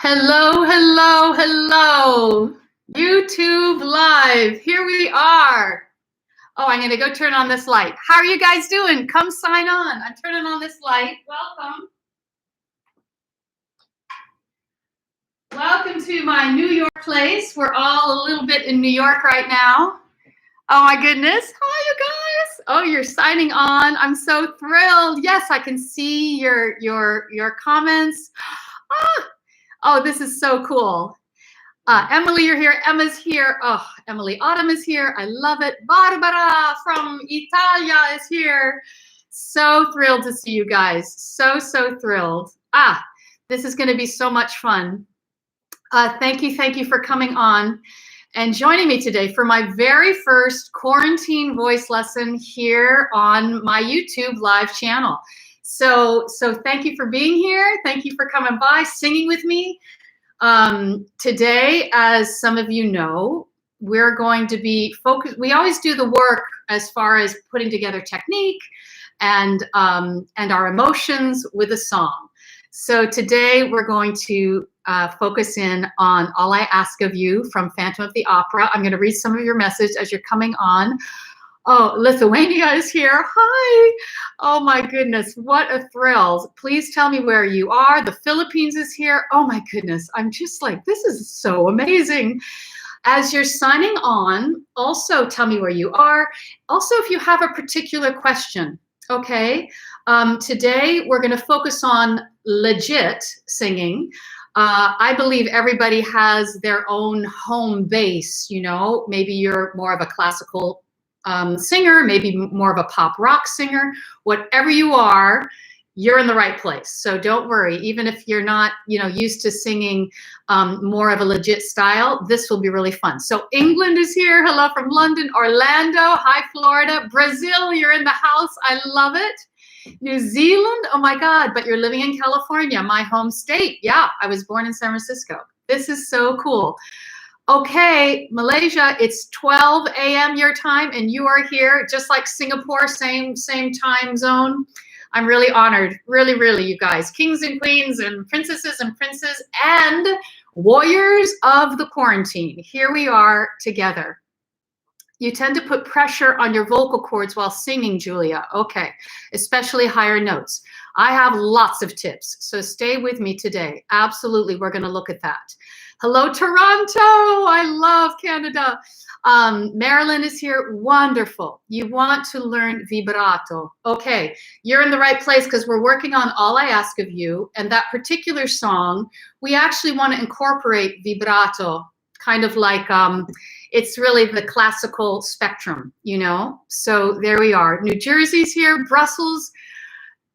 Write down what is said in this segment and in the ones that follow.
Hello, hello, hello. YouTube Live. Here we are. Oh, I'm going to go turn on this light. How are you guys doing? Come sign on. I'm turning on this light. Welcome. Welcome to my New York place. We're all a little bit in New York right now. Oh my goodness. Hi, you guys. Oh, you're signing on. I'm so thrilled. Yes, I can see your comments. Oh, this is so cool. Emily, you're here. Emma's here. Oh, Emily Autumn is here. I love it. Barbara from Italia is here. So thrilled to see you guys. So thrilled. This is going to be so much fun. Thank you for coming on and joining me today for my very first quarantine voice lesson here on my YouTube live channel. So thank you for being here. Thank you for coming by, singing with me. Today, as some of you know, we're going to be focused. We always do the work as far as putting together technique and our emotions with a song. So today we're going to focus in on All I Ask of You from Phantom of the Opera. I'm going to read some of your message as you're coming on. Oh, Lithuania is here. Hi. Oh my goodness, what a thrill. Please tell me where you are. The Philippines is here. Oh my goodness, I'm just like, this is so amazing. As you're signing on, also tell me where you are. Also, if you have a particular question, okay? Today, we're gonna focus on legit singing. I believe everybody has their own home base, you know? Maybe you're more of a classical singer, maybe more of a pop rock singer. Whatever you are, you're in the right place. So don't worry, even if you're not, used to singing more of a legit style, this will be really fun. So England is here. Hello from London. Orlando. Hi, Florida. Brazil, you're in the house. I love it. New Zealand. Oh my God, but you're living in California, my home state. Yeah, I was born in San Francisco. This is so cool. Okay, Malaysia, it's 12 a.m. your time, and you are here, just like Singapore, same time zone. I'm really honored, really, you guys. Kings and queens and princesses and princes and warriors of the quarantine. Here we are together. You tend to put pressure on your vocal cords while singing, Julia. Okay, especially higher notes. I have lots of tips, so stay with me today. Absolutely, we're going to look at that. Hello, Toronto. I love Canada. Marilyn is here. Wonderful. You want to learn vibrato. Okay, you're in the right place because we're working on All I Ask of You. And that particular song, we actually want to incorporate vibrato, kind of like it's really the classical spectrum, So there we are. New Jersey's here. Brussels.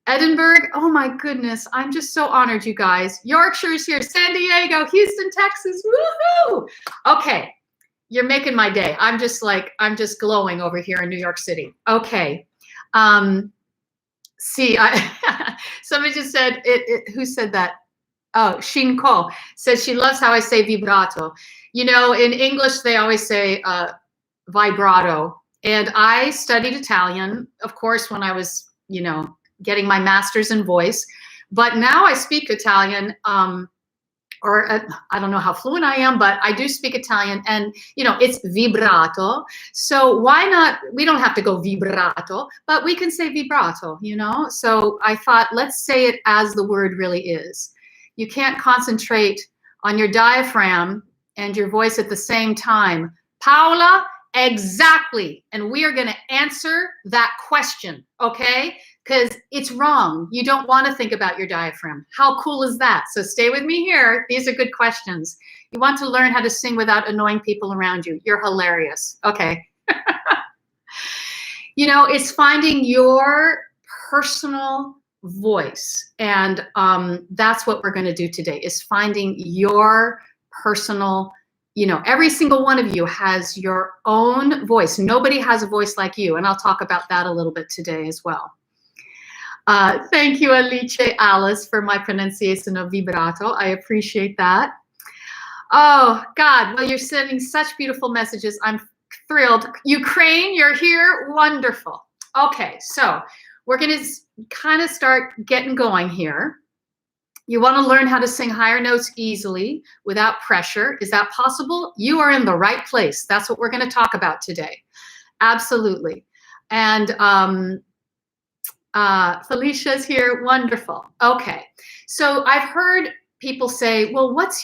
Edinburgh, oh my goodness, I'm just so honored, you guys. Yorkshire's here, San Diego, Houston, Texas, woohoo! Okay, you're making my day. I'm just glowing over here in New York City. Okay, somebody just said, who said that? Oh, Shinko says she loves how I say vibrato. In English, they always say vibrato. And I studied Italian, of course, when I was, getting my master's in voice, but now I speak Italian, I don't know how fluent I am, but I do speak Italian, and it's vibrato. So why not? We don't have to go vibrato, but we can say vibrato. So I thought, let's say it as the word really is. You can't concentrate on your diaphragm and your voice at the same time. Paola, exactly, and we are going to answer that question, okay? Because it's wrong. You don't want to think about your diaphragm. How cool is that? So stay with me here. These are good questions. You want to learn how to sing without annoying people around you. You're hilarious. Okay. It's finding your personal voice. And that's what we're going to do today, is finding your personal, every single one of you has your own voice. Nobody has a voice like you. And I'll talk about that a little bit today as well. Thank you, Alice, for my pronunciation of vibrato. I appreciate that. Oh, God. Well, you're sending such beautiful messages. I'm thrilled. Ukraine, you're here. Wonderful. Okay, so we're going to kind of start getting going here. You want to learn how to sing higher notes easily without pressure. Is that possible? You are in the right place. That's what we're going to talk about today. Absolutely. And Felicia's here. Wonderful. Okay. So I've heard people say, well, what's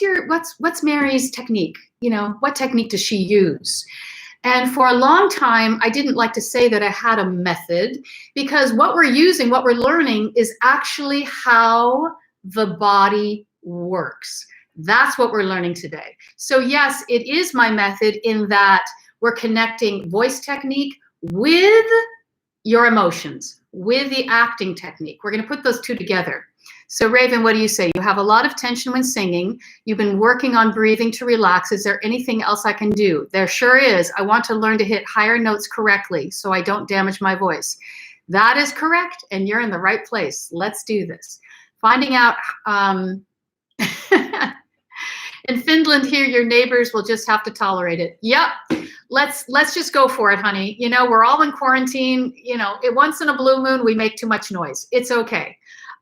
Mary's technique? You know, what technique does she use? And for a long time, I didn't like to say that I had a method, because what we're using, what we're learning, is actually how the body works. That's what we're learning today. So yes, it is my method in that we're connecting voice technique with your emotions, with the acting technique. We're going to put those two together. So Raven, what do you say? You have a lot of tension when singing. You've been working on breathing to relax. Is there anything else I can do? There sure is. I want to learn to hit higher notes correctly so I don't damage my voice. That is correct, and you're in the right place. Let's do this. Finding out, in Finland here, your neighbors will just have to tolerate it. Yep, let's just go for it, honey. You know, we're all in quarantine. You know, once in a blue moon, we make too much noise. It's okay.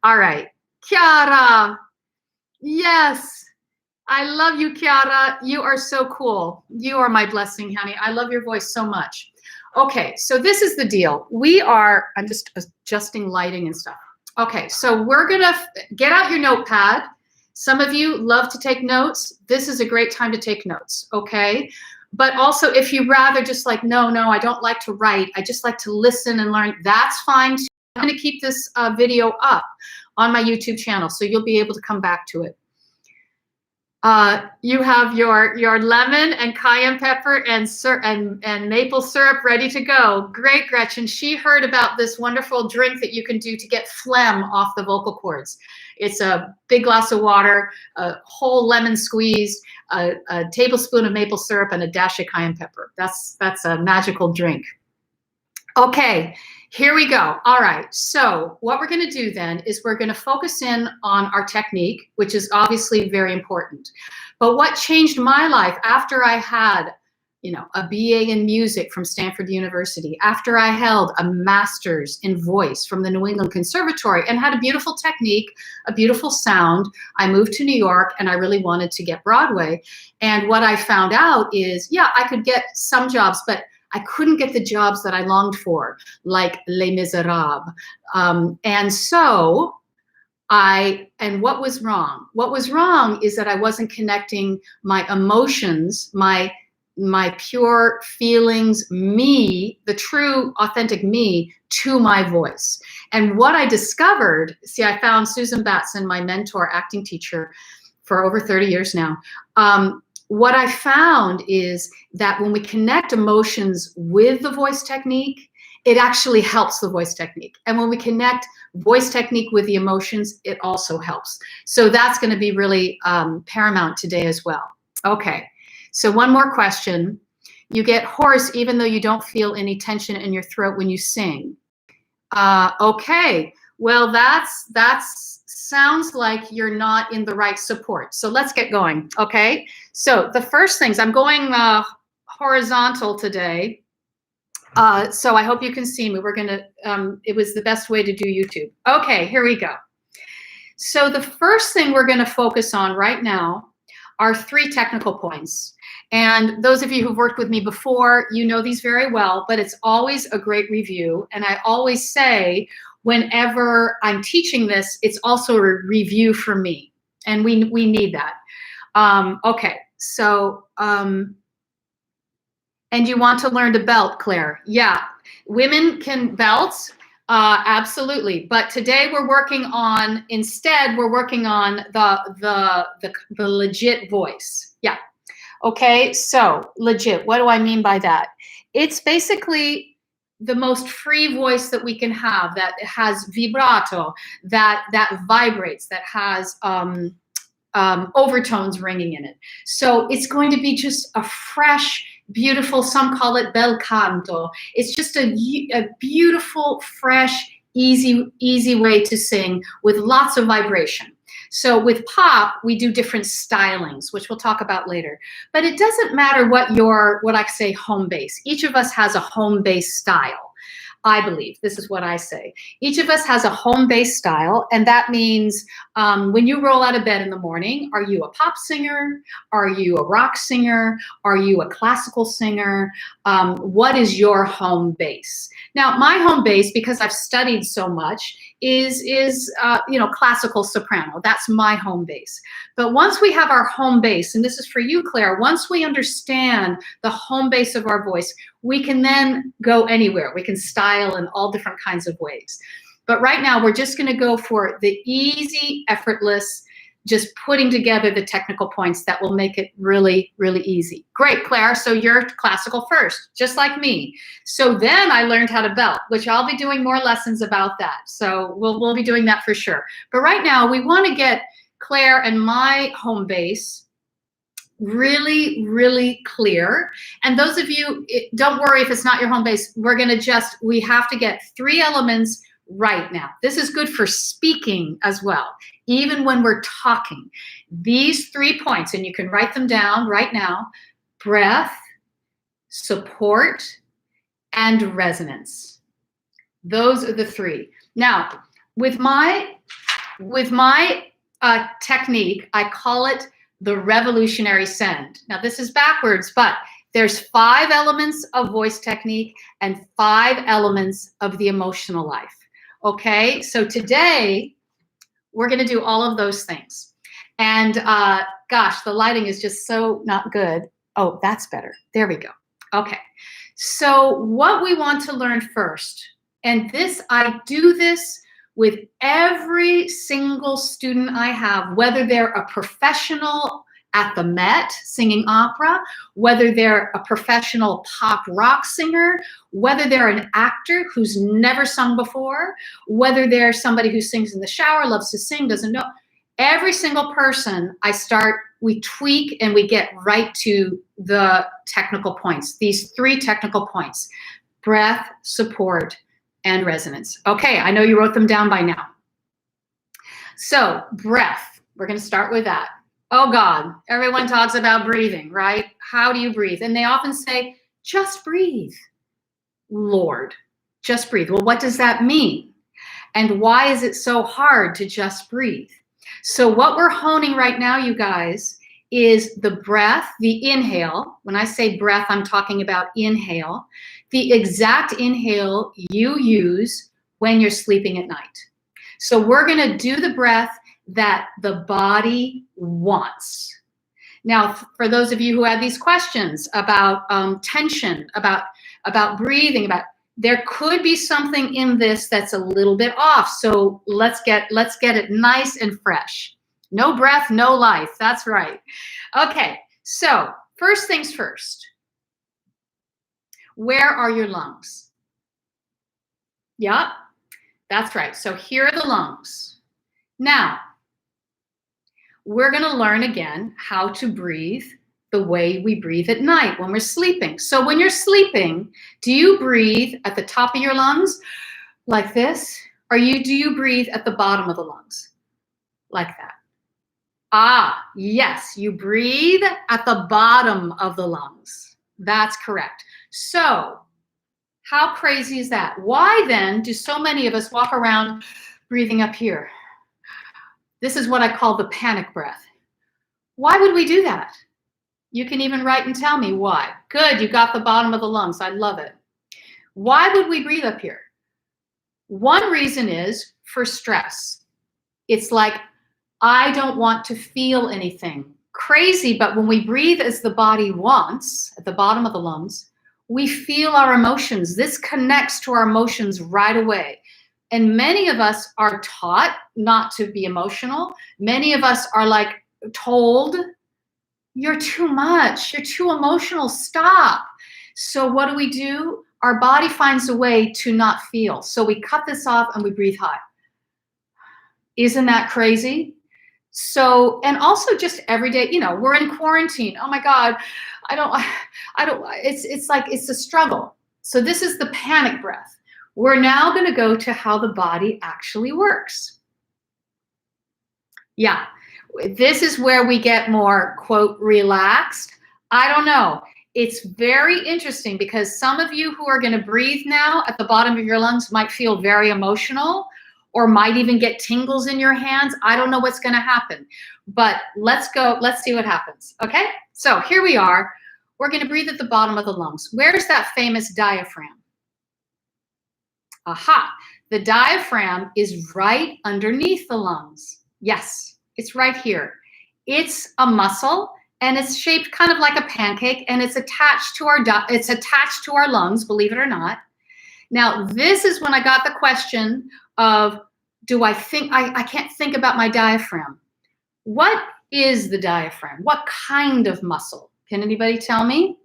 All right. Chiara, yes, I love you, Chiara. You are so cool. You are my blessing, honey. I love your voice so much. Okay, so this is the deal. I'm just adjusting lighting and stuff. Okay, so we're gonna get out your notepad. Some of you love to take notes. This is a great time to take notes, okay? But also, if you rather just like, no, I don't like to write, I just like to listen and learn, that's fine too. I'm gonna keep this video up on my YouTube channel, so you'll be able to come back to it. You have your lemon and cayenne pepper and maple syrup ready to go. Great, Gretchen. She heard about this wonderful drink that you can do to get phlegm off the vocal cords. It's a big glass of water, a whole lemon squeezed, a tablespoon of maple syrup, and a dash of cayenne pepper. That's a magical drink. Okay. Here we go. All right. So what we're going to do then is we're going to focus in on our technique, which is obviously very important. But what changed my life after I had, you know, a BA in music from Stanford University, after I held a master's in voice from the New England Conservatory and had a beautiful technique, a beautiful sound, I moved to New York and I really wanted to get Broadway. And what I found out is, yeah, I could get some jobs, but I couldn't get the jobs that I longed for, like Les Miserables. And so what was wrong? What was wrong is that I wasn't connecting my emotions, my pure feelings, me, the true authentic me, to my voice. And what I discovered, see, I found Susan Batson, my mentor, acting teacher for over 30 years now. What I found is that when we connect emotions with the voice technique, it actually helps the voice technique. And when we connect voice technique with the emotions, it also helps. So that's going to be really paramount today as well. Okay, so one more question. You get hoarse even though you don't feel any tension in your throat when you sing. Okay, well, that's sounds like you're not in the right support. So let's get going, okay? So the first things, I'm going horizontal today. So I hope you can see me. We're gonna, it was the best way to do YouTube. Okay, here we go. So the first thing we're gonna focus on right now are 3 technical points. And those of you who've worked with me before, you know these very well, but it's always a great review. And I always say, whenever I'm teaching this, it's also a review for me. And we need that. Okay, so, and you want to learn to belt, Claire. Yeah, women can belt, absolutely. But today we're working on, instead, we're working on the legit voice. Yeah. Okay, so legit, what do I mean by that? It's basically the most free voice that we can have, that has vibrato, that vibrates, that has overtones ringing in it. So it's going to be just a fresh, beautiful, some call it bel canto. It's just a beautiful, fresh, easy way to sing with lots of vibration. So with pop, we do different stylings, which we'll talk about later. But it doesn't matter what I say home base. Each of us has a home base style. I believe, this is what I say, each of us has a home-based style, and that means when you roll out of bed in the morning, are you a pop singer? Are you a rock singer? Are you a classical singer? What is your home base? Now, my home base, because I've studied so much, is classical soprano. That's my home base. But once we have our home base, and this is for you, Claire, once we understand the home base of our voice, we can then go anywhere. We can style in all different kinds of ways. But right now, we're just going to go for the easy, effortless, just putting together the technical points that will make it really, really easy. Great, Claire. So you're classical first, just like me. So then I learned how to belt, which I'll be doing more lessons about that. So we'll be doing that for sure. But right now, we want to get Claire and my home base really, really clear. And those of you, don't worry if it's not your home base. We have to get 3 elements right now. This is good for speaking as well, even when we're talking. These 3 points, and you can write them down right now: breath, support, and resonance. Those are the 3. Now, with my technique, I call it the revolutionary send. Now, this is backwards, but there's 5 elements of voice technique and 5 elements of the emotional life. Okay, so today we're going to do all of those things. And gosh, the lighting is just so not good. Oh, that's better. There we go. Okay, so what we want to learn first, and I do this with every single student I have, whether they're a professional at the Met singing opera, whether they're a professional pop rock singer, whether they're an actor who's never sung before, whether they're somebody who sings in the shower, loves to sing, doesn't know. Every single person we tweak and we get right to the technical points, these 3 technical points: breath, support, and resonance. Okay, I know you wrote them down by now. So breath, we're going to start with that. Oh God, everyone talks about breathing, right? How do you breathe? And they often say, just breathe. Lord, just breathe. Well, what does that mean? And why is it so hard to just breathe? So what we're honing right now, you guys, is the breath, the inhale. When I say breath, I'm talking about inhale. The exact inhale you use when you're sleeping at night. So we're going to do the breath that the body wants. Now, for those of you who have these questions about tension, about breathing, there could be something in this that's a little bit off. So let's get it nice and fresh. No breath, no life. That's right. Okay, so first things first. Where are your lungs? Yeah, that's right. So here are the lungs. Now, we're going to learn again how to breathe the way we breathe at night when we're sleeping. So when you're sleeping, do you breathe at the top of your lungs like this? Or do you breathe at the bottom of the lungs like that? Ah, yes, you breathe at the bottom of the lungs. That's correct. So how crazy is that? Why then do so many of us walk around breathing up here? This is what I call the panic breath. Why would we do that? You can even write and tell me why. Good, you got the bottom of the lungs. I love it. Why would we breathe up here? One reason is for stress. It's like, I don't want to feel anything. Crazy, but when we breathe as the body wants, at the bottom of the lungs, we feel our emotions. This connects to our emotions right away. And many of us are taught not to be emotional. Many of us are told, you're too much, you're too emotional, stop. So what do? Our body finds a way to not feel. So we cut this off and we breathe high. Isn't that crazy? So, and also just every day, we're in quarantine. Oh my God, it's a struggle. So this is the panic breath. We're now going to go to how the body actually works. Yeah, this is where we get more, quote, relaxed. I don't know. It's very interesting because some of you who are going to breathe now at the bottom of your lungs might feel very emotional or might even get tingles in your hands. I don't know what's going to happen, but let's go. Let's see what happens. Okay. So here we are. We're going to breathe at the bottom of the lungs. Where's that famous diaphragm? Aha. The diaphragm is right underneath the lungs. Yes, it's right here. It's a muscle and it's shaped kind of like a pancake and it's attached to our lungs, believe it or not. Now, this is when I got the question of, do I think I can't think about my diaphragm? What is the diaphragm? What kind of muscle? Can anybody tell me?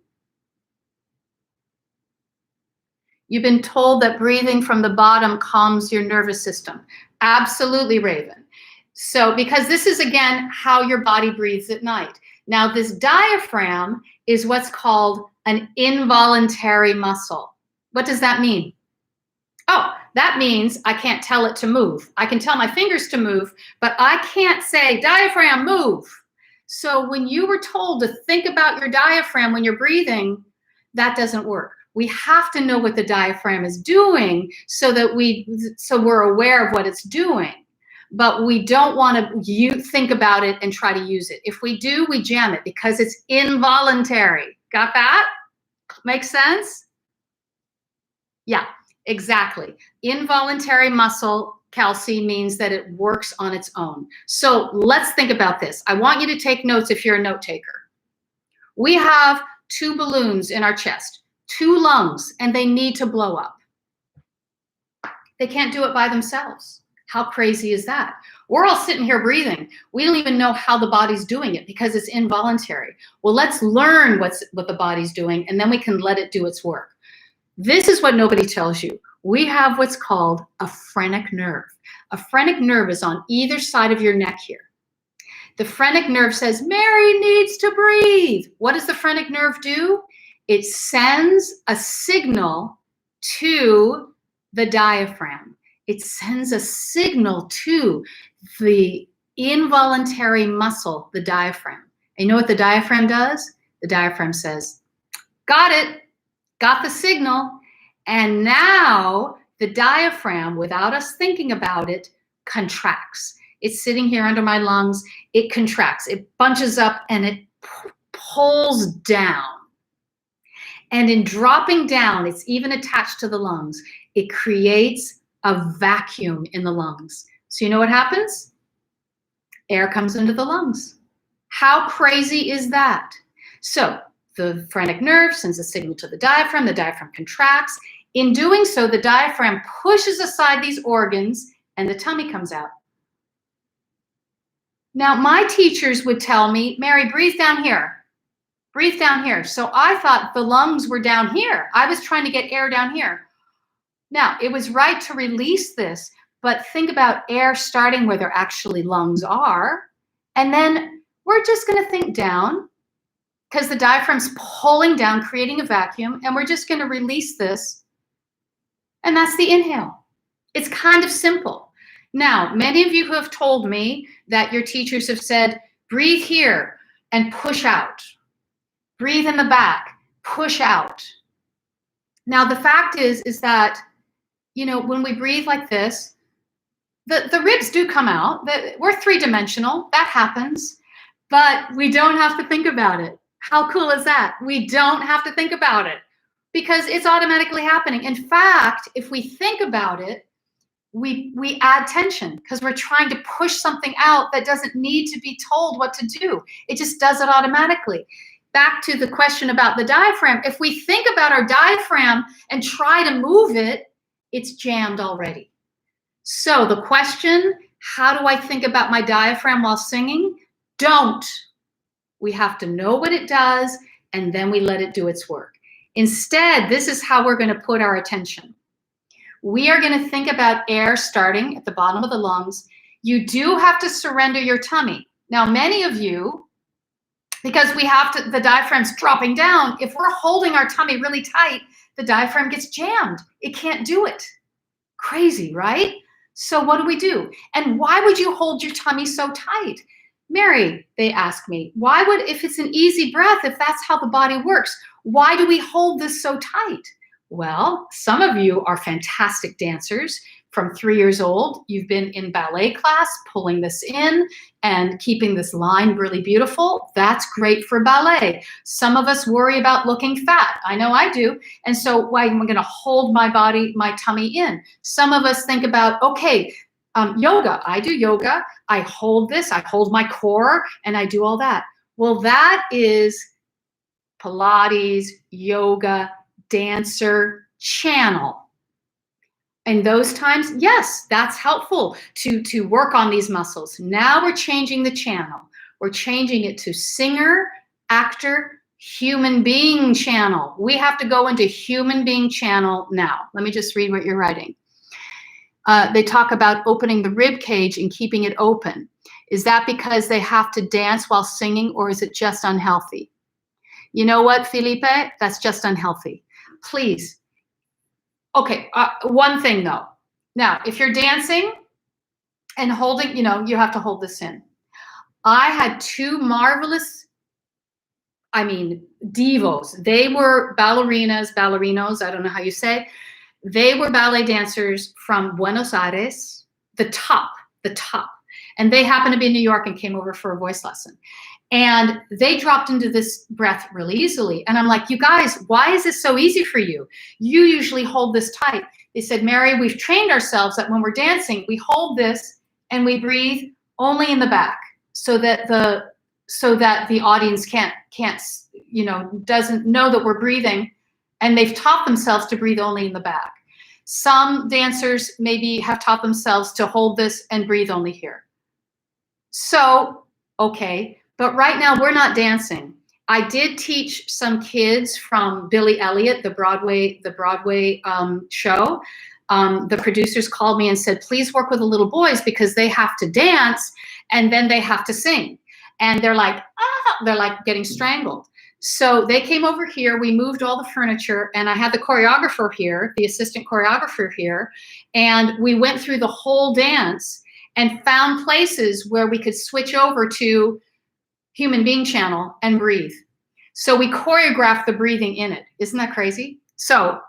You've been told that breathing from the bottom calms your nervous system. Absolutely, Raven. So, because this is, again, how your body breathes at night. Now, this diaphragm is what's called an involuntary muscle. What does that mean? Oh, that means I can't tell it to move. I can tell my fingers to move, but I can't say, diaphragm, move. So when you were told to think about your diaphragm when you're breathing, that doesn't work. We have to know what the diaphragm is doing so that we're aware of what it's doing. But we don't want to think about it and try to use it. If we do, we jam it because it's involuntary. Got that? Makes sense? Yeah, exactly. Involuntary muscle, Kelsey, means that it works on its own. So let's think about this. I want you to take notes if you're a note taker. We have 2 balloons in our chest, 2 lungs, and they need to blow up. They can't do it by themselves. How crazy is that? We're all sitting here breathing. We don't even know how the body's doing it because it's involuntary. Well, let's learn what the body's doing, and then we can let it do its work. This is what nobody tells you. We have what's called a phrenic nerve. A phrenic nerve is on either side of your neck here. The phrenic nerve says, Mary needs to breathe. What does the phrenic nerve do? It sends a signal to the diaphragm. It sends a signal to the involuntary muscle, the diaphragm. And you know what the diaphragm does? The diaphragm says, got it, got the signal. And now the diaphragm, without us thinking about it, contracts. It's sitting here under my lungs. It contracts, it bunches up, and it pulls down. And in dropping down, it's even attached to the lungs. It creates a vacuum in the lungs. So you know what happens? Air comes into the lungs. How crazy is that? So the phrenic nerve sends a signal to the diaphragm contracts. In doing so, the diaphragm pushes aside these organs and the tummy comes out. Now, my teachers would tell me, Mary, breathe down here. Breathe down here. So I thought the lungs were down here. I was trying to get air down here. Now, it was right to release this, but think about air starting where there actually lungs are. And then we're just going to think down because the diaphragm's pulling down, creating a vacuum, and we're just going to release this. And that's the inhale. It's kind of simple. Now, many of you who have told me that your teachers have said, breathe here and push out. Breathe in the back, push out. Now, the fact is that, you know, when we breathe like this, the ribs do come out. We're 3-dimensional. That happens. But we don't have to think about it. How cool is that? We don't have to think about it because it's automatically happening. In fact, if we think about it, we add tension because we're trying to push something out that doesn't need to be told what to do. It just does it automatically. Back to the question about the diaphragm. If we think about our diaphragm and try to move it, it's jammed already. So the question, how do I think about my diaphragm while singing? Don't. We have to know what it does, and then we let it do its work. Instead, this is how we're going to put our attention. We are going to think about air starting at the bottom of the lungs. You do have to surrender your tummy. Now, many of you, because the diaphragm's dropping down, if we're holding our tummy really tight, the diaphragm gets jammed. It can't do it. Crazy, right? So what do we do? And why would you hold your tummy so tight? Mary, they ask me, why would, if it's an easy breath, if that's how the body works, why do we hold this so tight? Well, some of you are fantastic dancers. From 3 years old, you've been in ballet class, pulling this in and keeping this line really beautiful. That's great for ballet. Some of us worry about looking fat. I know I do. And so why am I going to hold my body, my tummy in? Some of us think about, okay, yoga. I do yoga. I hold this, I hold my core, and I do all that. Well, that is Pilates, yoga, dancer channel. And those times, yes, that's helpful to work on these muscles. Now we're changing the channel. We're changing it to singer, actor, human being channel. We have to go into human being channel now. Let me just read what you're writing. They talk about opening the rib cage and keeping it open. Is that because they have to dance while singing, or is it just unhealthy? You know what, Felipe? That's just unhealthy. Please. Okay, one thing though. Now, if you're dancing and holding, you know, you have to hold this in. I had two marvelous, divos. They were ballerinos, I don't know how you say. They were ballet dancers from Buenos Aires, the top. And they happened to be in New York and came over for a voice lesson. And they dropped into this breath really easily. And I'm like, you guys, why is this so easy for you? You usually hold this tight. They said, Mary, we've trained ourselves that when we're dancing, we hold this and we breathe only in the back so that the audience can't, doesn't know that we're breathing. And they've taught themselves to breathe only in the back. Some dancers maybe have taught themselves to hold this and breathe only here. So, okay, but right now we're not dancing. I did teach some kids from Billy Elliot, the Broadway show. The producers called me and said, please work with the little boys because they have to dance and then they have to sing. And they're like getting strangled. So they came over here, we moved all the furniture, and I had the choreographer here, the assistant choreographer here, and we went through the whole dance and found places where we could switch over to human being channel and breathe. So we choreographed the breathing in it. Isn't that crazy? So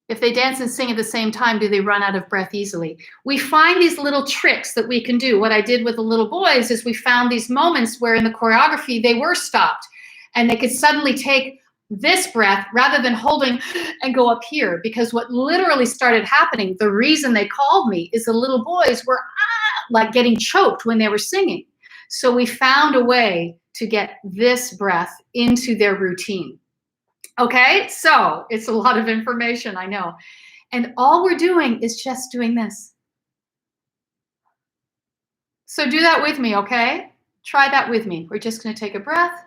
if they dance and sing at the same time, do they run out of breath easily? We find these little tricks that we can do. What I did with the little boys is we found these moments where in the choreography they were stopped and they could suddenly take this breath rather than holding and go up here. Because what literally started happening, the reason they called me is the little boys were like getting choked when they were singing. So we found a way to get this breath into their routine. Okay, so it's a lot of information, I know. And all we're doing is just doing this. So do that with me, okay? Try that with me. We're just going to take a breath.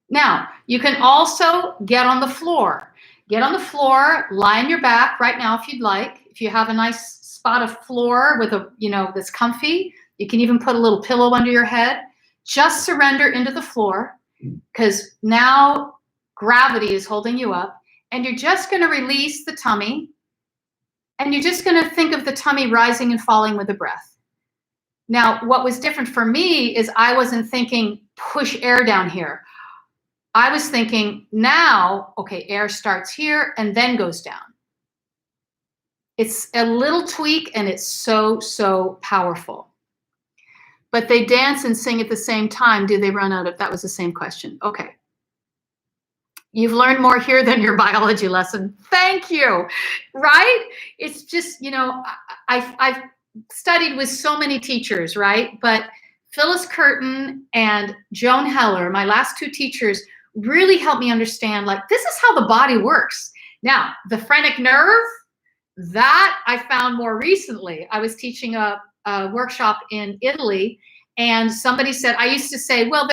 Now, you can also get on the floor. Get on the floor, lie on your back right now if you'd like. If you have a nice spot of floor with a, that's comfy, you can even put a little pillow under your head. Just surrender into the floor, because now gravity is holding you up, and you're just going to release the tummy, and you're just going to think of the tummy rising and falling with the breath. Now, what was different for me is I wasn't thinking push air down here. I was thinking now, okay, air starts here and then goes down. It's a little tweak and it's so, so powerful. But they dance and sing at the same time. Do they run out of? That was the same question. Okay. You've learned more here than your biology lesson. Thank you. Right? It's just, I've studied with so many teachers, right? But Phyllis Curtin and Joan Heller, my last two teachers, really helped me understand, like, this is how the body works. Now, the phrenic nerve, that I found more recently. I was teaching a workshop in Italy, and somebody said, I used to say, well,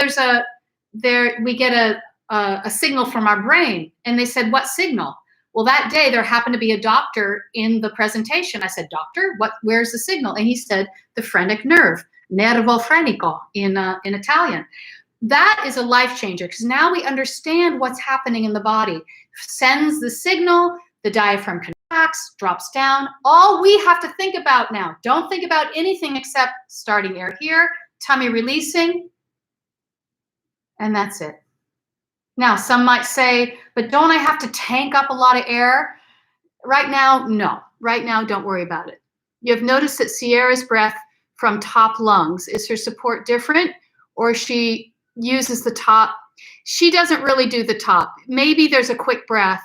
we get a signal from our brain. And they said, what signal? Well, that day there happened to be a doctor in the presentation. I said, doctor, where's the signal? And he said, the phrenic nerve, nervo frenico in Italian. That is a life changer, because now we understand what's happening in the body. Sends the signal, the diaphragm relax, drops down. All we have to think about now, don't think about anything except starting air here, tummy releasing, and that's it. Now, some might say, but don't I have to tank up a lot of air? Right now, no. Right now, don't worry about it. You have noticed that Sierra's breath from top lungs, is her support different, or she uses the top? She doesn't really do the top. Maybe there's a quick breath.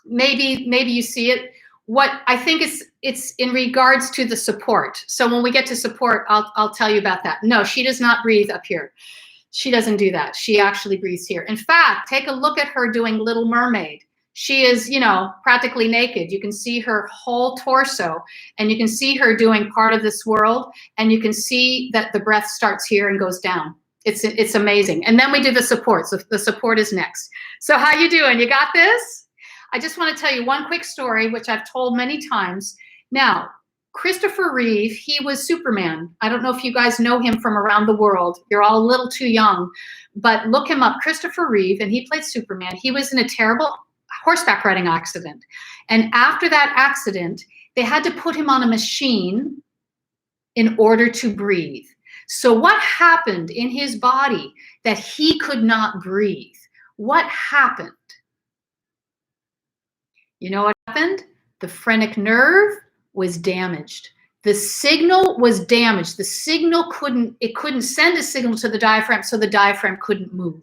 Maybe you see it. What I think it's in regards to the support. So when we get to support, I'll tell you about that. No, she does not breathe up here. She doesn't do that. She actually breathes here. In fact, take a look at her doing Little Mermaid. She is, you know, practically naked. You can see her whole torso, and you can see her doing part of this world, and you can see that the breath starts here and goes down. It's amazing. And then we do the support. So the support is next. So how you doing? You got this? I just want to tell you one quick story, which I've told many times. Now, Christopher Reeve, he was Superman. I don't know if you guys know him from around the world. You're all a little too young, but look him up. Christopher Reeve, and he played Superman. He was in a terrible horseback riding accident. And after that accident, they had to put him on a machine in order to breathe. So what happened in his body that he could not breathe? What happened? You know what happened? The phrenic nerve was damaged. The signal was damaged. The signal couldn't send a signal to the diaphragm, so the diaphragm couldn't move.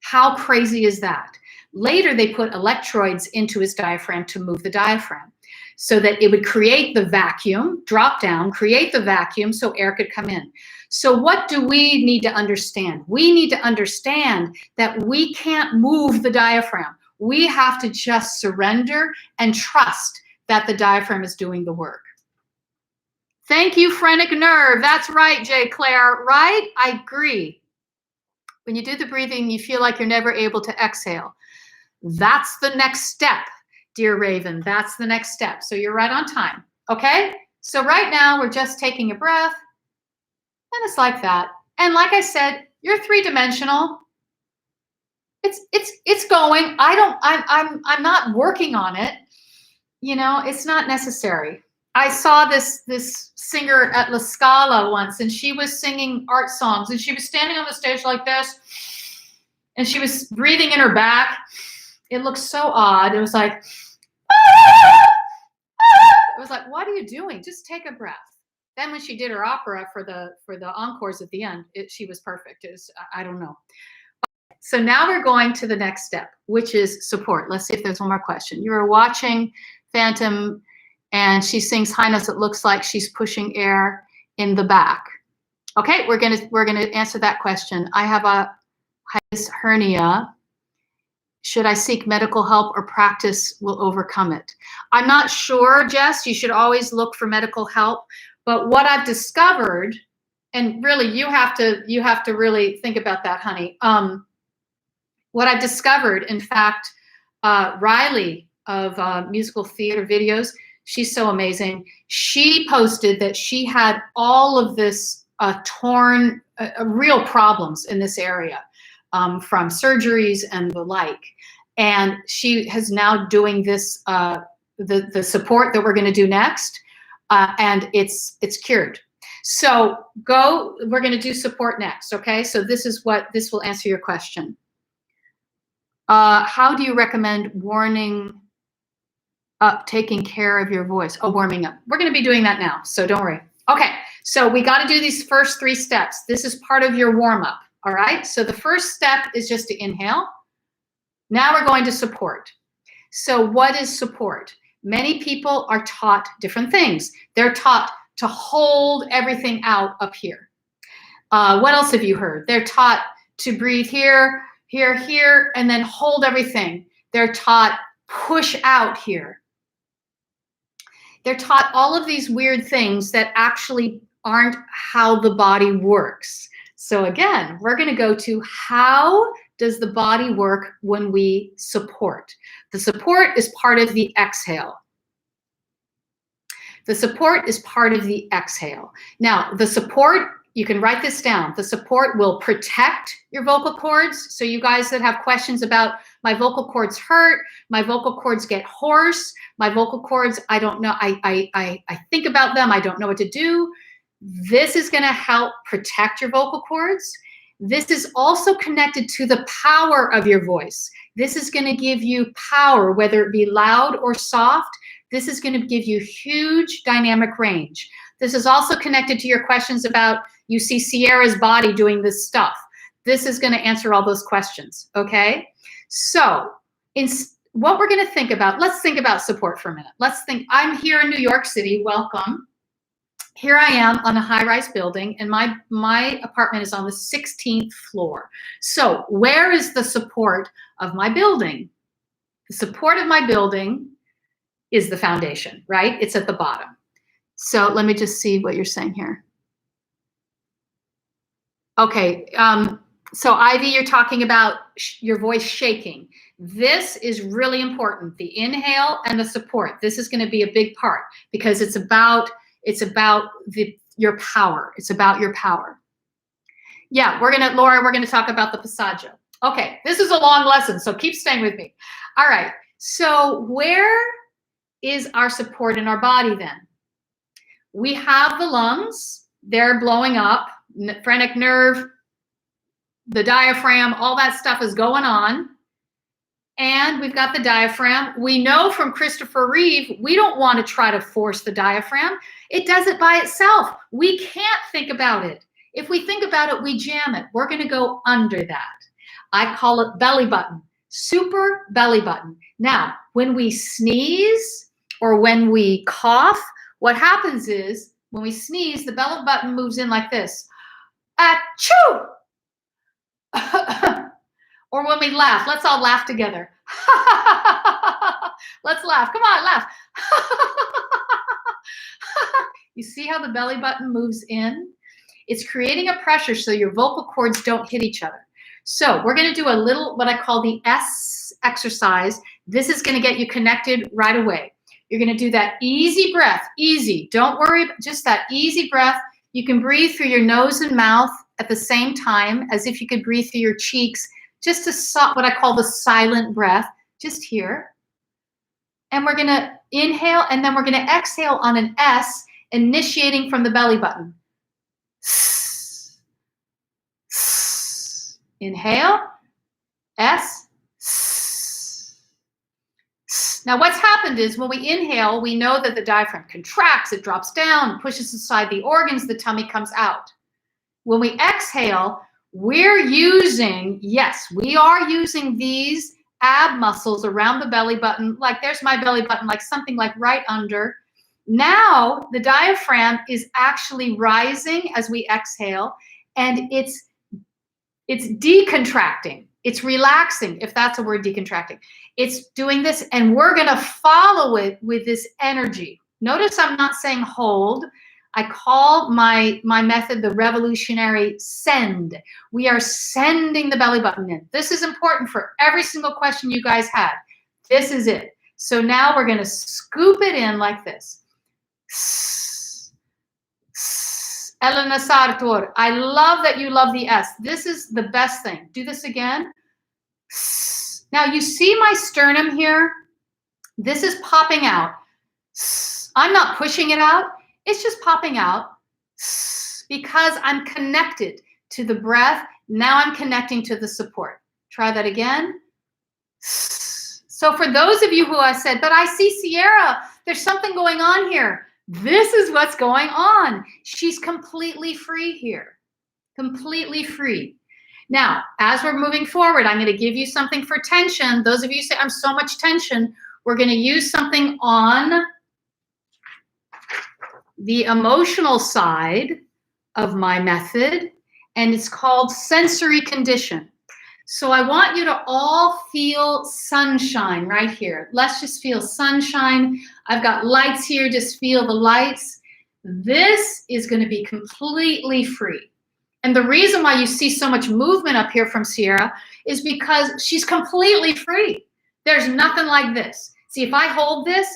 How crazy is that? Later, they put electrodes into his diaphragm to move the diaphragm so that it would create the vacuum, drop down, create the vacuum so air could come in. So what do we need to understand? We need to understand that we can't move the diaphragm. We have to just surrender and trust that the diaphragm is doing the work. Thank you, phrenic nerve. That's right, Jay Claire, right? I agree. When you do the breathing, you feel like you're never able to exhale. That's the next step, dear Raven. That's the next step. So you're right on time, okay? So right now, we're just taking a breath, and it's like that. And like I said, you're three-dimensional. It's going. I'm not working on it. You know, it's not necessary. I saw this singer at La Scala once, and she was singing art songs, and she was standing on the stage like this, and she was breathing in her back. It looked so odd. It was like, it was like, what are you doing? Just take a breath. Then when she did her opera for the encores at the end, she was perfect. It was, I don't know. So now we're going to the next step, which is support. Let's see if there's one more question. You were watching Phantom, and she sings high notes. It looks like she's pushing air in the back. Okay, we're gonna answer that question. I have a hiatus hernia. Should I seek medical help, or practice will overcome it? I'm not sure, Jess. You should always look for medical help. But what I've discovered, and really you have to really think about that, honey. What I've discovered, in fact, Riley of musical theater videos, she's so amazing. She posted that she had all of this torn, real problems in this area from surgeries and the like. And she is now doing this, the support that we're going to do next, and it's cured. So we're going to do support next, okay? So this will answer your question. How do you recommend warming up, taking care of your voice? Oh, warming up. We're going to be doing that now, so don't worry. Okay, so we got to do these first 3 steps. This is part of your warm up, all right? So the first step is just to inhale. Now we're going to support. So what is support? Many people are taught different things. They're taught to hold everything out up here. What else have you heard? They're taught to breathe here, here, here, and then hold everything. They're taught push out here. They're taught all of these weird things that actually aren't how the body works. So again, we're going to go to how does the body work when we support? The support is part of the exhale. The support is part of the exhale. Now, the support you can write this down. The support will protect your vocal cords. So you guys that have questions about my vocal cords hurt, my vocal cords get hoarse, my vocal cords, I don't know, I think about them, I don't know what to do. This is going to help protect your vocal cords. This is also connected to the power of your voice. This is going to give you power, whether it be loud or soft. This is going to give you huge dynamic range. This is also connected to your questions about, you see Sierra's body doing this stuff. This is going to answer all those questions, okay? So what we're going to think about, let's think about support for a minute. Let's think, I'm here in New York City, welcome. Here I am on a high-rise building, and my apartment is on the 16th floor. So where is the support of my building? The support of my building is the foundation, right? It's at the bottom. So let me just see what you're saying here. Okay, so Ivy, you're talking about your voice shaking. This is really important, the inhale and the support. This is going to be a big part because it's about your power. It's about your power. Yeah, Laura, we're gonna talk about the passaggio. Okay, this is a long lesson, so keep staying with me. All right, so where is our support in our body then? We have the lungs, they're blowing up, phrenic nerve, the diaphragm, all that stuff is going on. And we've got the diaphragm. We know from Christopher Reeve, we don't want to try to force the diaphragm. It does it by itself. We can't think about it. If we think about it, we jam it. We're going to go under that. I call it belly button, super belly button. Now, when we sneeze or when we cough, what happens is when we sneeze, the belly button moves in like this. Achoo! Or when we laugh, let's all laugh together. Let's laugh. Come on, laugh. You see how the belly button moves in? It's creating a pressure so your vocal cords don't hit each other. So we're going to do a little, what I call the S exercise. This is going to get you connected right away. You're going to do that easy breath, easy. Don't worry, just that easy breath. You can breathe through your nose and mouth at the same time as if you could breathe through your cheeks. Just what I call the silent breath, just here. And we're going to inhale, and then we're going to exhale on an S, initiating from the belly button. Inhale, S. Now what's happened is when we inhale, we know that the diaphragm contracts, it drops down, pushes aside the organs, the tummy comes out. When we exhale, we're using, yes, we are using these ab muscles around the belly button. Like there's my belly button, like something like right under. Now the diaphragm is actually rising as we exhale, and it's decontracting. It's relaxing, if that's a word, decontracting. It's doing this, and we're going to follow it with this energy. Notice I'm not saying hold. I call my method the revolutionary send. We are sending the belly button in. This is important for every single question you guys had. This is it. So now we're going to scoop it in like this. Elena Sartor, I love that you love the S. This is the best thing. Do this again. Now you see my sternum here? This is popping out. I'm not pushing it out. It's just popping out because I'm connected to the breath. Now I'm connecting to the support. Try that again. So for those of you who have said, but I see Sierra, there's something going on here. This is what's going on. She's completely free here. Completely free. Now, as we're moving forward, I'm going to give you something for tension. Those of you who say, I'm so much tension, we're going to use something on the emotional side of my method, and it's called sensory condition. So I want you to all feel sunshine right here. Let's just feel sunshine. I've got lights here. Just feel the lights. This is going to be completely free. And the reason why you see so much movement up here from Sierra is because she's completely free. There's nothing like this. See, if I hold this,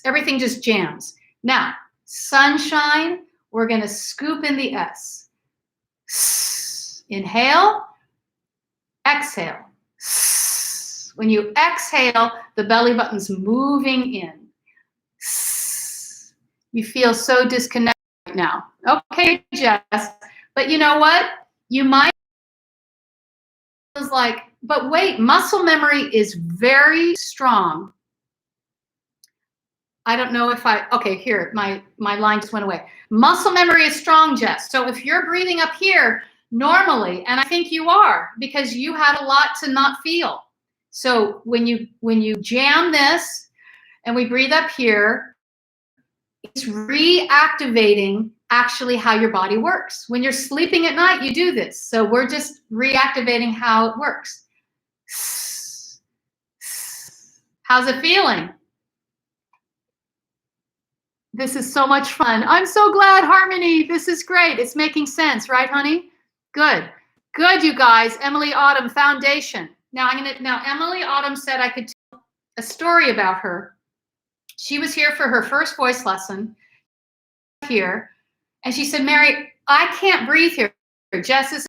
everything just jams. Now, sunshine, We're going to scoop in the S. Inhale, exhale. When you exhale, the belly button's moving in. You feel so disconnected right now. Okay, Jess, but you know what? You might feel like, but wait, muscle memory is very strong. I don't know if okay, here, my line just went away. Muscle memory is strong, Jess. So if you're breathing up here normally, and I think you are, because you had a lot to not feel. So when you jam this and we breathe up here, it's reactivating actually how your body works. When you're sleeping at night, you do this. So we're just reactivating how it works. How's it feeling? This is so much fun. I'm so glad, Harmony. This is great. It's making sense, right, honey? Good. Good, you guys. Emily Autumn, Foundation. Now Emily Autumn said I could tell a story about her. She was here for her first voice lesson here, and she said, Mary, I can't breathe here. Jess is,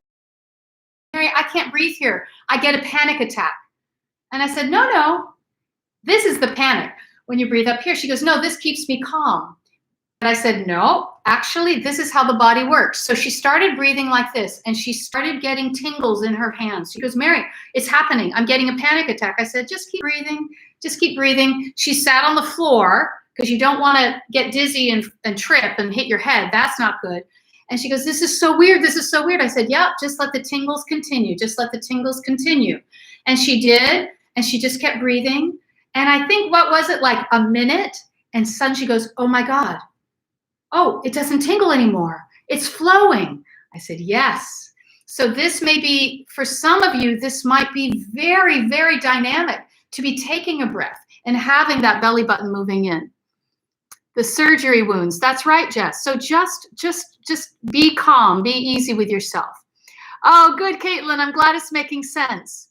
Mary, I can't breathe here. I get a panic attack. And I said, no, this is the panic. When you breathe up here, she goes, no, this keeps me calm. And I said, no, actually, this is how the body works. So she started breathing like this, and she started getting tingles in her hands. She goes, Mary, it's happening. I'm getting a panic attack. I said, just keep breathing. Just keep breathing. She sat on the floor because you don't want to get dizzy and trip and hit your head. That's not good. And she goes, this is so weird. This is so weird. I said, yep, just let the tingles continue. Just let the tingles continue. And she did, and she just kept breathing. And I think, what was it, like a minute? And suddenly she goes, oh my God. Oh, it doesn't tingle anymore. It's flowing. I said, yes. So this may be, for some of you, this might be very, very dynamic to be taking a breath and having that belly button moving in. The surgery wounds. That's right, Jess. So just be calm, be easy with yourself. Oh, good, Caitlin. I'm glad it's making sense.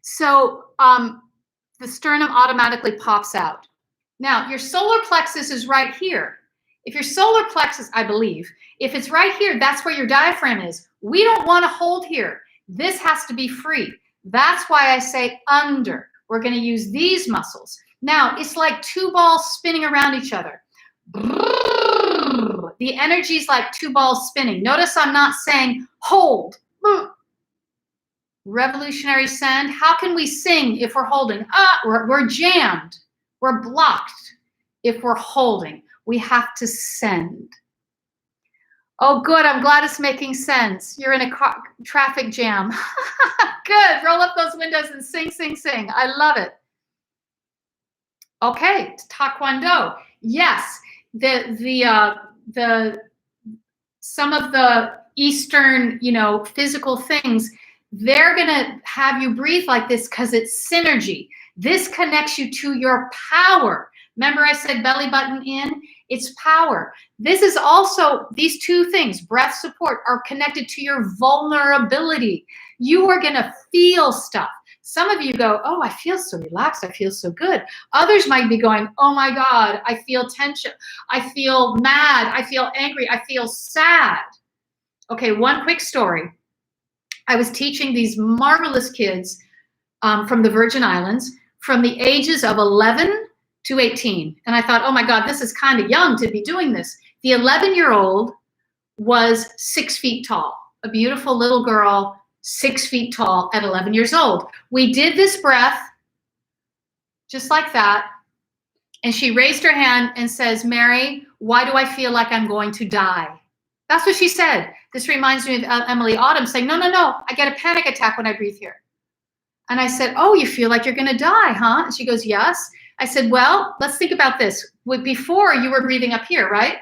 So the sternum automatically pops out. Now, your solar plexus is right here. If your solar plexus, I believe, if it's right here, that's where your diaphragm is. We don't want to hold here. This has to be free. That's why I say under. We're going to use these muscles. Now, it's like two balls spinning around each other. The energy is like two balls spinning. Notice I'm not saying hold. Revolutionary send. How can we sing if we're holding? We're jammed. We're blocked if we're holding. We have to send. Oh, good. I'm glad it's making sense. You're in a traffic jam. Good. Roll up those windows and sing, sing, sing. I love it. Okay. Taekwondo. Yes. Some of the Eastern, physical things, they're going to have you breathe like this because it's synergy. This connects you to your power. Remember I said belly button in? It's power. This is also, these two things, breath support, are connected to your vulnerability. You are going to feel stuff. Some of you go, oh, I feel so relaxed. I feel so good. Others might be going, oh my God, I feel tension. I feel mad. I feel angry. I feel sad. Okay, one quick story. I was teaching these marvelous kids from the Virgin Islands from the ages of 11 to 18. And I thought, oh my God, this is kind of young to be doing this. The 11-year-old was 6 feet tall, a beautiful little girl, 6 feet tall at 11 years old. We did this breath just like that. And she raised her hand and says, Mary, why do I feel like I'm going to die? That's what she said. This reminds me of Emily Autumn saying, no, I get a panic attack when I breathe here. And I said, oh, you feel like you're going to die, huh? And she goes, yes. I said, well, let's think about this. Before you were breathing up here, right?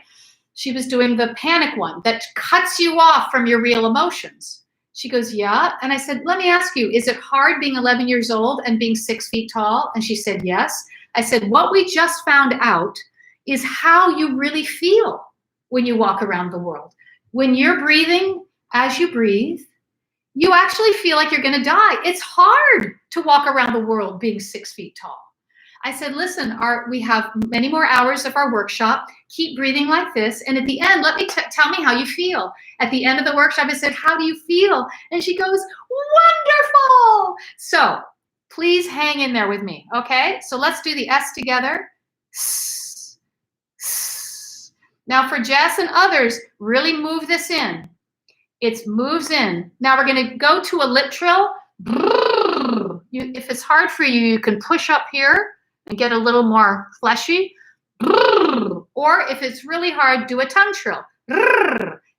She was doing the panic one that cuts you off from your real emotions. She goes, yeah. And I said, let me ask you, is it hard being 11 years old and being 6 feet tall? And she said, yes. I said, what we just found out is how you really feel when you walk around the world. When you're breathing, as you breathe, you actually feel like you're going to die. It's hard to walk around the world being 6 feet tall. I said, listen, we have many more hours of our workshop. Keep breathing like this. And at the end, tell me how you feel. At the end of the workshop, I said, how do you feel? And she goes, wonderful. So please hang in there with me. Okay. So let's do the S together. Now for Jess and others, really move this in. It moves in. Now we're going to go to a lip trill. If it's hard for you, you can push up here and get a little more fleshy. Or if it's really hard, do a tongue trill.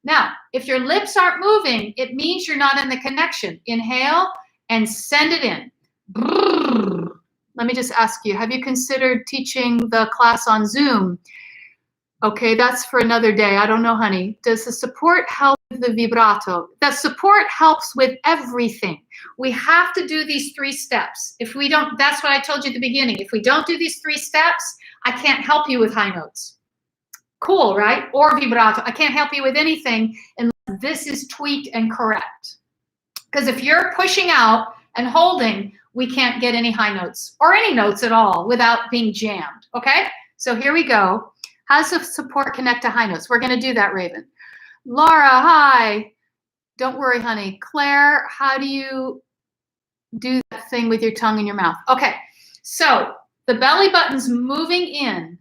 Now, if your lips aren't moving, it means you're not in the connection. Inhale and send it in. Let me just ask you, have you considered teaching the class on Zoom? Okay, that's for another day. I don't know, honey. Does the support help with the vibrato? The support helps with everything. We have to do these 3 steps. If we don't, that's what I told you at the beginning. If we don't do these 3 steps, I can't help you with high notes. Cool, right? Or vibrato. I can't help you with anything unless this is tweaked and correct. Because if you're pushing out and holding, we can't get any high notes or any notes at all without being jammed, okay? So here we go. How does the support connect to high notes? We're going to do that, Raven. Laura, hi. Don't worry, honey. Claire, how do you do that thing with your tongue in your mouth? Okay, so the belly button's moving in.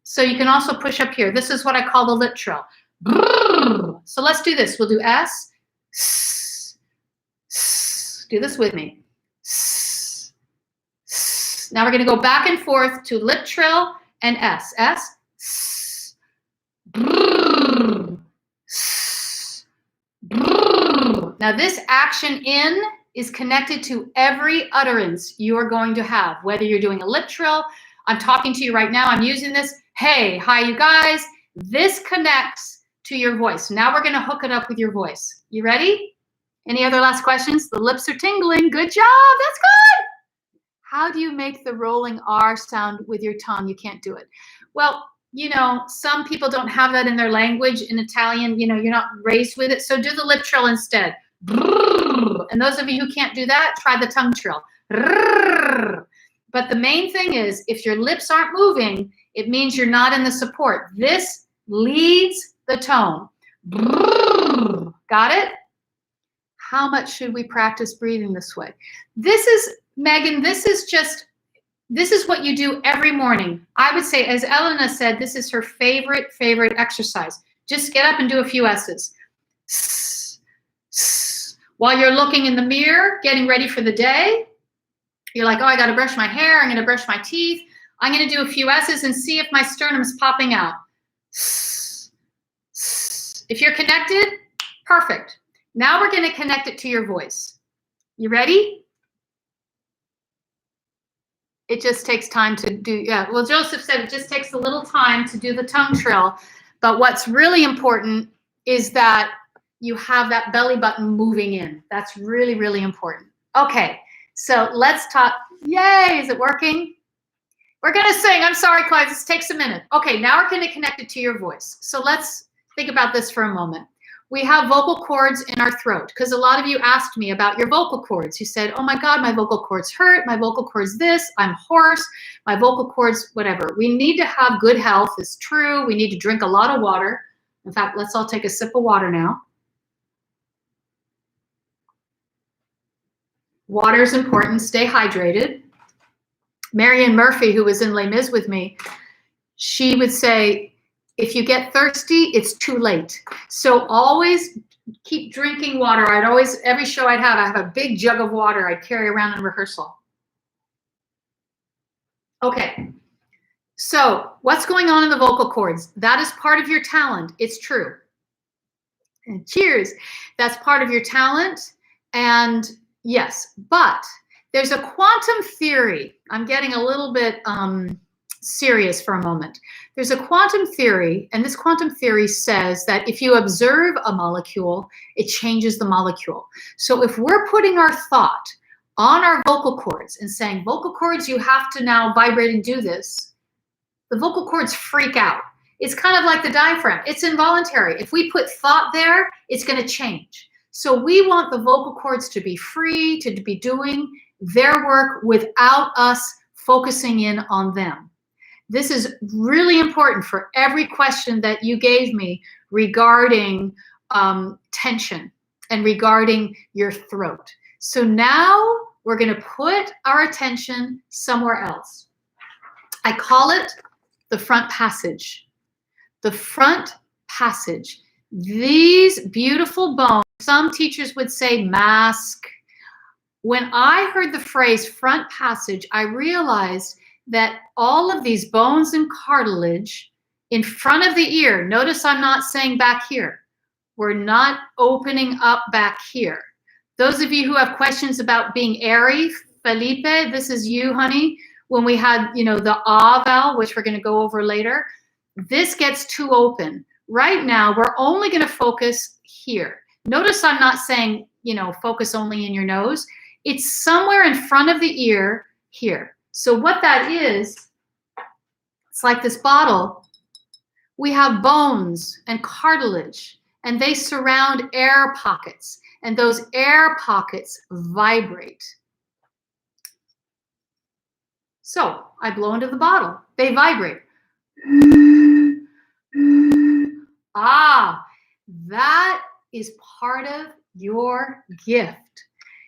So you can also push up here. This is what I call the lip trill. So let's do this. We'll do S. Do this with me. Now we're going to go back and forth to lip trill and S. S. Now this action in is connected to every utterance you are going to have, whether you're doing a lip trill. I'm talking to you right now. I'm using this. Hey, hi, you guys. This connects to your voice. Now we're going to hook it up with your voice. You ready? Any other last questions? The lips are tingling. Good job. That's good. How do you make the rolling R sound with your tongue? You can't do it. Well, you know, some people don't have that in their language. In Italian, you know, you're not raised with it. So do the lip trill instead. And those of you who can't do that, try the tongue trill. But the main thing is, if your lips aren't moving, it means you're not in the support. This leads the tone. Got it? How much should we practice breathing this way? This is, Megan, this is what you do every morning. I would say, as Elena said, this is her favorite exercise. Just get up and do a few S's. While you're looking in the mirror, getting ready for the day, you're like, oh, I got to brush my hair. I'm going to brush my teeth. I'm going to do a few S's and see if my sternum's popping out. If you're connected, perfect. Now we're going to connect it to your voice. You ready? It just takes time to do, yeah. Well, Joseph said it just takes a little time to do the tongue trill. But what's really important is that you have that belly button moving in. That's really, really important. Okay, so let's talk. Yay, is it working? We're going to sing. I'm sorry, Clive, this takes a minute. Okay, now we're going to connect it to your voice. So let's think about this for a moment. We have vocal cords in our throat because a lot of you asked me about your vocal cords. You said, oh my God, my vocal cords hurt. My vocal cords this, I'm hoarse. My vocal cords, whatever. We need to have good health. It's true. We need to drink a lot of water. In fact, let's all take a sip of water now. Water is important. Stay hydrated. Marianne Murphy, who was in Les Mis with me, she would say, if you get thirsty, it's too late. So always keep drinking water. Every show I'd have a big jug of water I'd carry around in rehearsal. Okay, so what's going on in the vocal cords? That is part of your talent. It's true. And cheers. That's part of your talent. And yes, but there's a quantum theory. I'm getting a little bit serious for a moment. There's a quantum theory, and this quantum theory says that if you observe a molecule, it changes the molecule. So if we're putting our thought on our vocal cords and saying, vocal cords, you have to now vibrate and do this, the vocal cords freak out. It's kind of like the diaphragm. It's involuntary. If we put thought there, it's going to change. So we want the vocal cords to be free, to be doing their work without us focusing in on them. This is really important for every question that you gave me regarding tension and regarding your throat. So now we're going to put our attention somewhere else. I call it the front passage. The front passage. These beautiful bones, some teachers would say mask. When I heard the phrase front passage, I realized that all of these bones and cartilage in front of the ear, notice I'm not saying back here. We're not opening up back here. Those of you who have questions about being airy, Felipe, this is you, honey. When we had, the ah vowel, which we're going to go over later, this gets too open. Right now, we're only going to focus here. Notice I'm not saying, focus only in your nose. It's somewhere in front of the ear here. So what that is, it's like this bottle. We have bones and cartilage, and they surround air pockets, and those air pockets vibrate. So I blow into the bottle. They vibrate. Ah, that is part of your gift.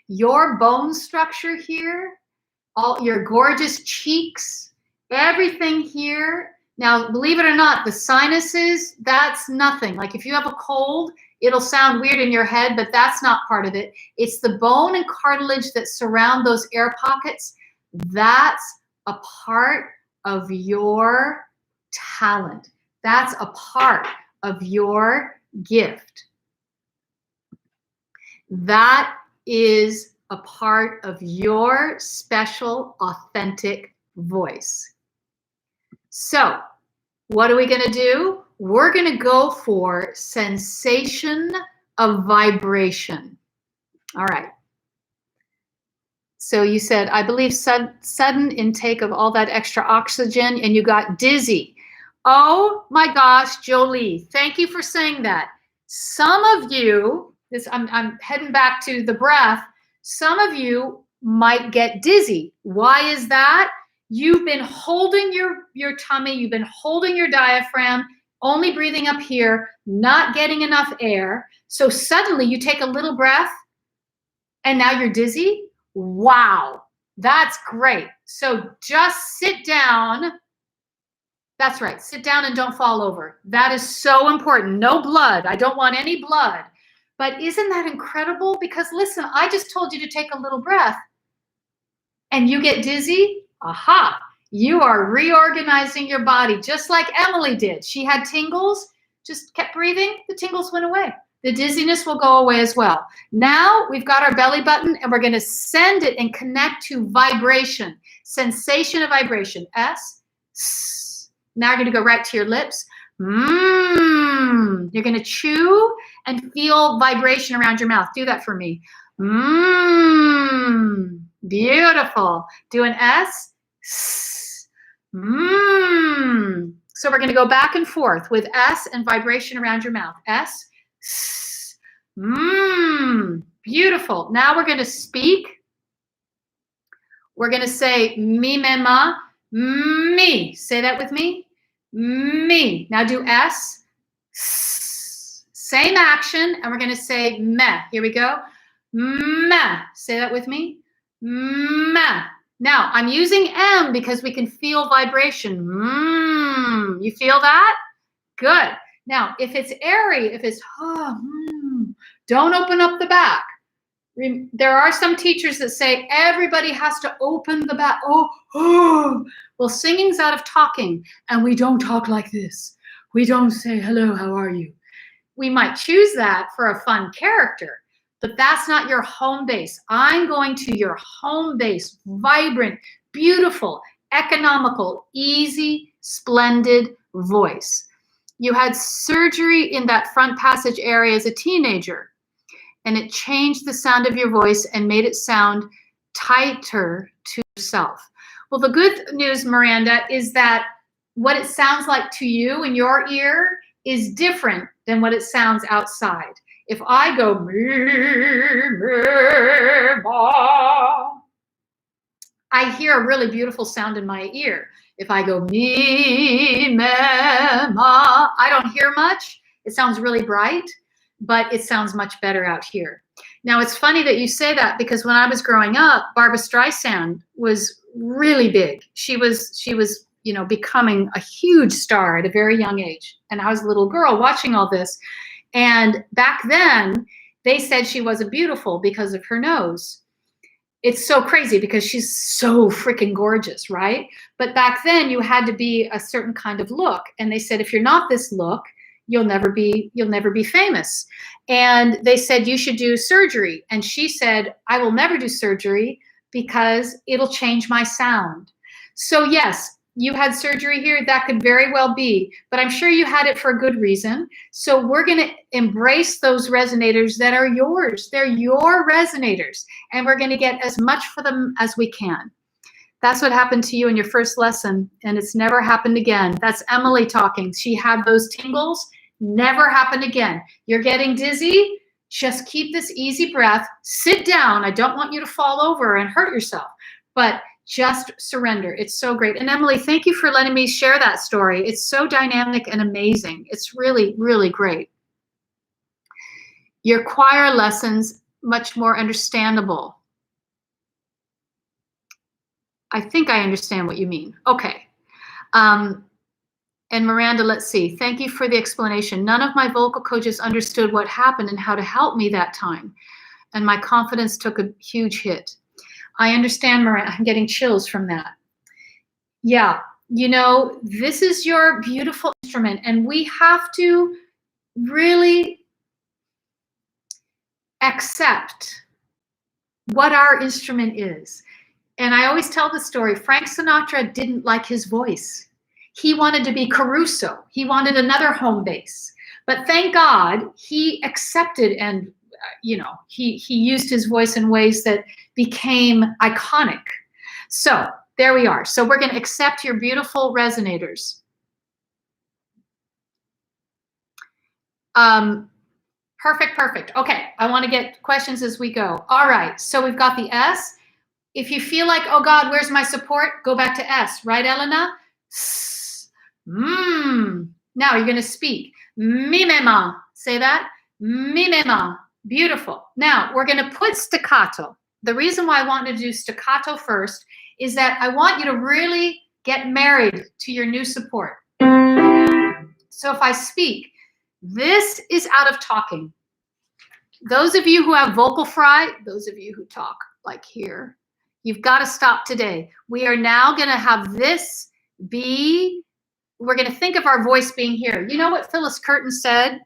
Your bone structure here, all your gorgeous cheeks, everything here. Now, believe it or not, the sinuses, that's nothing. Like if you have a cold, it'll sound weird in your head, but that's not part of it. It's the bone and cartilage that surround those air pockets. That's a part of your talent. That's a part of your gift. That is a part of your special, authentic voice. So, what are we going to do? We're going to go for sensation of vibration. All right. So you said, I believe sudden intake of all that extra oxygen, and you got dizzy. Oh my gosh, Jolie, thank you for saying that. Some of you, I'm heading back to the breath. Some of you might get dizzy. Why is that? You've been holding your tummy, you've been holding your diaphragm, only breathing up here, not getting enough air. So suddenly you take a little breath and now you're dizzy. Wow, that's great. So just sit down. That's right. Sit down and don't fall over. That is so important. No blood. I don't want any blood. But isn't that incredible? Because listen, I just told you to take a little breath and you get dizzy. Aha, you are reorganizing your body just like Emily did. She had tingles, just kept breathing. The tingles went away. The dizziness will go away as well. Now we've got our belly button and we're going to send it and connect to vibration, sensation of vibration. S. Now you're going to go right to your lips. You're going to chew and feel vibration around your mouth. Do that for me. Beautiful. Do an S. So we're going to go back and forth with S and vibration around your mouth. S. Beautiful. Now we're going to speak. We're going to say me, me, ma, me. Say that with me. Me. Now do S. Same action, and we're going to say meh. Here we go. Meh. Say that with me. Meh. Now, I'm using M because we can feel vibration. You feel that? Good. Now, if it's airy, if it's, don't open up the back. There are some teachers that say everybody has to open the back. Well, singing's out of talking, and we don't talk like this. We don't say, hello, how are you? We might choose that for a fun character, but that's not your home base. I'm going to your home base, vibrant, beautiful, economical, easy, splendid voice. You had surgery in that front passage area as a teenager, and it changed the sound of your voice and made it sound tighter to yourself. Well, the good news, Miranda, is that what it sounds like to you in your ear is different than what it sounds outside. If I go me, ma, I hear a really beautiful sound in my ear. If I go me, me, ma, I don't hear much. It sounds really bright, but it sounds much better out here. Now, it's funny that you say that, because when I was growing up, Barbra Streisand was really big. She was, you know, becoming a huge star at a very young age. And I was a little girl watching all this. And back then, they said she wasn't beautiful because of her nose. It's so crazy because she's so freaking gorgeous, right? But back then, you had to be a certain kind of look. And they said, if you're not this look, you'll never be famous. And they said you should do surgery. And she said, I will never do surgery because it'll change my sound. So yes, you had surgery here. That could very well be, but I'm sure you had it for a good reason. So we're going to embrace those resonators that are yours. They're your resonators, and we're going to get as much for them as we can. That's what happened to you in your first lesson, and it's never happened again. That's Emily talking. She had those tingles, never happened again. You're getting dizzy. Just keep this easy breath. Sit down. I don't want you to fall over and hurt yourself, but just surrender. It's so great. And Emily, thank you for letting me share that story. It's so dynamic and amazing. It's really, really great. Your choir lessons, much more understandable. I think I understand what you mean. Okay. And Miranda, let's see. Thank you for the explanation. None of my vocal coaches understood what happened and how to help me that time. And my confidence took a huge hit. I understand, Miranda. I'm getting chills from that. Yeah. You know, this is your beautiful instrument, and we have to really accept what our instrument is. And I always tell the story, Frank Sinatra didn't like his voice. He wanted to be Caruso. He wanted another home base. But thank God he accepted, and you know, he used his voice in ways that became iconic. So there we are. So we're going to accept your beautiful resonators. Perfect, perfect. Okay, I want to get questions as we go. All right, so we've got the S. If you feel like, oh God, where's my support? Go back to S, right, Elena? Now you're going to speak. Mimema. Say that. Mimema. Beautiful. Now we're going to put staccato. The reason why I want to do staccato first is that I want you to really get married to your new support. So if I speak, this is out of talking. Those of you who have vocal fry, those of you who talk like here, you've got to stop today. We are now going to have this be, we're going to think of our voice being here. You know what Phyllis Curtin said?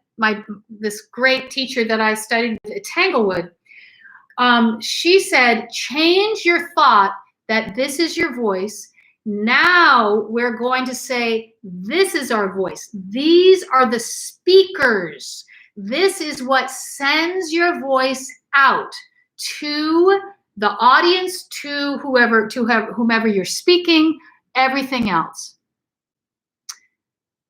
This great teacher that I studied at Tanglewood. She said, change your thought that this is your voice. Now we're going to say, this is our voice. These are the speakers. This is what sends your voice out to the audience, to whomever you're speaking, everything else.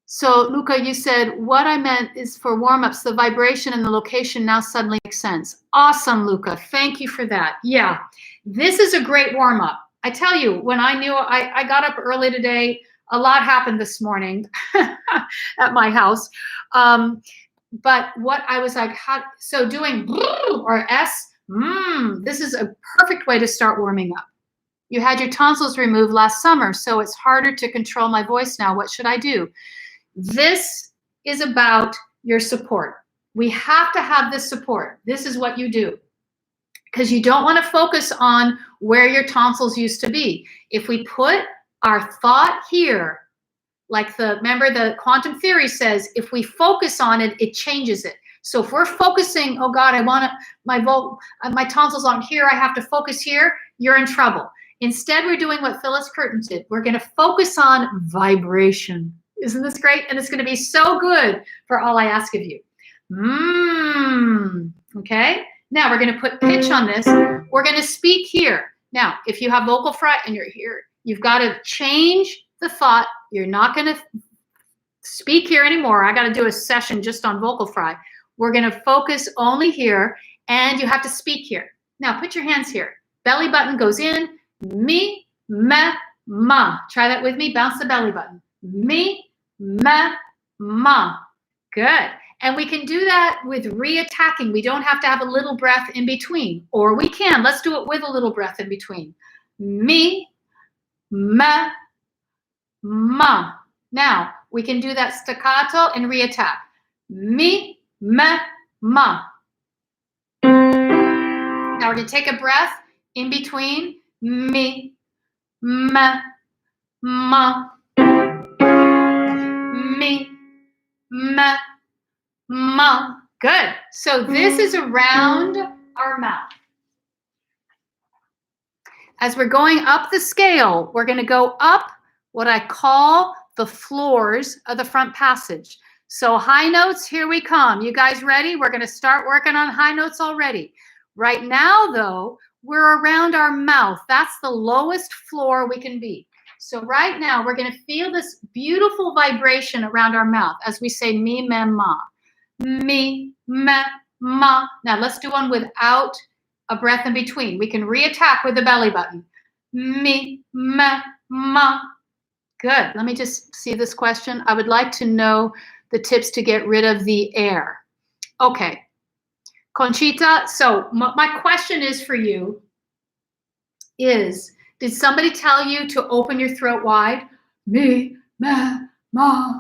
So Luca, you said, what I meant is for warm-ups, the vibration and the location now suddenly makes sense. Awesome, Luca. Thank you for that. Yeah, this is a great warm-up. I tell you, when I knew I got up early today, a lot happened this morning at my house. But what I was like, so doing or S, this is a perfect way to start warming up. You had your tonsils removed last summer, so it's harder to control my voice now. What should I do? This is about your support. We have to have this support. This is what you do. Because you don't want to focus on where your tonsils used to be. If we put our thought here, like remember the quantum theory says, if we focus on it, it changes it. So if we're focusing, oh God, I want my tonsils aren't here, I have to focus here, you're in trouble. Instead, we're doing what Phyllis Curtin did. We're going to focus on vibration. Isn't this great? And it's going to be so good for all I ask of you. Okay. Now we're going to put pitch on this. We're going to speak here. Now, if you have vocal fry and you're here, you've got to change the thought. You're not going to speak here anymore. I got to do a session just on vocal fry. We're going to focus only here, and you have to speak here. Now, put your hands here. Belly button goes in. Mi, me, ma. Try that with me. Bounce the belly button. Mi, me, ma. Good. And we can do that with re-attacking. We don't have to have a little breath in between. Or we can. Let's do it with a little breath in between. Mi, me, ma. Now, we can do that staccato and re-attack. Mi, me, ma. Now we're going to take a breath in between. Mi, me, ma. Mi, me, ma. Good. So this is around our mouth. As we're going up the scale, we're going to go up what I call the floors of the front passage. So high notes, here we come. You guys ready? We're going to start working on high notes already. Right now, though, we're around our mouth. That's the lowest floor we can be. So right now, we're going to feel this beautiful vibration around our mouth as we say mi, me, ma. Mi, me, ma. Now let's do one without a breath in between. We can re-attack with the belly button. Mi, me, ma. Good. Let me just see this question. I would like to know the tips to get rid of the air. Okay. Conchita, so my question is for you is, did somebody tell you to open your throat wide? Mi, me, ma.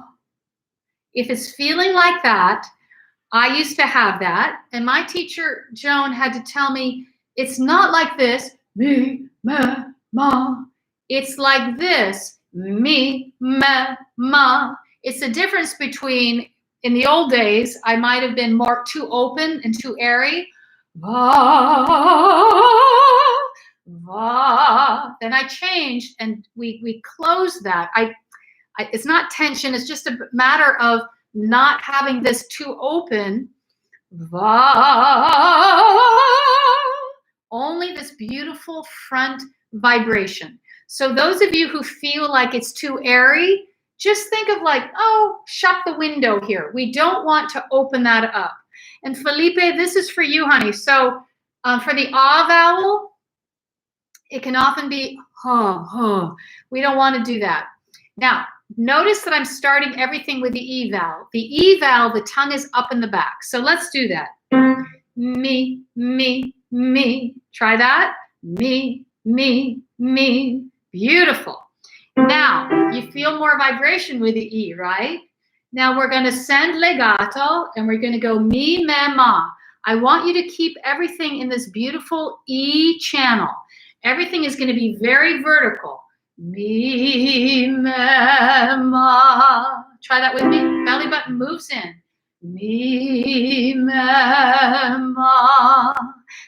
If it's feeling like that, I used to have that, and my teacher, Joan, had to tell me, it's not like this, mi, me, ma. It's like this, mi, me, ma. It's the difference between, in the old days, I might have been more too open and too airy. Va, va. Then I changed, and we closed that. It's not tension, it's just a matter of not having this too open. Va. Only this beautiful front vibration. So those of you who feel like it's too airy, just think of like, oh, shut the window here. We don't want to open that up. And Felipe, this is for you, honey. So for the ah vowel, it can often be ha, ha. We don't want to do that. Now, notice that I'm starting everything with the E vowel. The E vowel, the tongue is up in the back. So let's do that. Me, me, me. Try that. Me, me, me. Beautiful. Now, you feel more vibration with the E, right? Now we're going to send legato and we're going to go mi, me, ma. I want you to keep everything in this beautiful E channel. Everything is going to be very vertical. Mi, me, ma. Try that with me. Belly button moves in. Mi, me, ma.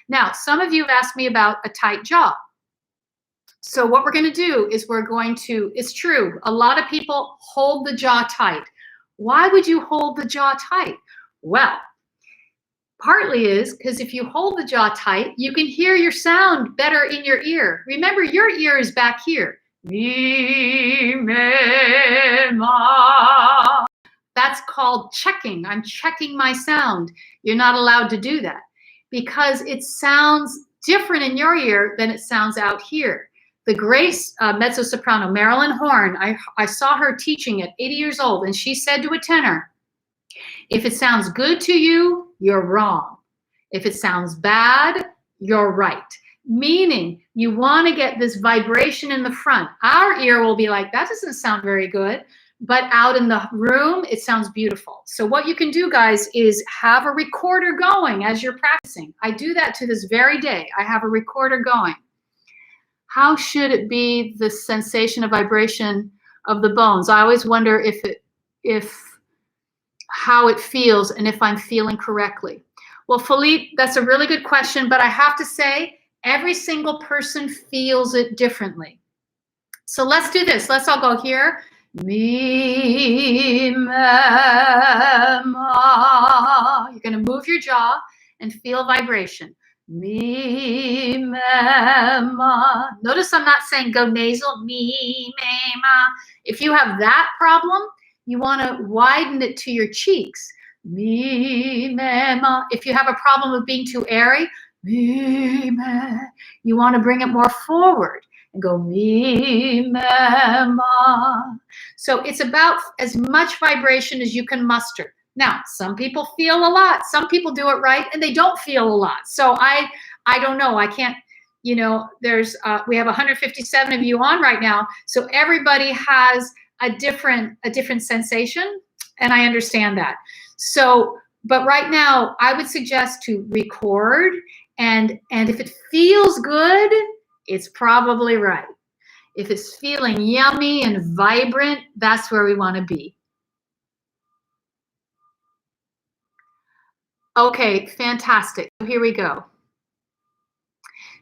Now, some of you have asked me about a tight jaw. So what we're going to do is we're going to, it's true, a lot of people hold the jaw tight. Why would you hold the jaw tight? Well, partly is because if you hold the jaw tight, you can hear your sound better in your ear. Remember, your ear is back here. Mi, me, ma. That's called checking. I'm checking my sound. You're not allowed to do that because it sounds different in your ear than it sounds out here. The great mezzo-soprano, Marilyn Horne, I saw her teaching at 80 years old, and she said to a tenor, if it sounds good to you, you're wrong. If it sounds bad, you're right. Meaning, you want to get this vibration in the front. Our ear will be like, that doesn't sound very good. But out in the room, it sounds beautiful. So what you can do, guys, is have a recorder going as you're practicing. I do that to this very day. I have a recorder going. How should it be the sensation of vibration of the bones? I always wonder how it feels and if I'm feeling correctly. Well, Philippe, that's a really good question, but I have to say every single person feels it differently. So let's do this. Let's all go here. Mi, me, ma. You're going to move your jaw and feel vibration. Mi, me, ma. Notice I'm not saying go nasal. Mi, me, ma. If you have that problem, you want to widen it to your cheeks. Mi, me, ma. If you have a problem with being too airy, mi, me, you want to bring it more forward and go mi, me, ma. So it's about as much vibration as you can muster. Now, some people feel a lot. Some people do it right and they don't feel a lot. So I don't know. I can't, you know, there's we have 157 of you on right now. So everybody has a different sensation, and I understand that. So, but right now I would suggest to record, and if it feels good, it's probably right. If it's feeling yummy and vibrant, that's where we want to be. Okay, fantastic. Here we go.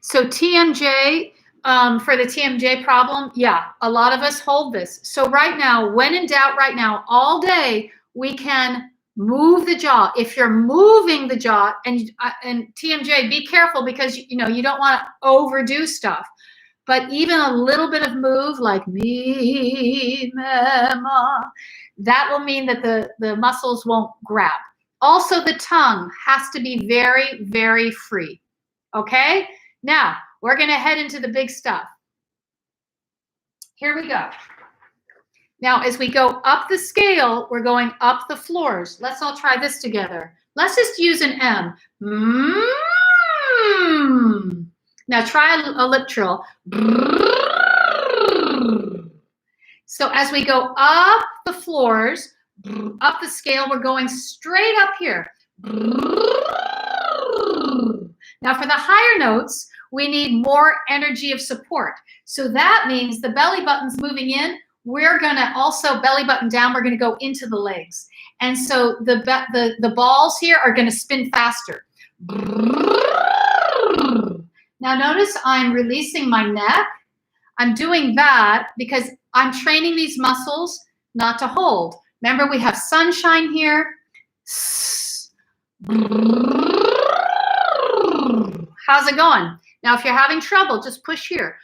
So TMJ, for the TMJ problem, yeah, a lot of us hold this. So right now, when in doubt, right now, all day, we can move the jaw. If you're moving the jaw, and TMJ, be careful, because you know you don't want to overdo stuff. But even a little bit of move, like me, ma, that will mean that the muscles won't grab. Also, the tongue has to be very, very free. Okay? Now, we're going to head into the big stuff. Here we go. Now, as we go up the scale, we're going up the floors. Let's all try this together. Let's just use an M. Mm. Now, try a lip trill. So as we go up the floors, up the scale, we're going straight up here. Now, for the higher notes, we need more energy of support. So that means the belly button's moving in. We're going to also belly button down. We're going to go into the legs. And so the balls here are going to spin faster. Now, notice I'm releasing my neck. I'm doing that because I'm training these muscles not to hold. Remember, we have sunshine here. How's it going? Now, if you're having trouble, just push here.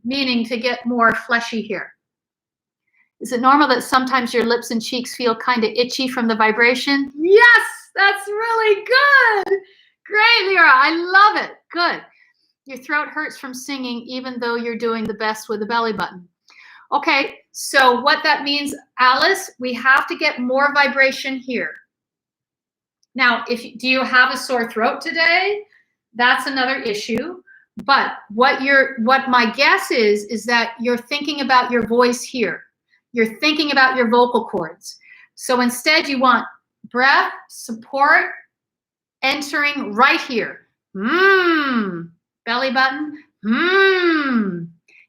Meaning to get more fleshy here. Is it normal that sometimes your lips and cheeks feel kind of itchy from the vibration? Yes, that's really good. Great, Lyra. I love it. Good. Your throat hurts from singing, even though you're doing the best with the belly button. Okay, so what that means, Alice, we have to get more vibration here. Now, do you have a sore throat today? That's another issue. But what my guess is that you're thinking about your voice here. You're thinking about your vocal cords. So instead, you want breath, support, entering right here. Belly button.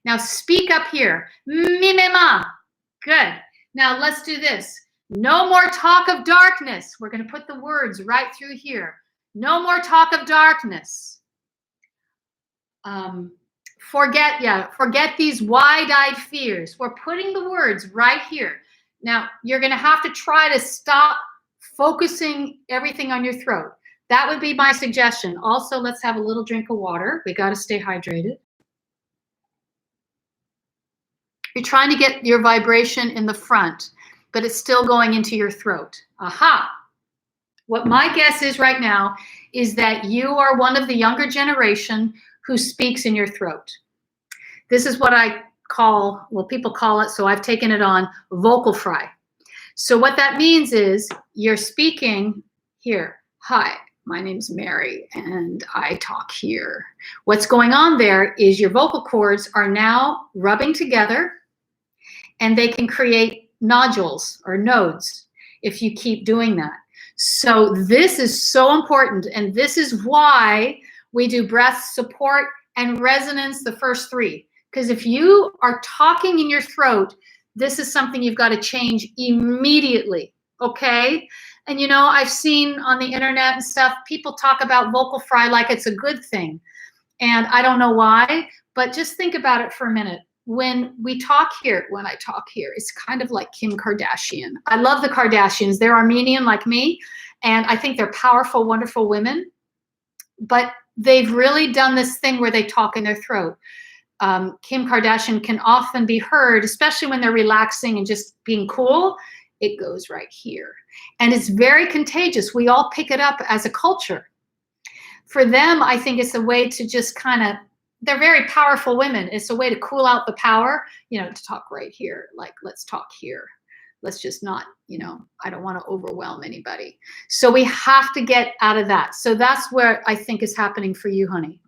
Now speak up here. Mi, me, ma. Good. Now let's do this. No more talk of darkness. We're going to put the words right through here. No more talk of darkness. Forget these wide-eyed fears. We're putting the words right here. Now, you're going to have to try to stop focusing everything on your throat. That would be my suggestion. Also, let's have a little drink of water. We got to stay hydrated. You're trying to get your vibration in the front, but it's still going into your throat. Aha! What my guess is right now is that you are one of the younger generation who speaks in your throat. This is what I call, well, people call it, so I've taken it on, vocal fry. So what that means is you're speaking here. Hi, my name's Mary, and I talk here. What's going on there is your vocal cords are now rubbing together, and they can create nodules or nodes if you keep doing that. So this is so important, and this is why we do breath support and resonance the first three. Because if you are talking in your throat, this is something you've got to change immediately, okay? And you know, I've seen on the internet and stuff, people talk about vocal fry like it's a good thing. And I don't know why, but just think about it for a minute. When I talk here, it's kind of like Kim Kardashian. I love the Kardashians. They're Armenian like me, and I think they're powerful, wonderful women. But they've really done this thing where they talk in their throat. Kim Kardashian can often be heard, especially when they're relaxing and just being cool. it goes right here. And it's very contagious. We all pick it up as a culture. For them, I think it's a way to just kind of, they're very powerful women. It's a way to cool out the power, you know, to talk right here. Like, let's talk here. Let's just not, you know, I don't want to overwhelm anybody. So we have to get out of that. So that's where I think is happening for you, honey.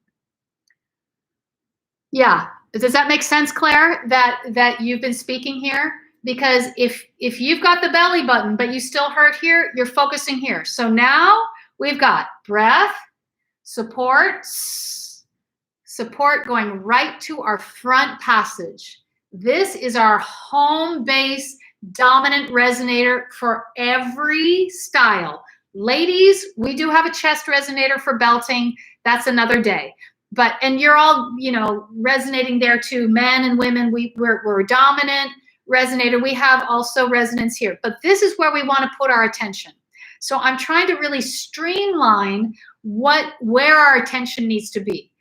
Yeah. Does that make sense, Claire, that you've been speaking here? Because if you've got the belly button, but you still hurt here, you're focusing here. So now we've got breath, support going right to our front passage. This is our home base dominant resonator for every style. Ladies, we do have a chest resonator for belting. That's another day. But, and you're all, you know, resonating there too. Men and women, we're a dominant resonator. We have also resonance here. But this is where we want to put our attention. So I'm trying to really streamline where our attention needs to be.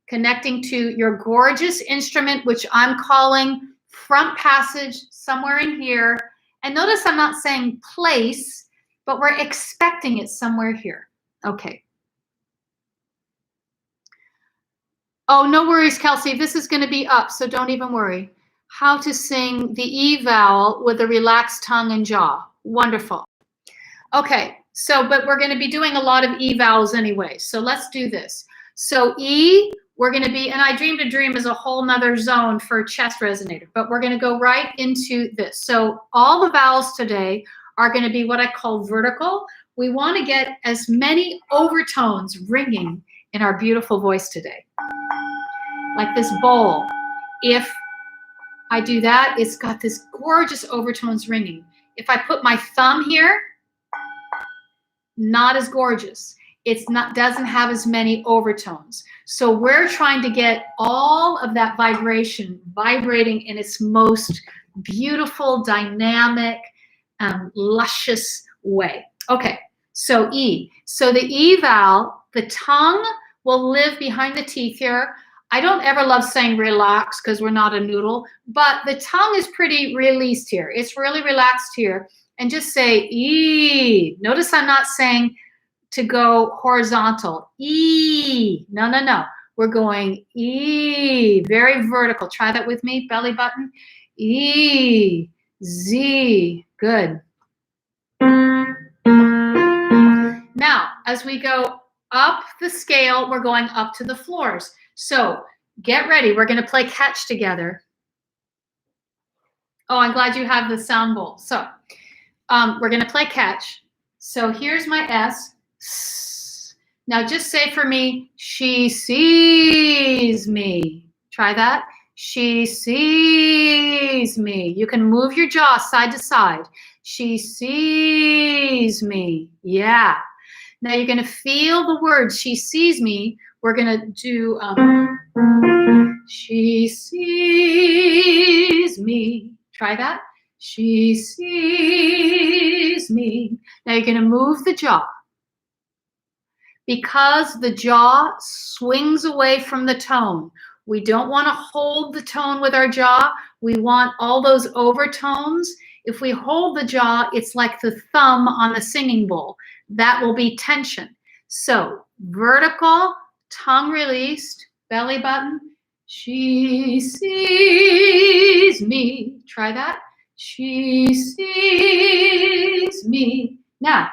Connecting to your gorgeous instrument, which I'm calling front passage, somewhere in here. And notice I'm not saying place, but we're expecting it somewhere here. Okay. Oh, no worries, Kelsey. This is going to be up, so don't even worry. How to sing the E vowel with a relaxed tongue and jaw. Wonderful. Okay, so, but we're going to be doing a lot of E vowels anyway, so let's do this. So E, we're going to be, and I Dreamed a Dream is a whole nother zone for chest resonator, but we're going to go right into this. So all the vowels today are going to be what I call vertical. We want to get as many overtones ringing in our beautiful voice today. Like this bowl. If I do that, it's got this gorgeous overtones ringing. If I put my thumb here, not as gorgeous. It's not, doesn't have as many overtones. So we're trying to get all of that vibration vibrating in its most beautiful, dynamic, luscious way. Okay, so E. So the E vowel, the tongue will live behind the teeth here. I don't ever love saying relax because we're not a noodle, but the tongue is pretty released here. It's really relaxed here. And just say E. Notice I'm not saying to go horizontal. E. No, no, no. We're going E. Very vertical. Try that with me. Belly button. E. Z. Good. Now, as we go up the scale, we're going up to the floors. So get ready. We're going to play catch together. Oh, I'm glad you have the sound bowl. So we're going to play catch. So here's my S. Now just say for me, she sees me. Try that. She sees me. You can move your jaw side to side. She sees me. Yeah. Now you're going to feel the word she sees me. We're going to do she sees me. Try that. She sees me. Now you're going to move the jaw. Because the jaw swings away from the tone. We don't want to hold the tone with our jaw. We want all those overtones. If we hold the jaw, it's like the thumb on the singing bowl. That will be tension. So vertical, tongue released, belly button. She sees me. Try that. She sees me. Now,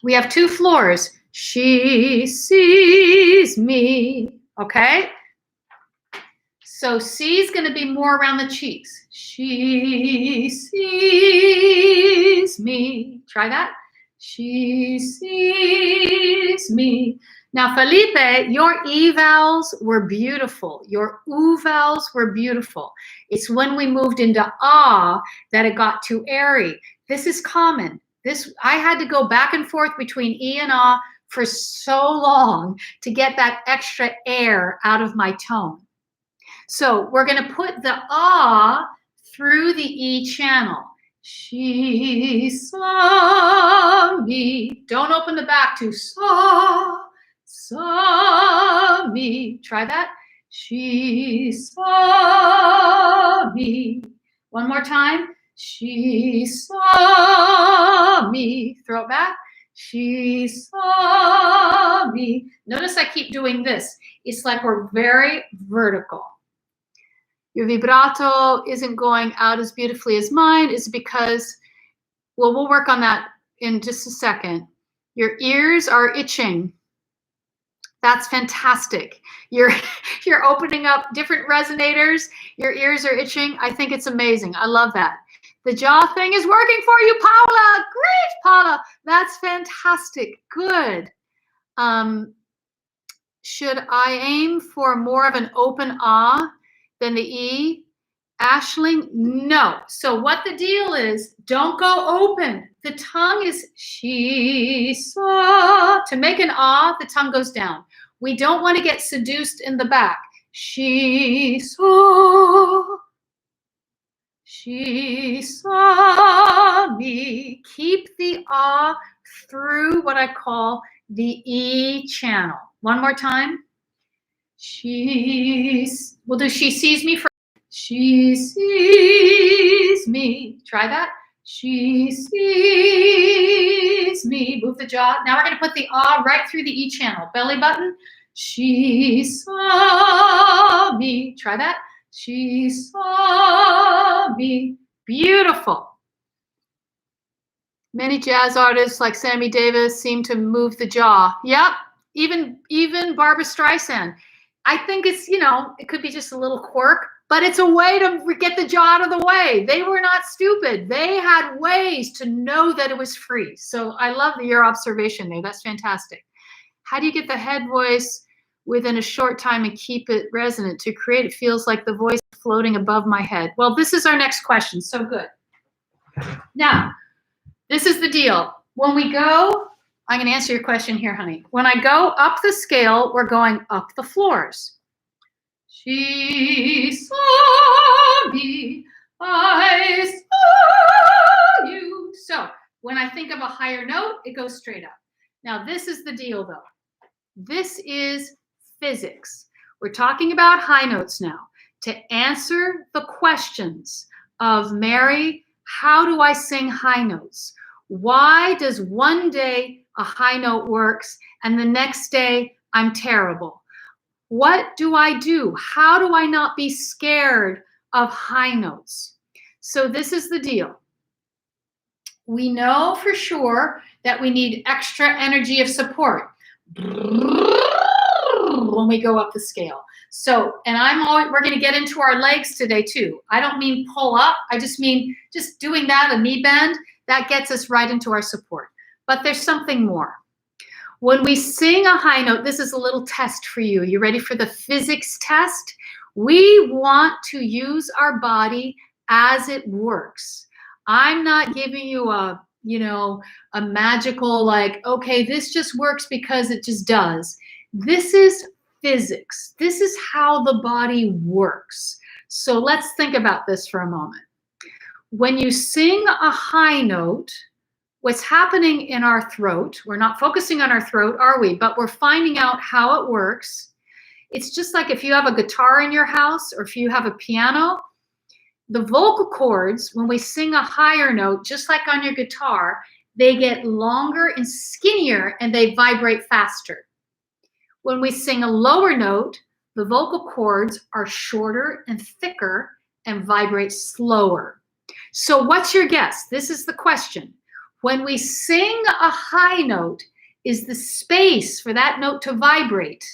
we have two floors. She sees me. Okay? So C is going to be more around the cheeks. She sees me. Try that. She sees me. Now, Felipe, your E vowels were beautiful. Your U vowels were beautiful. It's when we moved into ah that it got too airy. This is common. I had to go back and forth between E and ah for so long to get that extra air out of my tone. So we're going to put the ah through the E channel. She saw me. Don't open the back to saw me. Try that. She saw me. One more time. She saw me. Throw it back. She saw me. Notice I keep doing this. It's like we're very vertical. Your vibrato isn't going out as beautifully as mine. Is because, well, we'll work on that in just a second. Your ears are itching. That's fantastic. You're opening up different resonators. Your ears are itching. I think it's amazing. I love that. The jaw thing is working for you, Paula. Great, Paula. That's fantastic. Good. Should I aim for more of an open ah than the E? Ashling, no. So what the deal is, don't go open. The tongue is she saw. To make an ah, the tongue goes down. We don't want to get seduced in the back. She saw. She saw me. Keep the ah through what I call the E channel. One more time. We'll do she sees me first. She sees me. Try that. She sees me. Move the jaw. Now we're going to put the ah right through the E channel. Belly button. She saw me. Try that. She saw me. Beautiful. Many jazz artists like Sammy Davis seem to move the jaw. Yep. Even Barbra Streisand. I think it's, it could be just a little quirk, but it's a way to get the jaw out of the way. They were not stupid. They had ways to know that it was free. So I love your observation there. That's fantastic. How do you get the head voice within a short time and keep it resonant? To create, it feels like the voice floating above my head. Well, this is our next question. So good. Now, this is the deal. When we go, I'm going to answer your question here, honey. When I go up the scale, we're going up the floors. She saw me, I saw you. So when I think of a higher note, it goes straight up. Now, this is the deal, though. This is physics. We're talking about high notes now. To answer the questions of Mary, how do I sing high notes? Why does one day a high note works and the next day I'm terrible? What do I do? How do I not be scared of high notes? So this is the deal. We know for sure that we need extra energy of support when we go up the scale. So, and we're going to get into our legs today too. I don't mean pull up. I just mean just doing that, a knee bend, that gets us right into our support. But there's something more. When we sing a high note, this is a little test for you. You ready for the physics test? We want to use our body as it works. I'm not giving you a magical, like, okay, this just works because it just does. This is physics. This is how the body works. So let's think about this for a moment. When you sing a high note, what's happening in our throat, we're not focusing on our throat, are we? But we're finding out how it works. It's just like if you have a guitar in your house or if you have a piano, the vocal cords, when we sing a higher note, just like on your guitar, they get longer and skinnier and they vibrate faster. When we sing a lower note, the vocal cords are shorter and thicker and vibrate slower. So what's your guess? This is the question. When we sing a high note, is the space for that note to vibrate,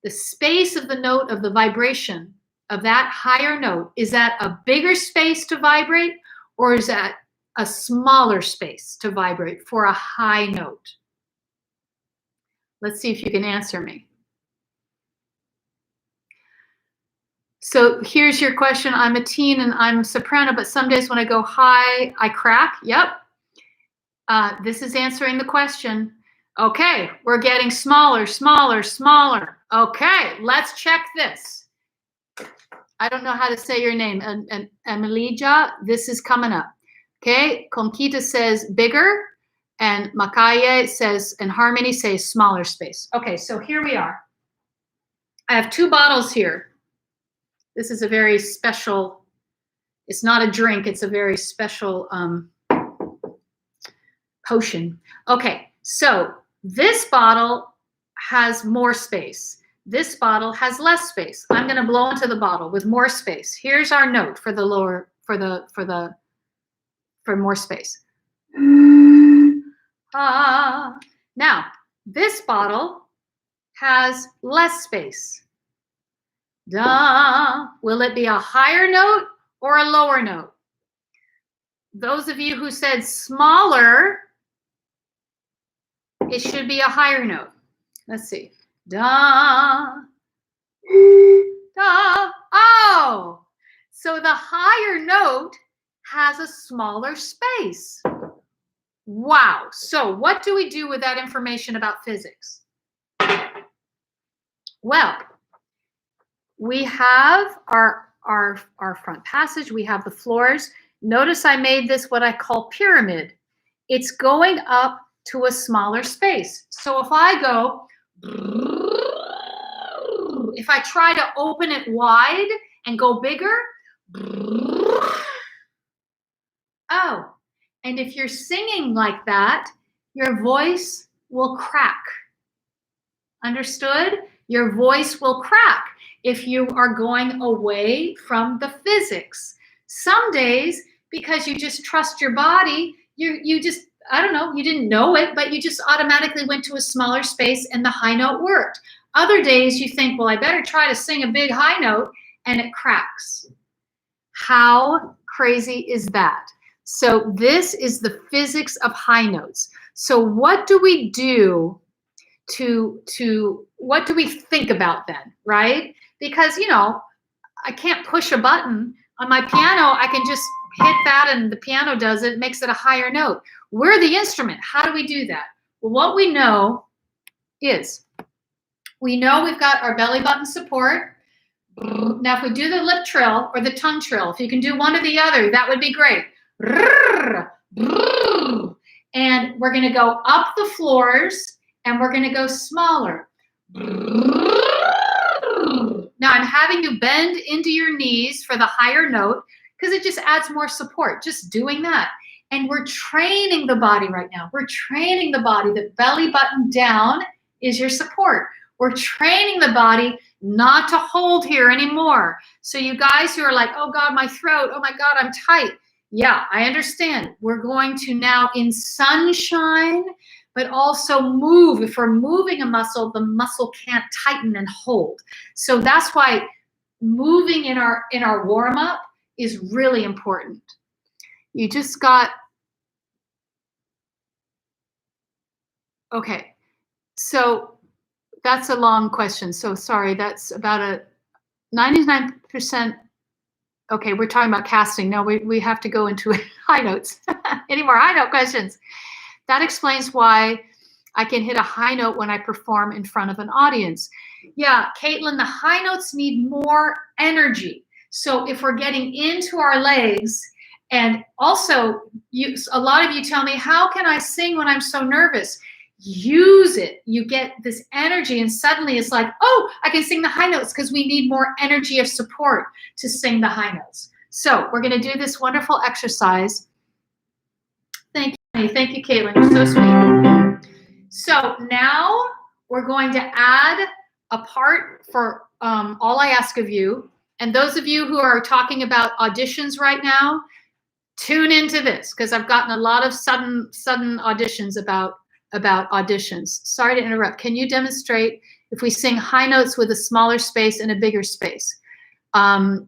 the space of the note of the vibration of that higher note, is that a bigger space to vibrate or is that a smaller space to vibrate for a high note? Let's see if you can answer me. So here's your question. I'm a teen and I'm soprano, but some days when I go high, I crack. Yep. This is answering the question. Okay, we're getting smaller, smaller, smaller. Okay, let's check this. I don't know how to say your name. And Amelija, this is coming up. Okay, Conquita says bigger, and Makaye says, and Harmony says smaller space. Okay, so here we are. I have 2 bottles here. This is a very special, it's not a drink, it's a very special potion. Okay, so this bottle has more space. This bottle has less space. I'm going to blow into the bottle with more space. Here's our note for the lower, for more space. Ah. Now, this bottle has less space. Da. Will it be a higher note or a lower note? Those of you who said smaller, it should be a higher note. Let's see. Da. Da. Oh, so the higher note has a smaller space. Wow. So what do we do with that information about physics? Well, we have our front passage. We have the floors. Notice I made this what I call pyramid. It's going up to a smaller space. So if I go, if I try to open it wide and go bigger, oh, and if you're singing like that, your voice will crack. Understood? Your voice will crack if you are going away from the physics. Some days, because you just trust your body, you just, I don't know, you didn't know it, but you just automatically went to a smaller space and the high note worked. Other days you think, well, I better try to sing a big high note, and it cracks. How crazy is that? So this is the physics of high notes. So what do we do what do we think about then, right? Because, you know, I can't push a button on my piano. I can just hit that and the piano does it, makes it a higher note. We're the instrument. How do we do that? Well, what we know is, we know we've got our belly button support. Now, if we do the lip trill or the tongue trill, if you can do one or the other, that would be great. And we're going to go up the floors and we're going to go smaller. Now, I'm having you bend into your knees for the higher note because it just adds more support, just doing that. And we're training the body right now. We're training the body. The belly button down is your support. We're training the body not to hold here anymore. So you guys who are like, oh God, my throat, oh my God, I'm tight. Yeah, I understand. We're going to now in sunshine, but also move. If we're moving a muscle, the muscle can't tighten and hold. So that's why moving in our warm-up is really important. You just got, okay. So that's a long question. So sorry, that's about a 99%. Okay, we're talking about casting. No, we have to go into high notes. Any more high note questions? That explains why I can hit a high note when I perform in front of an audience. Yeah, Caitlin, the high notes need more energy. So if we're getting into our legs, and also a lot of you tell me, how can I sing when I'm so nervous? Use it. You get this energy and suddenly it's like, oh, I can sing the high notes because we need more energy of support to sing the high notes. So we're going to do this wonderful exercise. Thank you. Thank you, Caitlin. You're so sweet. So now we're going to add a part for all I ask of you. And those of you who are talking about auditions right now, tune into this because I've gotten a lot of sudden auditions about auditions. Sorry to interrupt. Can you demonstrate if we sing high notes with a smaller space and a bigger space?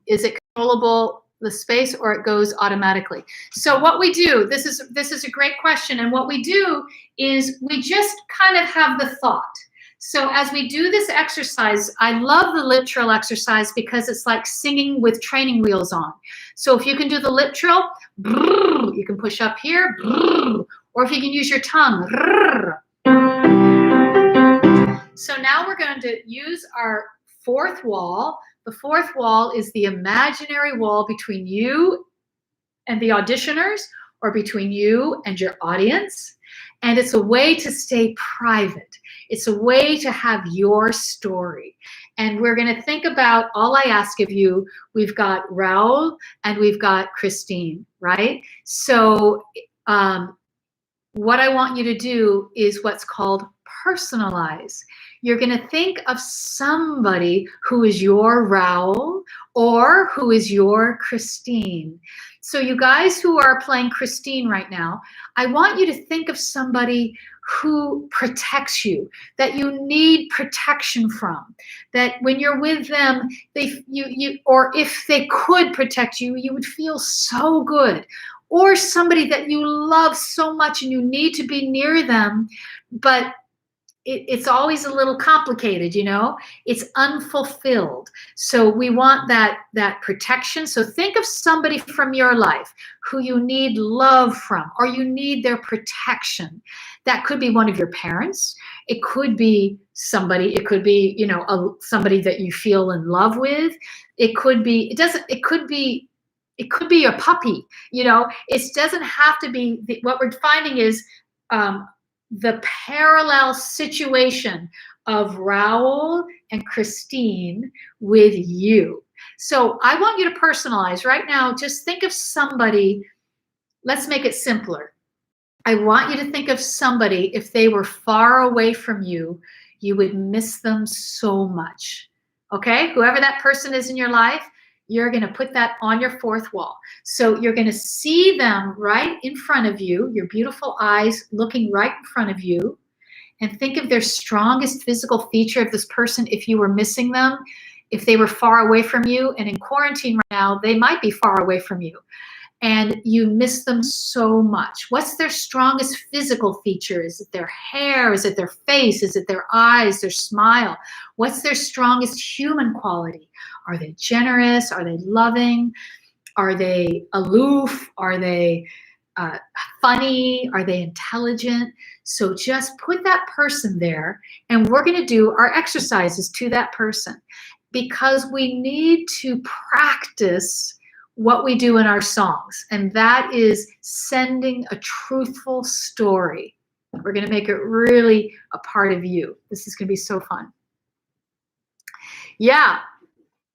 Is it controllable, the space, or it goes automatically? So what we do, this is a great question. And what we do is we just kind of have the thought. So as we do this exercise, I love the lip trill exercise because it's like singing with training wheels on. So if you can do the lip trill, you can push up here, or if you can use your tongue. So now we're going to use our fourth wall. The fourth wall is the imaginary wall between you and the auditioners, or between you and your audience. And it's a way to stay private. It's a way to have your story. And we're going to think about, all I ask of you, we've got Raul and we've got Christine, right? So what I want you to do is what's called personalize. You're going to think of somebody who is your Raul or who is your Christine. So you guys who are playing Christine right now, I want you to think of somebody who protects you, that you need protection from, that when you're with them, or if they could protect you, you would feel so good. Or somebody that you love so much and you need to be near them, but it's always a little complicated, you know, it's unfulfilled. So we want that protection. So think of somebody from your life who you need love from, or you need their protection. That could be one of your parents. It could be somebody, it could be, you know, somebody that you feel in love with. It could be, it could be your puppy, you know. It doesn't have to be, what we're finding is the parallel situation of Raul and Christine with you. So I want you to personalize right now. Just think of somebody. Let's make it simpler. I want you to think of somebody, if they were far away from you, you would miss them so much. Okay? Whoever that person is in your life, you're going to put that on your fourth wall. So you're going to see them right in front of you, your beautiful eyes looking right in front of you, and think of their strongest physical feature of this person if you were missing them, if they were far away from you. And in quarantine right now, they might be far away from you, and you miss them so much. What's their strongest physical feature? Is it their hair? Is it their face? Is it their eyes, their smile? What's their strongest human quality? Are they generous? Are they loving? Are they aloof? Are they funny? Are they intelligent? So just put that person there, and we're going to do our exercises to that person, because we need to practice what we do in our songs, and that is sending a truthful story. We're going to make it really a part of you. This is going to be so fun. Yeah.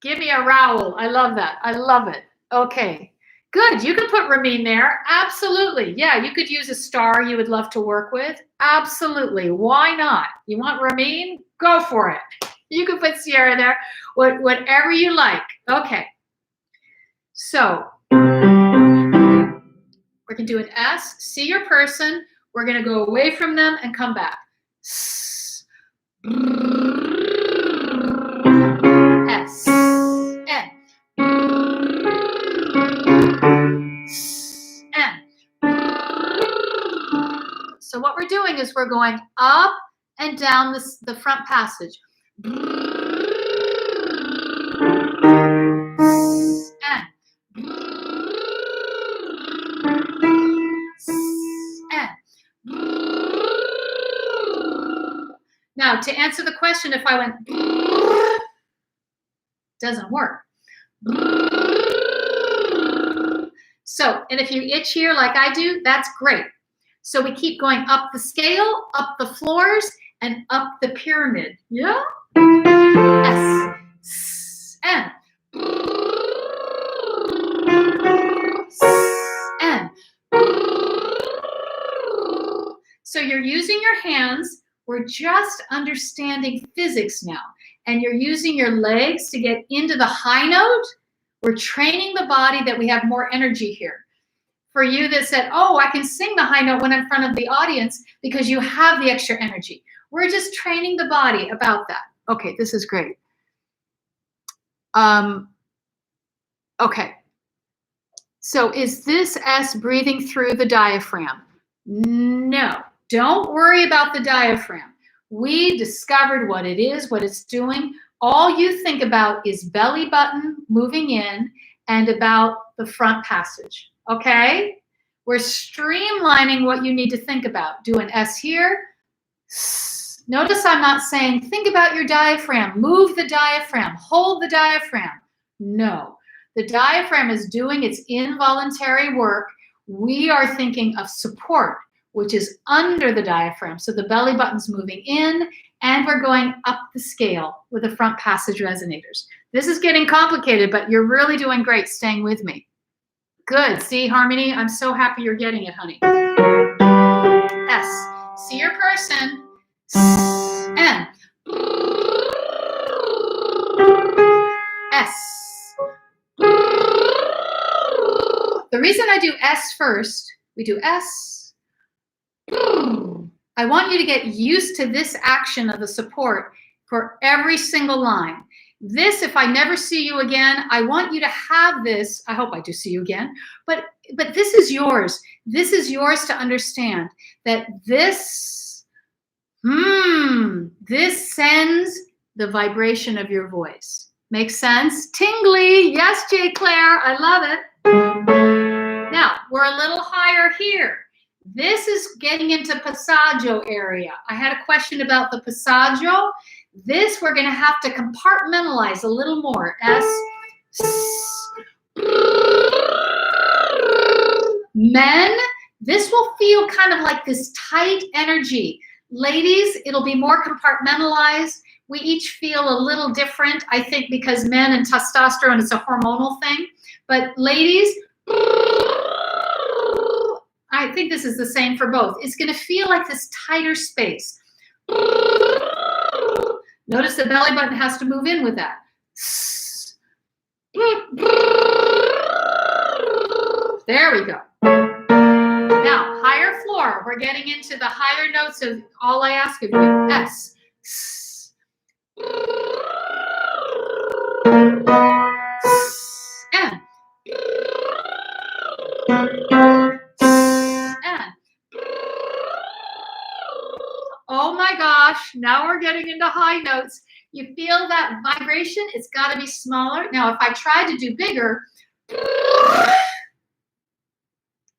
Give me a Raul. I love that. I love it. Okay, good. You can put Ramin there. Absolutely. Yeah, you could use a star you would love to work with. Absolutely. Why not? You want Ramin? Go for it. You can put Sierra there. Whatever you like. Okay. So we're going to do an S. See your person. We're going to go away from them and come back. S. S. N. N. So what we're doing is we're going up and down the front passage. N. N. Now, to answer the question, if I went, doesn't work. So, and if you itch here like I do, that's great. So we keep going up the scale, up the floors, and up the pyramid. Yeah? S, S, N. S, N. So you're using your hands. We're just understanding physics now. And you're using your legs to get into the high note. We're training the body that we have more energy here. For you that said, oh, I can sing the high note when I'm in front of the audience because you have the extra energy. We're just training the body about that. Okay, this is great. Okay. So is this S breathing through the diaphragm? No. Don't worry about the diaphragm. We discovered what it is, what it's doing. All you think about is belly button moving in and about the front passage, okay? We're streamlining what you need to think about. Do an S here. Notice I'm not saying, think about your diaphragm, move the diaphragm, hold the diaphragm. No, the diaphragm is doing its involuntary work. We are thinking of support, which is under the diaphragm. So the belly button's moving in, and we're going up the scale with the front passage resonators. This is getting complicated, but you're really doing great staying with me. Good. See, Harmony? I'm so happy you're getting it, honey. S. See your person. N. S. The reason I do S first, we do S. I want you to get used to this action of the support for every single line. This, if I never see you again, I want you to have this. I hope I do see you again, but this is yours. This is yours to understand that this sends the vibration of your voice. Makes sense? Tingly. Yes, J. Claire. I love it. Now, we're a little higher here. This is getting into passaggio area. I had a question about the passaggio. This we're going to have to compartmentalize a little more. S. Men, this will feel kind of like this tight energy. Ladies, it'll be more compartmentalized. We each feel a little different, I think, because men and testosterone is a hormonal thing. But ladies, I think this is the same for both. It's going to feel like this tighter space. Notice the belly button has to move in with that. There we go. Now, higher floor. We're getting into the higher notes of all I ask of you. S. N. Oh my gosh, now we're getting into high notes. You feel that vibration? It's got to be smaller. Now, if I try to do bigger,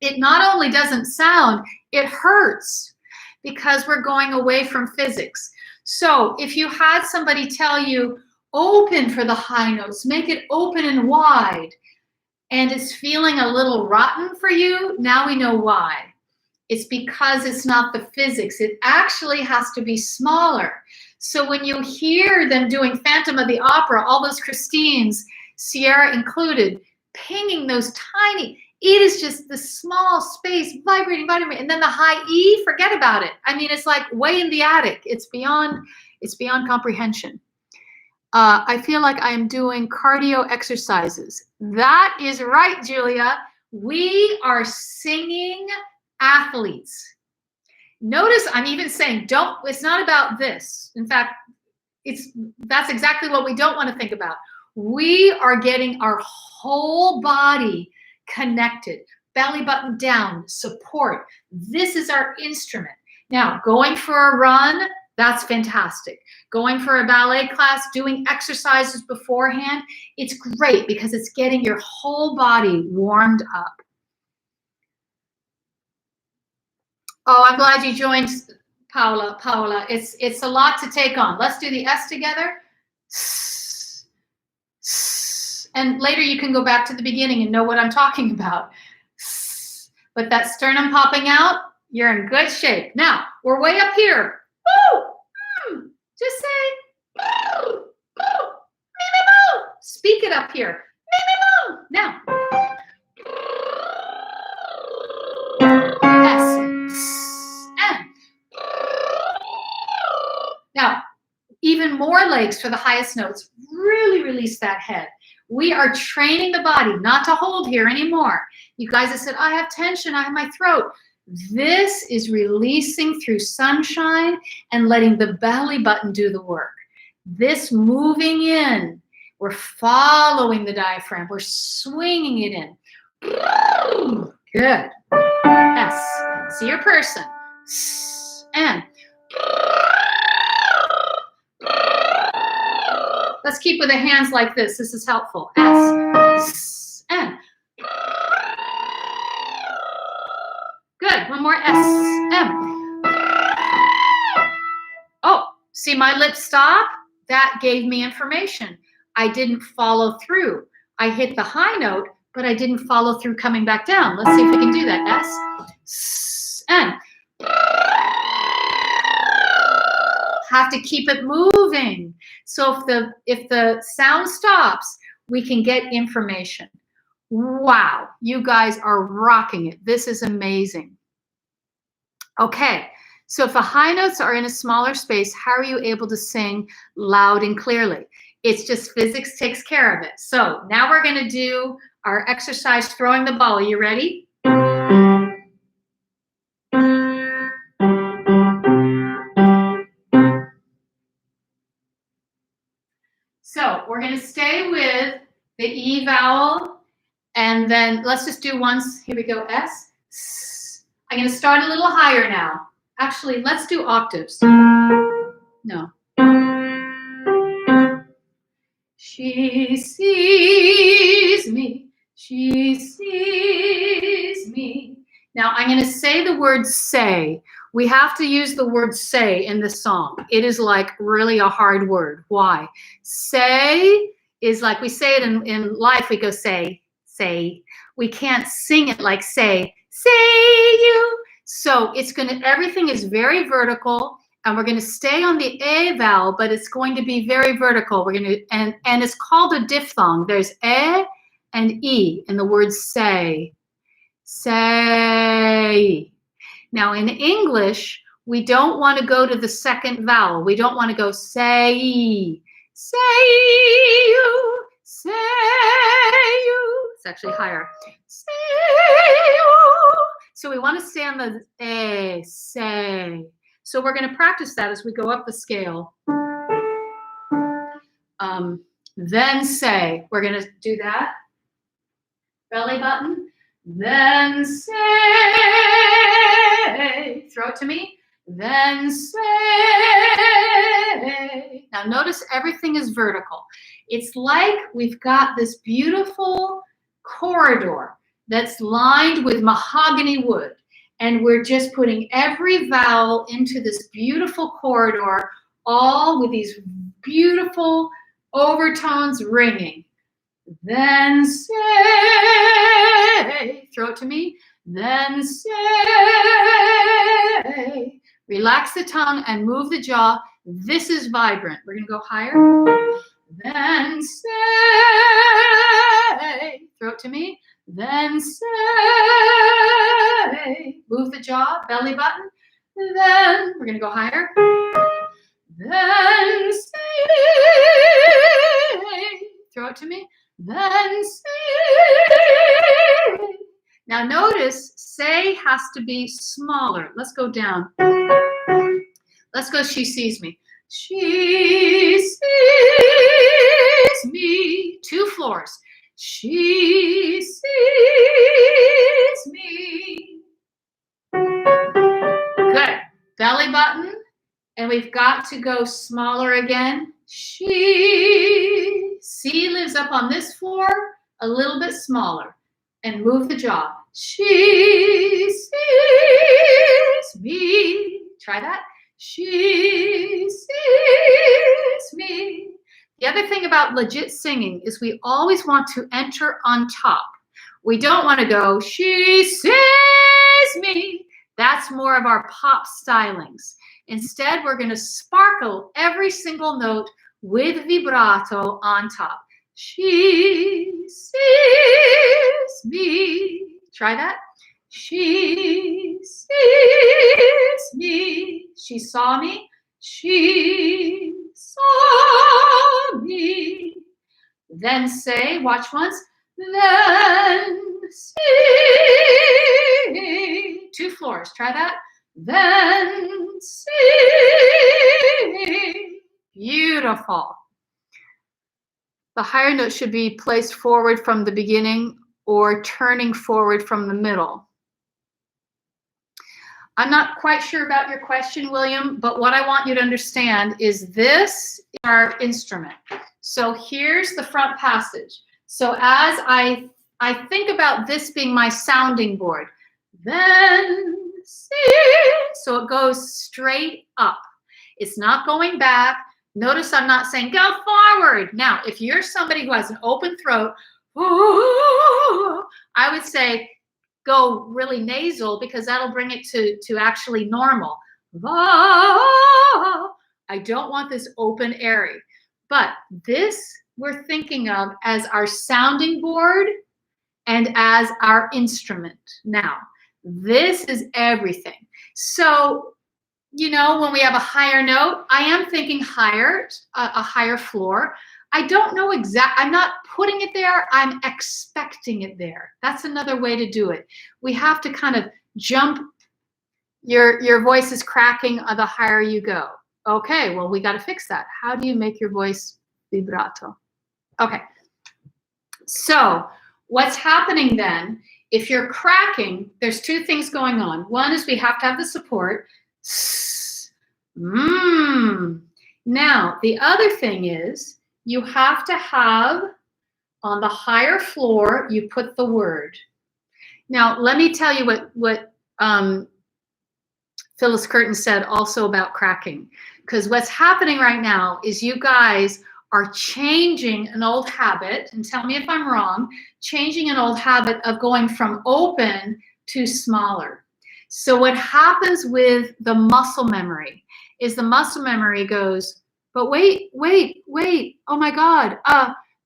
it not only doesn't sound, it hurts because we're going away from physics. So if you had somebody tell you, open for the high notes, make it open and wide, and it's feeling a little rotten for you, now we know why. It's because it's not the physics. It actually has to be smaller. So when you hear them doing Phantom of the Opera, all those Christines, Sierra included, pinging those tiny, it is just the small space vibrating. And then the high E, forget about it. I mean, it's like way in the attic. It's beyond comprehension. I feel like I am doing cardio exercises. That is right, Julia. We are singing athletes. Notice I'm even saying, it's not about this. In fact, that's exactly what we don't want to think about. We are getting our whole body connected, belly button down, support. This is our instrument. Now, going for a run, that's fantastic. Going for a ballet class, doing exercises beforehand, it's great because it's getting your whole body warmed up. Oh, I'm glad you joined, Paula. Paula, it's a lot to take on. Let's do the S together. And later you can go back to the beginning and know what I'm talking about. But that sternum popping out, you're in good shape. Now, we're way up here. Woo! Just say, moo, moo, me, moo. Speak it up here. Me, moo. Now. Now, even more legs for the highest notes. Really release that head. We are training the body not to hold here anymore. You guys have said, I have tension, I have my throat. This is releasing through sunshine and letting the belly button do the work. This moving in, we're following the diaphragm. We're swinging it in. Good. S. See your person. And let's keep with the hands like this. This is helpful. S. N. Good. One more S. M. Oh, see my lips stop? That gave me information. I didn't follow through. I hit the high note, but I didn't follow through coming back down. Let's see if we can do that. S, N. Have to keep it moving. So if the sound stops, we can get information. Wow, you guys are rocking it. This is amazing. Okay, so if the high notes are in a smaller space, how are you able to sing loud and clearly? It's just physics takes care of it. So now we're going to do our exercise throwing the ball. Are you ready? So we're going to stay with the E vowel, and then let's just do once. Here we go, S. S. I'm going to start a little higher now. Actually, let's do octaves. No. She sees me. She sees me. Now I'm going to say the word say. We have to use the word say in the song. It is like really a hard word. Why? Say is like we say it in life. We go say, say. We can't sing it like say you. So it's going to, everything is very vertical, and we're going to stay on the A vowel, but it's going to be very vertical. We're going to, and it's called a diphthong. There's A and E in the word say. Say. Now in English, we don't want to go to the second vowel. We don't want to go say. Say you. Say you. It's actually higher. Say you. So we want to stay on the A, say. So we're going to practice that as we go up the scale. Then say. We're going to do that. Belly button. Then say. Throw it to me. Then say. Now notice everything is vertical. It's like we've got this beautiful corridor that's lined with mahogany wood. And we're just putting every vowel into this beautiful corridor, all with these beautiful overtones ringing. Then say, throw it to me. Then say, relax the tongue and move the jaw. This is vibrant. We're going to go higher. Then say, throw it to me. Then say, move the jaw, belly button. Then we're going to go higher. Then say, throw it to me. Then say. Now notice, say has to be smaller. Let's go down. Let's go, she sees me. She sees me. 2 floors. She sees me. Good. Belly button. And we've got to go smaller again. She. C lives up on this floor, a little bit smaller. And move the jaw. She sees me. Try that. She sees me. The other thing about legit singing is we always want to enter on top. We don't want to go, she sees me. That's more of our pop stylings. Instead, we're going to sparkle every single note with vibrato on top. She sees me. Try that. She sees me. She saw me. She saw me. Then say, watch once. Then see. 2 floors. Try that. Then see. Beautiful. The higher note should be placed forward from the beginning or turning forward from the middle. I'm not quite sure about your question, William, but what I want you to understand is this is our instrument. So here's the front passage. So as I think about this being my sounding board, then see, so it goes straight up. It's not going back. Notice I'm not saying go forward. Now, if you're somebody who has an open throat, I would say go really nasal because that'll bring it to actually normal. I don't want this open airy. But this we're thinking of as our sounding board and as our instrument. Now, this is everything. So, you know, when we have a higher note, I am thinking higher, a higher floor. I don't know I'm not putting it there, I'm expecting it there. That's another way to do it. We have to kind of jump, your voice is cracking the higher you go. Okay, well, we got to fix that. How do you make your voice vibrato? Okay, so what's happening then, if you're cracking, there's two things going on. One is we have to have the support. Now, the other thing is you have to have on the higher floor, you put the word. Now, let me tell you what Phyllis Curtin said also about cracking, because what's happening right now is you guys are changing an old habit, and tell me if I'm wrong, changing an old habit of going from open to smaller. So what happens with the muscle memory is the muscle memory goes, but wait, oh my God,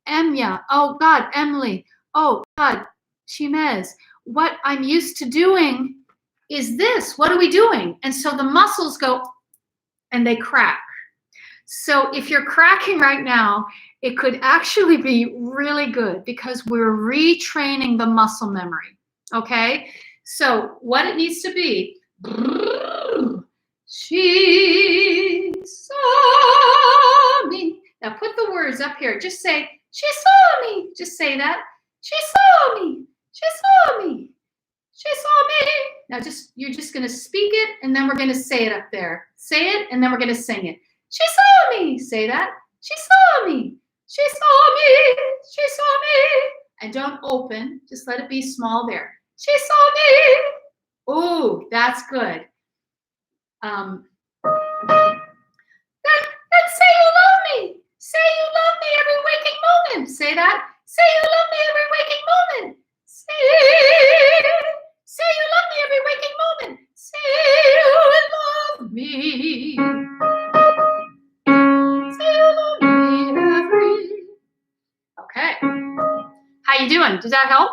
Enya, oh God, Emily, oh God, Chimez, what I'm used to doing is this, what are we doing? And so the muscles go and they crack. So if you're cracking right now, it could actually be really good because we're retraining the muscle memory, okay? So what it needs to be, she saw me. Now put the words up here. Just say, she saw me. Just say that. She saw me. She saw me. She saw me. Now you're just going to speak it and then we're going to say it up there. Say it and then we're going to sing it. She saw me. Say that. She saw me. She saw me. She saw me. And don't open. Just let it be small there. She saw me. Ooh, that's good. Then say you love me. Say you love me every waking moment. Say that. Say you love me every waking moment. Say you love me every waking moment. Say you love me. Say you love me every. Okay. How you doing? Does that help?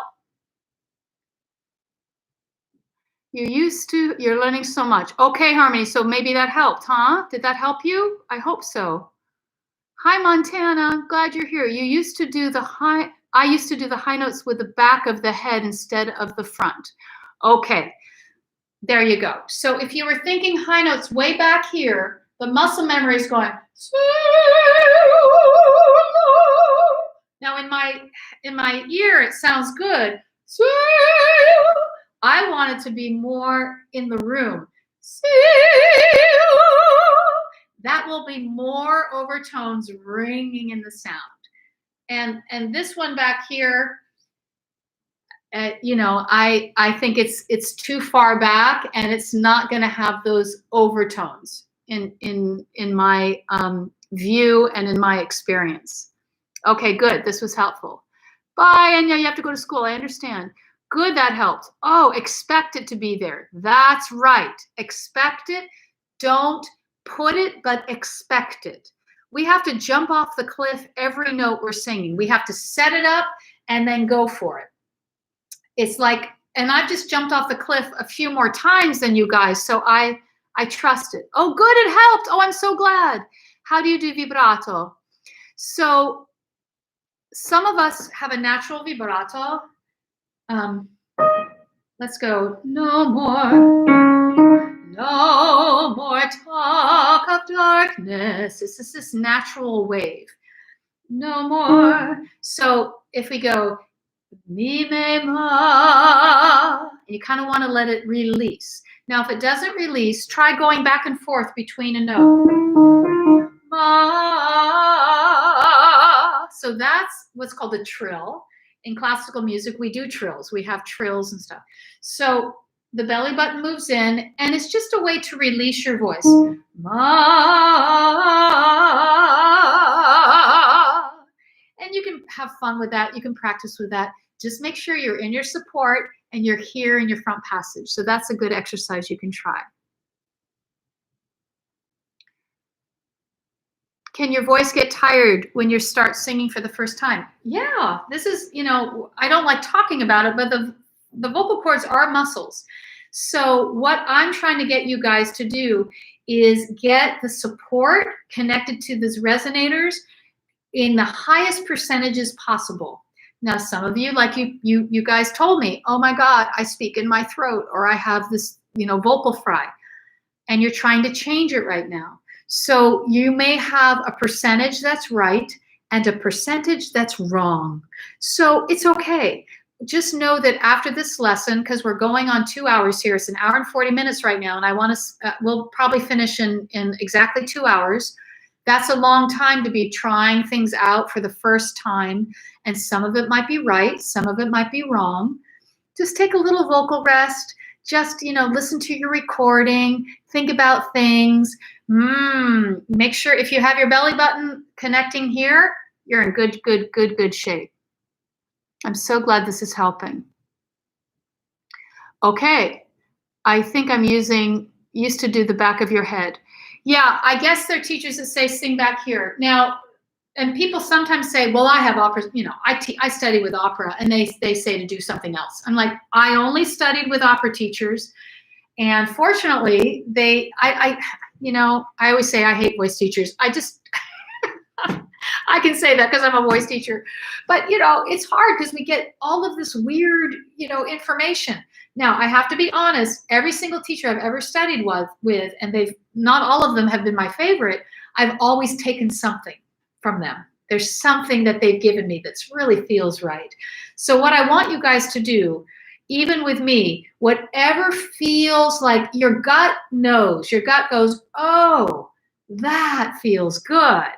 You're learning so much. Okay, Harmony, so maybe that helped, huh? Did that help you? I hope so. Hi, Montana, glad you're here. You used to do the high, I used to do the high notes with the back of the head instead of the front. Okay, there you go. So if you were thinking high notes way back here, the muscle memory is going, now in my ear, it sounds good. I want it to be more in the room. That will be more overtones ringing in the sound. And this one back here, you know, I think it's too far back and it's not going to have those overtones in my view and in my experience. Okay, good. This was helpful. Bye, Anya. You have to go to school. I understand. Good, that helped. Oh, expect it to be there. That's right. Expect it. Don't put it, but expect it. We have to jump off the cliff every note we're singing. We have to set it up and then go for it. It's like, and I've just jumped off the cliff a few more times than you guys, so I trust it. Oh, good, it helped. Oh, I'm so glad. How do you do vibrato? So some of us have a natural vibrato. Let's go. No more talk of darkness. This is this natural wave. No more. So if we go, mi me ma, you kind of want to let it release. Now, if it doesn't release, try going back and forth between a note. Ma. So that's what's called a trill. In classical music, we do trills. We have trills and stuff. So the belly button moves in, and it's just a way to release your voice. Ma. And you can have fun with that. You can practice with that. Just make sure you're in your support and you're here in your front passage. So that's a good exercise you can try. Can your voice get tired when you start singing for the first time? Yeah, this is, I don't like talking about it, but the vocal cords are muscles. So what I'm trying to get you guys to do is get the support connected to these resonators in the highest percentages possible. Now, some of you, like you guys told me, oh my God, I speak in my throat, or I have this, vocal fry, and you're trying to change it right now. So you may have a percentage that's right and a percentage that's wrong. So it's okay. Just know that after this lesson, because we're going on 2 hours here, it's 1 hour and 40 minutes right now, and I want to, we'll probably finish in exactly 2 hours. That's a long time to be trying things out for the first time, and some of it might be right, some of it might be wrong. Just take a little vocal rest. Just, listen to your recording, think about things. Make sure if you have your belly button connecting here, you're in good shape. I'm so glad this is helping. Okay, I think I'm used to do the back of your head. Yeah, I guess there are teachers that say sing back here. Now, and people sometimes say, well, I have opera, I study with opera, and they say to do something else. I'm like, I only studied with opera teachers, and fortunately, I always say I hate voice teachers. I can say that because I'm a voice teacher, but it's hard because we get all of this weird, information. Now, I have to be honest, every single teacher I've ever studied with, and not all of them have been my favorite, I've always taken something from them. There's something that they've given me that really feels right. So what I want you guys to do, even with me, whatever feels like your gut knows, your gut goes, oh, that feels good.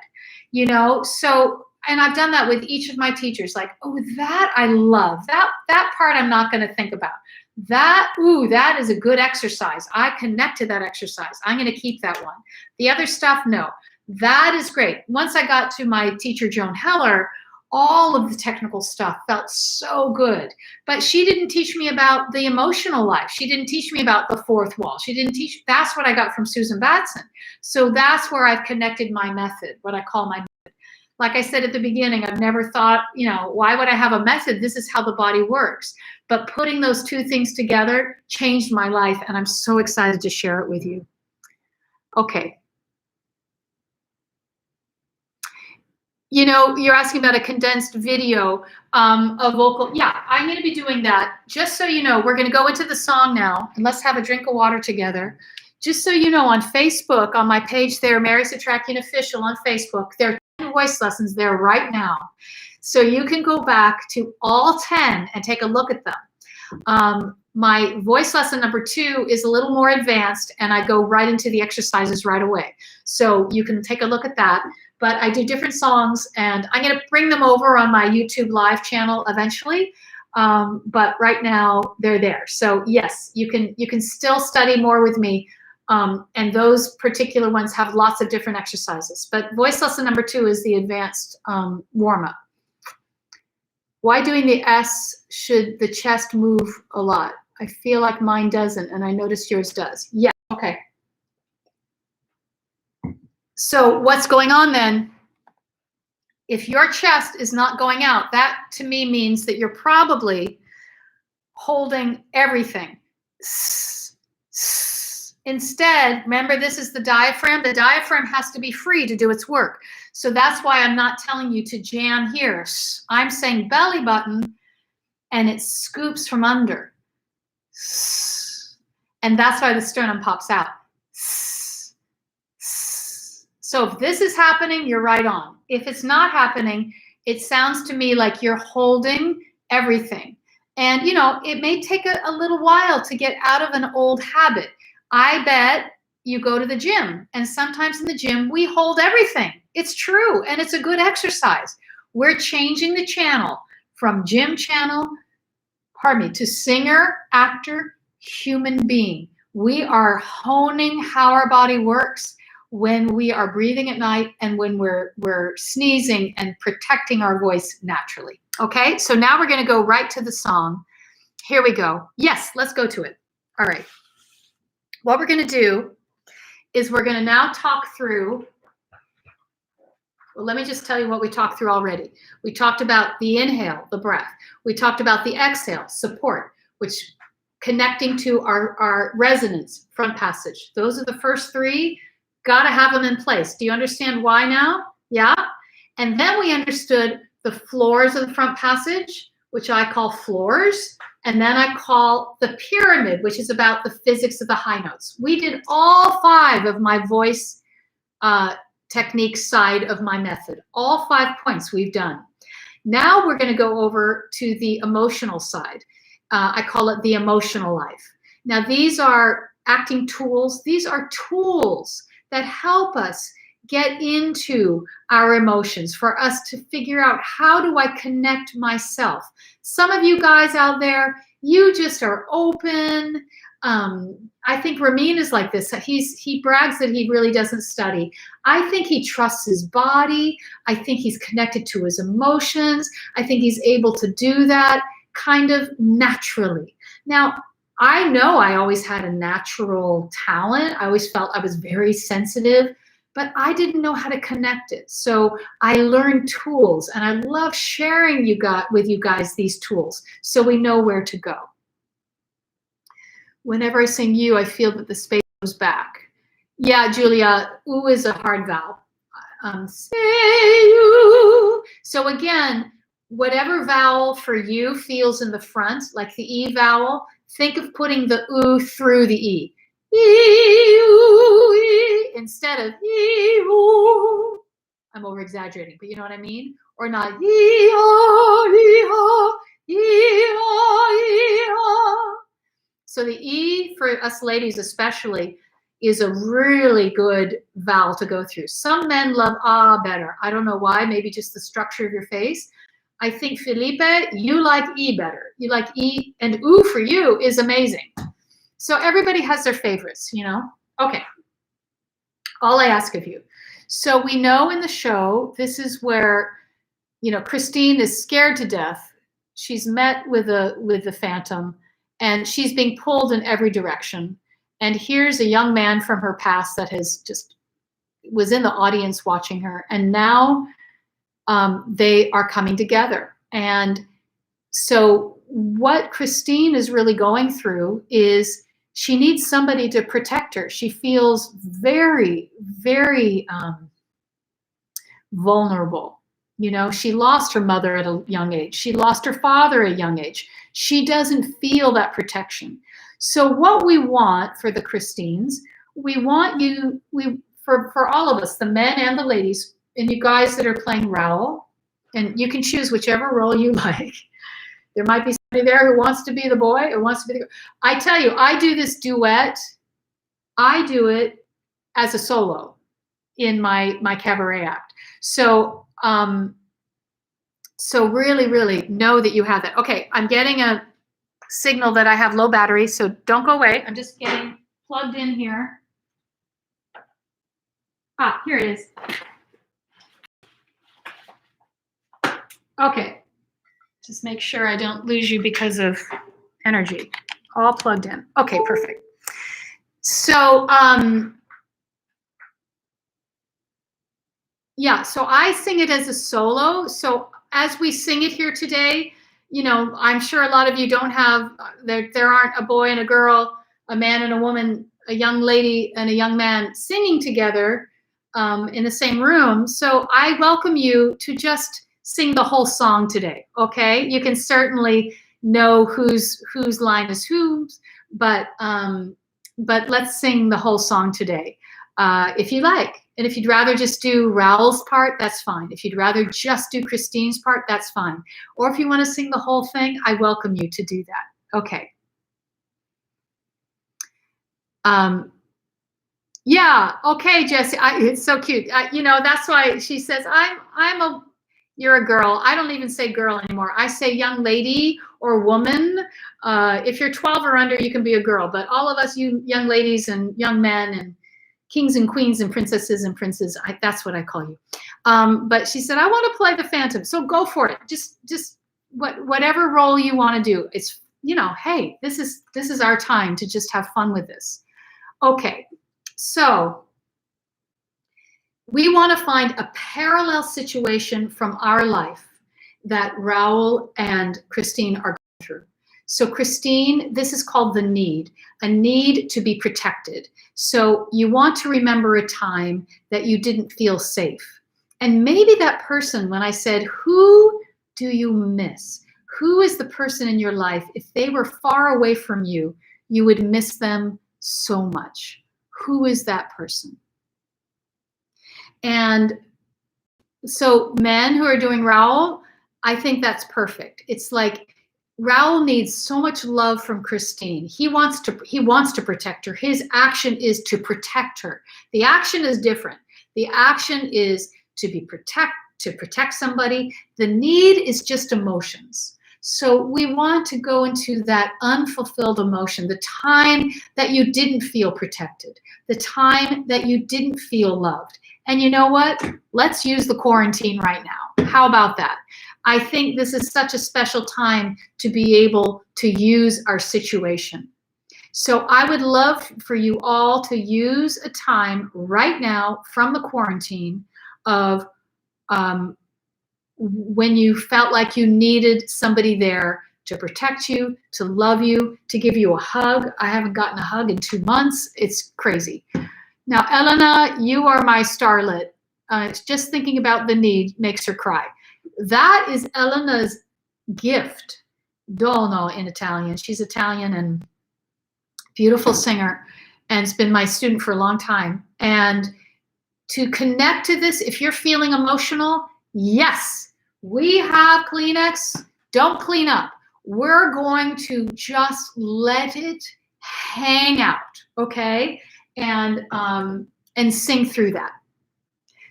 So, and I've done that with each of my teachers, like, oh, that I love. That part I'm not going to think about. That is a good exercise. I connect to that exercise. I'm going to keep that one. The other stuff, no. That is great. Once I got to my teacher, Joan Heller, all of the technical stuff felt so good. But she didn't teach me about the emotional life. She didn't teach me about the fourth wall. That's what I got from Susan Batson. So that's where I've connected my method, what I call my method. Like I said at the beginning, I've never thought, why would I have a method? This is how the body works. But putting those two things together changed my life, and I'm so excited to share it with you. Okay. You're asking about a condensed video of vocal. Yeah, I'm going to be doing that. Just so you know, we're going to go into the song now, and let's have a drink of water together. Just so you know, on Facebook, on my page there, Mary Setrakian Official on Facebook, there are 10 voice lessons there right now. So you can go back to all 10 and take a look at them. My voice lesson number 2 is a little more advanced, and I go right into the exercises right away. So you can take a look at that. But I do different songs, and I'm going to bring them over on my YouTube live channel eventually. But right now they're there. So yes, you can still study more with me. And those particular ones have lots of different exercises. But voice lesson number 2 is the advanced warm-up. Why doing the S should the chest move a lot? I feel like mine doesn't, and I noticed yours does. Yeah, okay. So what's going on then? If your chest is not going out, that to me means that you're probably holding everything. Instead, remember, this is the diaphragm. The diaphragm has to be free to do its work. So that's why I'm not telling you to jam here. I'm saying belly button, and it scoops from under. And that's why the sternum pops out. So if this is happening, you're right on. If it's not happening, it sounds to me like you're holding everything. And, it may take a little while to get out of an old habit. I bet you go to the gym, and sometimes in the gym, we hold everything. It's true, and it's a good exercise. We're changing the channel from gym channel, to singer, actor, human being. We are honing how our body works. when we are breathing at night and when we're sneezing and protecting our voice naturally. Okay, so now we're going to go right to the song. Here we go. Yes, let's go to it. All right. What we're going to do is we're going to now talk through. Well, let me just tell you what we talked through already. We talked about the inhale, the breath. We talked about the exhale, support, which connecting to our resonance, front passage. Those are the first three. Got to have them in place. Do you understand why now? Yeah. And then we understood the floors of the front passage, which I call floors. And then I call the pyramid, which is about the physics of the high notes. We did all 5 of my voice technique side of my method. All 5 points we've done. Now we're going to go over to the emotional side. I call it the emotional life. Now these are acting tools. These are tools that help us get into our emotions, for us to figure out, how do I connect myself? Some of you guys out there, you just are open. I think Ramin is like this. He brags that he really doesn't study. I think he trusts his body. I think he's connected to his emotions. I think he's able to do that kind of naturally. Now, I know I always had a natural talent. I always felt I was very sensitive, but I didn't know how to connect it. So I learned tools, and I love sharing with you guys these tools so we know where to go. Whenever I sing you, I feel that the space goes back. Yeah, Julia, ooh is a hard vowel. Say you. So again, whatever vowel for you feels in the front, like the E vowel, think of putting the oo through the E. Instead of ee-oo. I'm over exaggerating, but you know what I mean? Or not So the E, for us ladies especially, is a really good vowel to go through. Some men love ah better. I don't know why, maybe just the structure of your face. I think, Felipe, you like E better. You like E, and oo for you is amazing. So everybody has their favorites, you know? Okay. All I ask of you. So we know in the show, this is where, you know, Christine is scared to death. She's met with the phantom, and she's being pulled in every direction. And here's a young man from her past that was in the audience watching her. And now they are coming together. And so what Christine is really going through is she needs somebody to protect her. She feels very, very vulnerable. You know, she lost her mother at a young age. She lost her father at a young age. She doesn't feel that protection. So what we want for the Christines, we want you, for all of us, the men and the ladies, and you guys that are playing Raoul, and you can choose whichever role you like. There might be somebody there who wants to be the boy or wants to be the girl. I tell you, I do this duet. I do it as a solo in my cabaret act. So, so really, really know that you have that. Okay, I'm getting a signal that I have low battery, so don't go away. I'm just getting plugged in here. Ah, here it is. Okay. Just make sure I don't lose you because of energy. All plugged in. Okay, perfect. So, yeah, so I sing it as a solo. So as we sing it here today, you know, I'm sure a lot of you don't have, there aren't a boy and a girl, a man and a woman, a young lady and a young man singing together in the same room. So I welcome you to just sing the whole song today, okay? You can certainly know whose line is whose, but let's sing the whole song today, if you like. And if you'd rather just do Raoul's part, that's fine. If you'd rather just do Christine's part, that's fine. Or if you want to sing the whole thing, I welcome you to do that. Okay. Yeah. Okay, Jessie. It's so cute. You know, that's why she says, you're a girl. I don't even say girl anymore. I say young lady or woman. If you're 12 or under, you can be a girl. But all of us, you young ladies and young men and kings and queens and princesses and princes. That's what I call you. But she said, I want to play the Phantom. So go for it. Just whatever role you want to do. It's, hey, this is our time to just have fun with this. Okay. So we want to find a parallel situation from our life that Raul and Christine are going through. So Christine, this is called the need, a need to be protected. So you want to remember a time that you didn't feel safe. And maybe that person, when I said, who do you miss? Who is the person in your life? If they were far away from you, you would miss them so much. Who is that person? And so men who are doing Raul, I think that's perfect. It's like Raul needs so much love from Christine. He wants to protect her. His action is to protect her. The action is different. The action is to protect somebody. The need is just emotions. So we want to go into that unfulfilled emotion, the time that you didn't feel protected, the time that you didn't feel loved. And you know what? Let's use the quarantine right now. How about that? I think this is such a special time to be able to use our situation. So I would love for you all to use a time right now from the quarantine of when you felt like you needed somebody there to protect you, to love you, to give you a hug. I haven't gotten a hug in 2 months. It's crazy. Now, Elena, you are my starlet. Just thinking about the need makes her cry. That is Elena's gift, dono in Italian. She's Italian and beautiful singer, and has been my student for a long time. And to connect to this, if you're feeling emotional, yes, we have Kleenex. Don't clean up. We're going to just let it hang out, okay? And sing through that.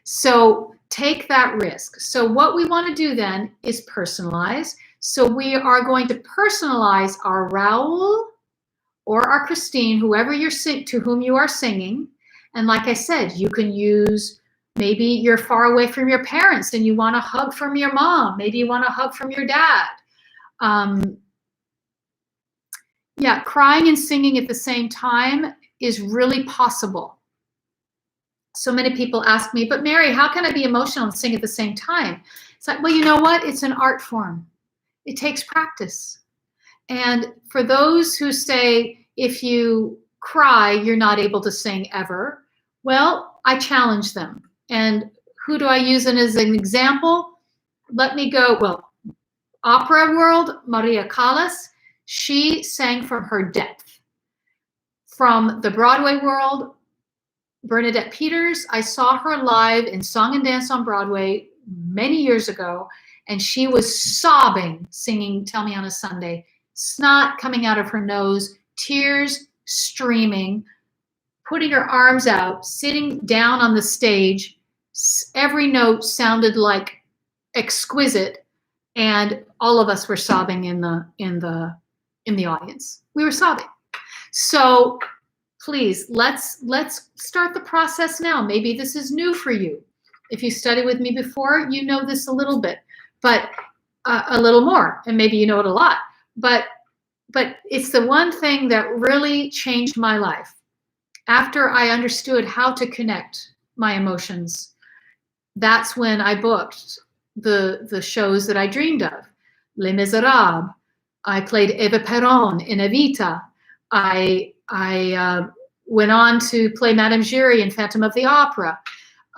So take that risk. So what we want to do then is personalize. So we are going to personalize our Raul or our Christine, whoever to whom you are singing. And like I said, you can use, maybe you're far away from your parents and you want a hug from your mom. Maybe you want a hug from your dad. Yeah, crying and singing at the same time is really possible. So many people ask me, but Mary, how can I be emotional and sing at the same time? It's like, well, you know what? It's an art form. It takes practice. And for those who say, if you cry, you're not able to sing ever, well, I challenge them. And who do I use as an example? Let me go, well, opera world, Maria Callas, she sang from her depth. From the Broadway world, Bernadette Peters, I saw her live in Song and Dance on Broadway many years ago, and she was sobbing, singing Tell Me on a Sunday, snot coming out of her nose, tears streaming, putting her arms out, sitting down on the stage. Every note sounded like exquisite, and all of us were sobbing in the audience. We were sobbing. So please, let's start the process now. Maybe this is new for you. If you studied with me before, you know this a little bit, but a little more, and maybe you know it a lot. But it's the one thing that really changed my life. After I understood how to connect my emotions, that's when I booked the shows that I dreamed of. Les Miserables. I played Eva Peron in Evita. I went on to play Madame Giry in Phantom of the Opera.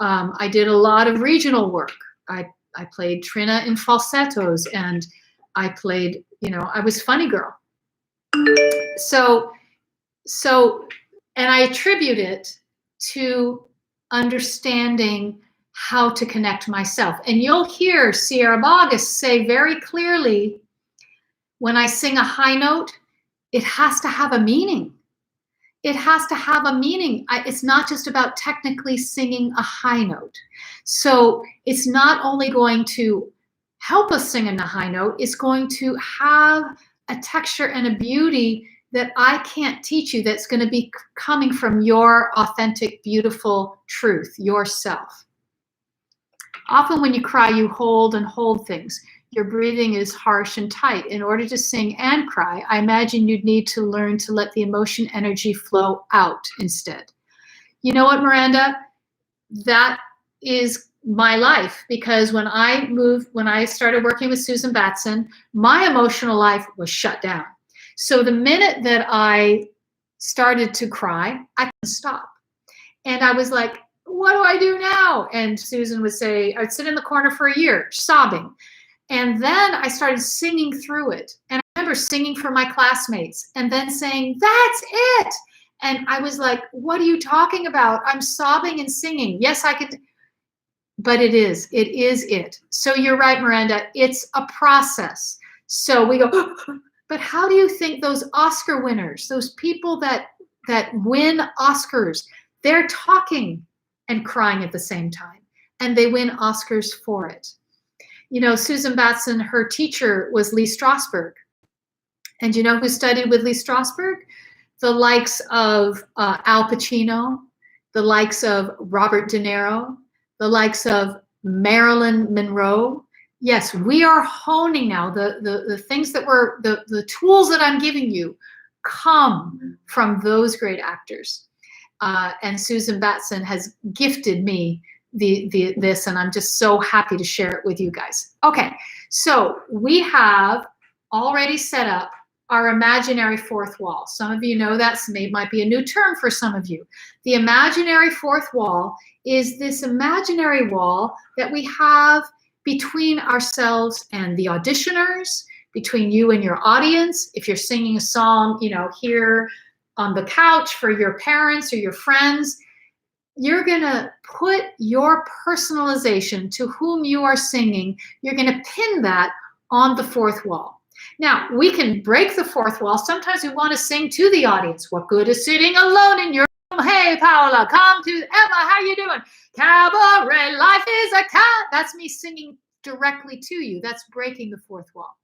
I did a lot of regional work. I played Trina in falsettos, and I played, I was Funny Girl. So, and I attribute it to understanding how to connect myself. And you'll hear Sierra Bogus say very clearly, when I sing a high note, it has to have a meaning. It has to have a meaning. It's not just about technically singing a high note. So it's not only going to help us sing in the high note, it's going to have a texture and a beauty that I can't teach you, that's going to be coming from your authentic, beautiful truth, yourself. Often when you cry, you hold and hold things. Your breathing is harsh and tight. In order to sing and cry, I imagine you'd need to learn to let the emotion energy flow out instead. You know what, Miranda? That is my life, because when I started working with Susan Batson, my emotional life was shut down. So the minute that I started to cry, I couldn't stop. And I was like, what do I do now? And Susan would say, I'd sit in the corner for a year, sobbing. And then I started singing through it. And I remember singing for my classmates and then saying, that's it. And I was like, what are you talking about? I'm sobbing and singing. Yes, I could. But it is it. So you're right, Miranda. It's a process. So we go, but how do you think those Oscar winners, those people that win Oscars, they're talking and crying at the same time, and they win Oscars for it? You know, Susan Batson, her teacher was Lee Strasberg. And you know who studied with Lee Strasberg? The likes of Al Pacino, the likes of Robert De Niro, the likes of Marilyn Monroe. Yes, we are honing now. The things that were, the tools that I'm giving you come from those great actors. And Susan Batson has gifted me this, and I'm just so happy to share it with you guys. Okay, so we have already set up our imaginary fourth wall. Some of you know that, might be a new term for some of you. The imaginary fourth wall is this imaginary wall that we have between ourselves and the auditioners, between you and your audience. If you're singing a song, you know, here on the couch for your parents or your friends, you're going to put your personalization to whom you are singing. You're going to pin that on the fourth wall. Now, we can break the fourth wall. Sometimes we want to sing to the audience. What good is sitting alone in your room? Hey, Paola, come to Emma. How you doing? Cabaret, life is a cat. That's me singing directly to you. That's breaking the fourth wall.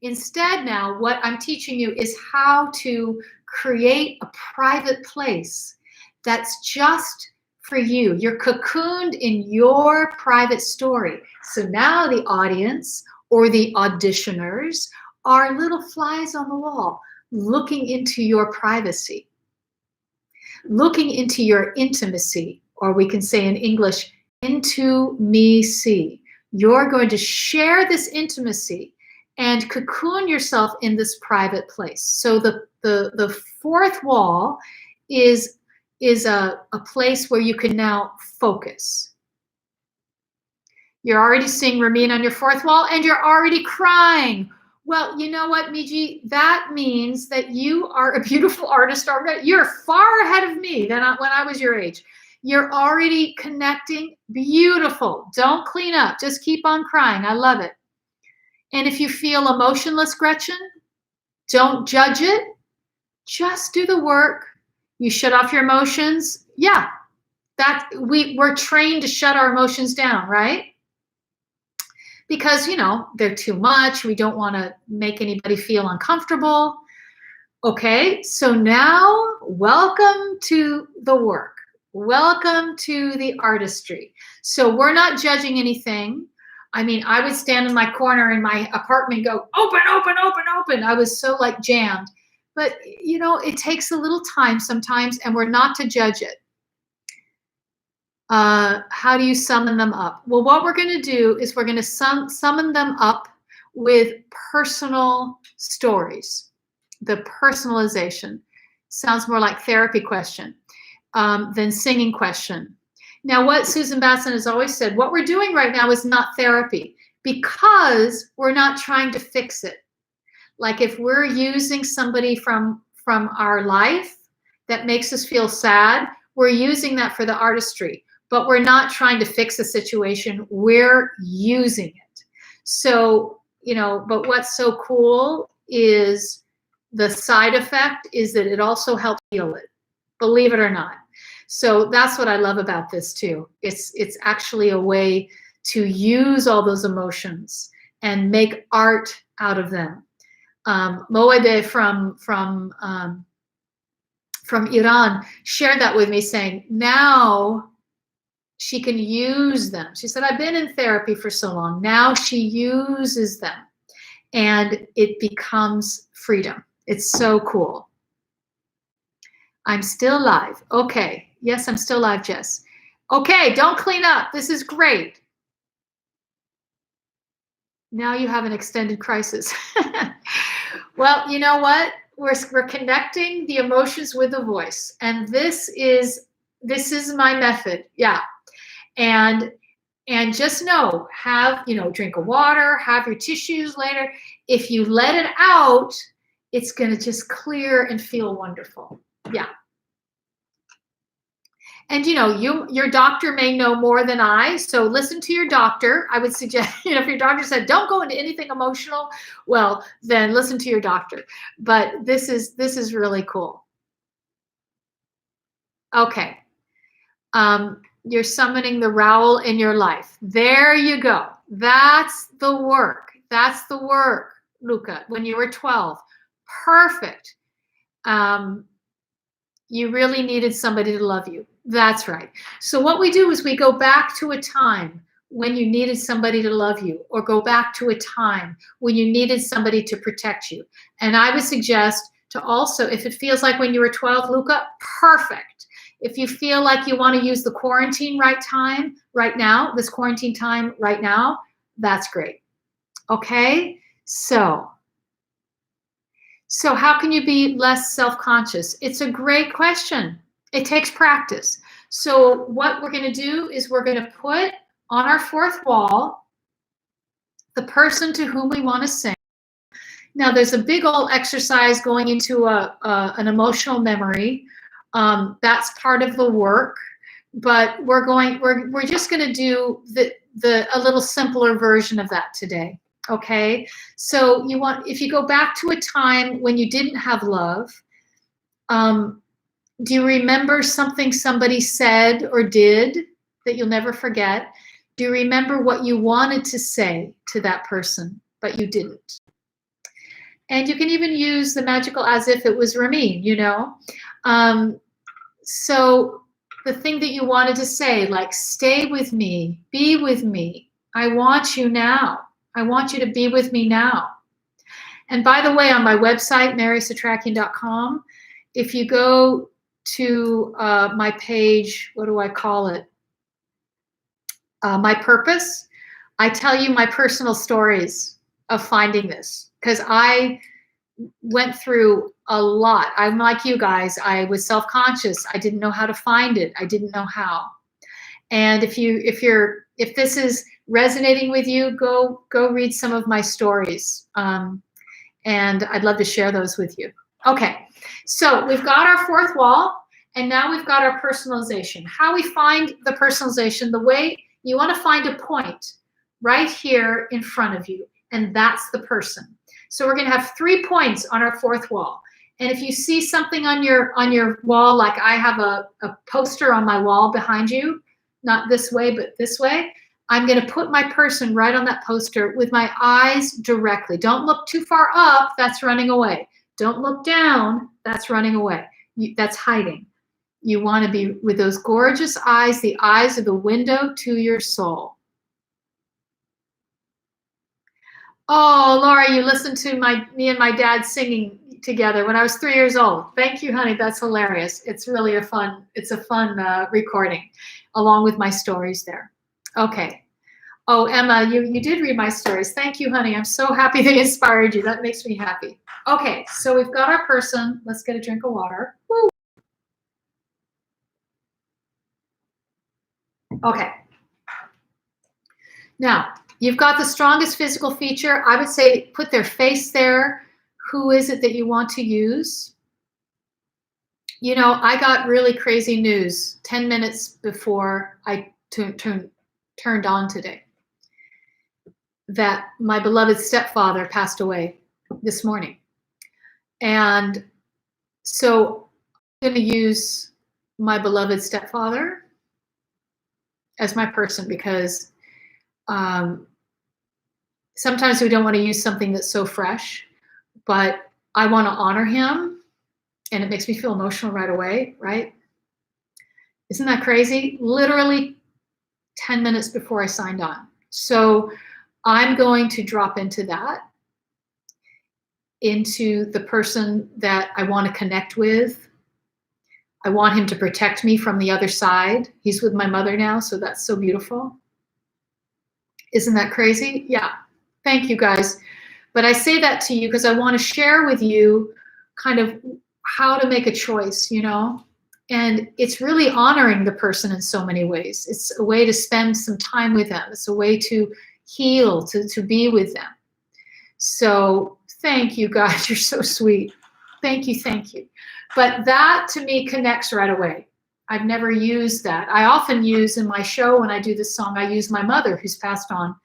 Instead, now, what I'm teaching you is how to create a private place that's just for you. You're cocooned in your private story. So now the audience or the auditioners are little flies on the wall, looking into your privacy, looking into your intimacy, or we can say in English, into me see. You're going to share this intimacy and cocoon yourself in this private place. So the fourth wall is a place where you can now focus. You're already seeing Ramin on your fourth wall, and you're already crying. Well, you know what, Miji? That means that you are a beautiful artist already. You're far ahead of me than when I was your age. You're already connecting. Beautiful. Don't clean up. Just keep on crying. I love it. And if you feel emotionless, Gretchen, don't judge it. Just do the work. You shut off your emotions. Yeah, we're trained to shut our emotions down, right? Because, you know, they're too much. We don't want to make anybody feel uncomfortable. Okay, so now welcome to the work. Welcome to the artistry. So we're not judging anything. I mean, I would stand in my corner in my apartment and go, open, open, open, open. I was so like jammed. But, you know, it takes a little time sometimes, and we're not to judge it. How do you summon them up? Well, what we're going to do is we're going to summon them up with personal stories. The personalization sounds more like therapy question than singing question. Now, what Susan Batson has always said, what we're doing right now is not therapy, because we're not trying to fix it. Like if we're using somebody from our life that makes us feel sad, we're using that for the artistry. But we're not trying to fix a situation, we're using it. So, you know, but what's so cool is the side effect is that it also helps heal it, believe it or not. So that's what I love about this too. It's actually a way to use all those emotions and make art out of them. Moede from Iran shared that with me, saying now she can use them. She said, I've been in therapy for so long. Now she uses them and it becomes freedom. It's so cool. I'm still live. Okay. Yes, I'm still live, Jess. Okay, don't clean up. This is great. Now you have an extended crisis. Well, you know what? We're connecting the emotions with the voice. And this is my method. Yeah. And just know, drink of water, have your tissues later. If you let it out, it's going to just clear and feel wonderful. Yeah. And your doctor may know more than I, so listen to your doctor. I would suggest, if your doctor said don't go into anything emotional, well, then listen to your doctor. But this is really cool. Okay. You're summoning the Raoul in your life. There you go. That's the work. That's the work, Luca, when you were 12. Perfect. You really needed somebody to love you. That's right. So what we do is we go back to a time when you needed somebody to love you, or go back to a time when you needed somebody to protect you. And I would suggest to also, if it feels like when you were 12, Luca, perfect. If you feel like you want to use the quarantine right now, this quarantine time right now, that's great. Okay? So how can you be less self-conscious? It's a great question. It takes practice. So what we're going to do is we're going to put on our fourth wall the person to whom we want to sing. Now, there's a big old exercise going into an emotional memory. That's part of the work, but we're just going to do a little simpler version of that today. Okay, so if you go back to a time when you didn't have love, do you remember something somebody said or did that you'll never forget? Do you remember what you wanted to say to that person, but you didn't? And you can even use the magical as if it was Ramin, So the thing that you wanted to say, like, stay with me, be with me. I want you now. I want you to be with me now. And by the way, on my website, marysetrakian.com, if you go to my page, what do I call it? My purpose, I tell you my personal stories of finding this, because I went through a lot. I'm like you guys. I was self-conscious. I didn't know how to find it. I didn't know how. And if this is resonating with you, go read some of my stories. And I'd love to share those with you. Okay, so we've got our fourth wall, and now we've got our personalization. How we find the personalization, the way you want to find a point right here in front of you, and that's the person. So we're going to have 3 points on our fourth wall. And if you see something on your wall, like I have a poster on my wall behind you, not this way, but this way, I'm going to put my person right on that poster with my eyes directly. Don't look too far up. That's running away. Don't look down. That's running away. That's hiding. You want to be with those gorgeous eyes. The eyes are the window to your soul. Oh, Laura, you listened to me and my dad singing together when I was 3 years old. Thank you, honey. That's hilarious. It's really a fun recording, along with my stories there. Okay. Oh, Emma, you did read my stories. Thank you, honey. I'm so happy they inspired you. That makes me happy. Okay, so we've got our person. Let's get a drink of water. Woo. Okay. Now, you've got the strongest physical feature. I would say put their face there. Who is it that you want to use? I got really crazy news 10 minutes before I turned on today, that my beloved stepfather passed away this morning. And so I'm going to use my beloved stepfather as my person, because sometimes we don't want to use something that's so fresh, but I want to honor him, and it makes me feel emotional right away, right? Isn't that crazy? Literally 10 minutes before I signed on. So I'm going to drop into that, into the person that I want to connect with. I want him to protect me from the other side. He's with my mother now, so that's so beautiful. Isn't that crazy? Yeah. Thank you, guys. But I say that to you because I want to share with you kind of how to make a choice, you know? And it's really honoring the person in so many ways. It's a way to spend some time with them. It's a way to heal, to be with them. So thank you, guys. You're so sweet. Thank you, thank you. But that to me connects right away. I've never used that. I often use in my show when I do this song, I use my mother who's passed on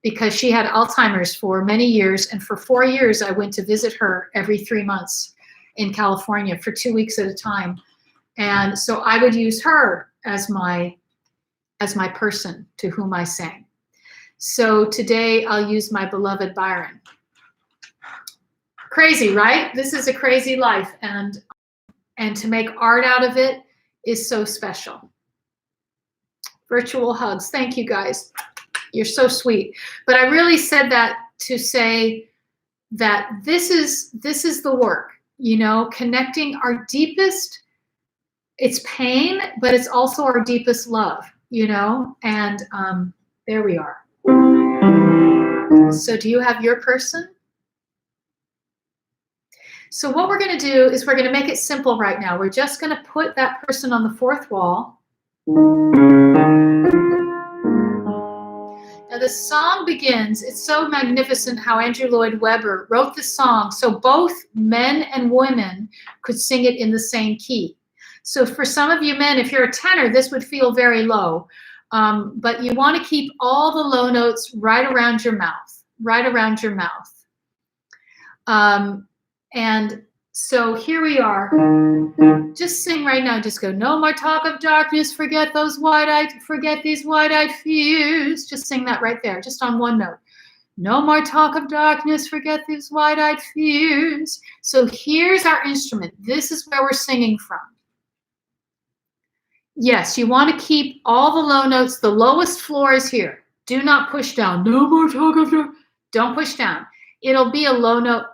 because she had Alzheimer's for many years. And for 4 years, I went to visit her every 3 months in California for 2 weeks at a time. And so I would use her as my person to whom I sang. So today I'll use my beloved Byron. Crazy, right? This is a crazy life. And to make art out of it is so special. Virtual hugs. Thank you, guys. You're so sweet. But I really said that to say that this is the work, you know, connecting our deepest, it's pain, but it's also our deepest love, you know, and there we are. So do you have your person? So what we're going to do is we're going to make it simple right now. We're just going to put that person on the fourth wall. Now the song begins, it's so magnificent how Andrew Lloyd Webber wrote the song so both men and women could sing it in the same key. So for some of you men, if you're a tenor, this would feel very low. But you want to keep all the low notes right around your mouth, right around your mouth. And so here we are. Just sing right now. Just go, no more talk of darkness. Forget these wide-eyed fears. Just sing that right there, just on one note. No more talk of darkness. Forget these wide-eyed fears. So here's our instrument. This is where we're singing from. Yes, you want to keep all the low notes. The lowest floor is here. Do not push down. No more talk of darkness. Don't push down. It'll be a low note.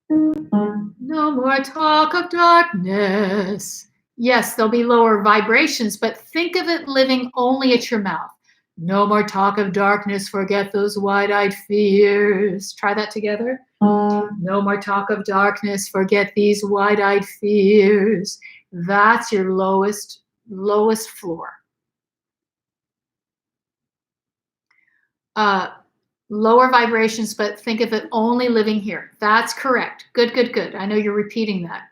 No more talk of darkness. Yes, there'll be lower vibrations, but think of it living only at your mouth. No more talk of darkness. Forget those wide-eyed fears. Try that together. No more talk of darkness. Forget these wide-eyed fears. That's your lowest floor. Lower vibrations, but think of it only living here. That's correct. Good, good, good. I know you're repeating that.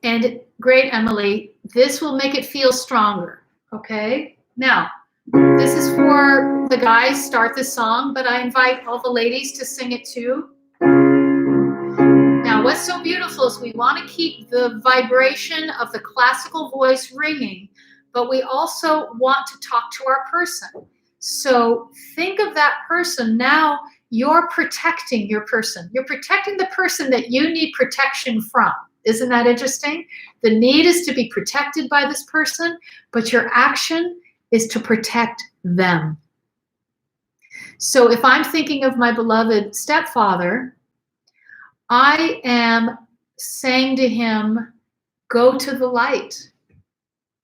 And great, Emily. This will make it feel stronger. Okay? Now, this is for the guys, start the song, but I invite all the ladies to sing it too. Now, what's so beautiful is we want to keep the vibration of the classical voice ringing, but we also want to talk to our person. So think of that person. Now you're protecting your person. You're protecting the person that you need protection from. Isn't that interesting? The need is to be protected by this person, but your action is to protect them. So if I'm thinking of my beloved stepfather, I am saying to him, go to the light.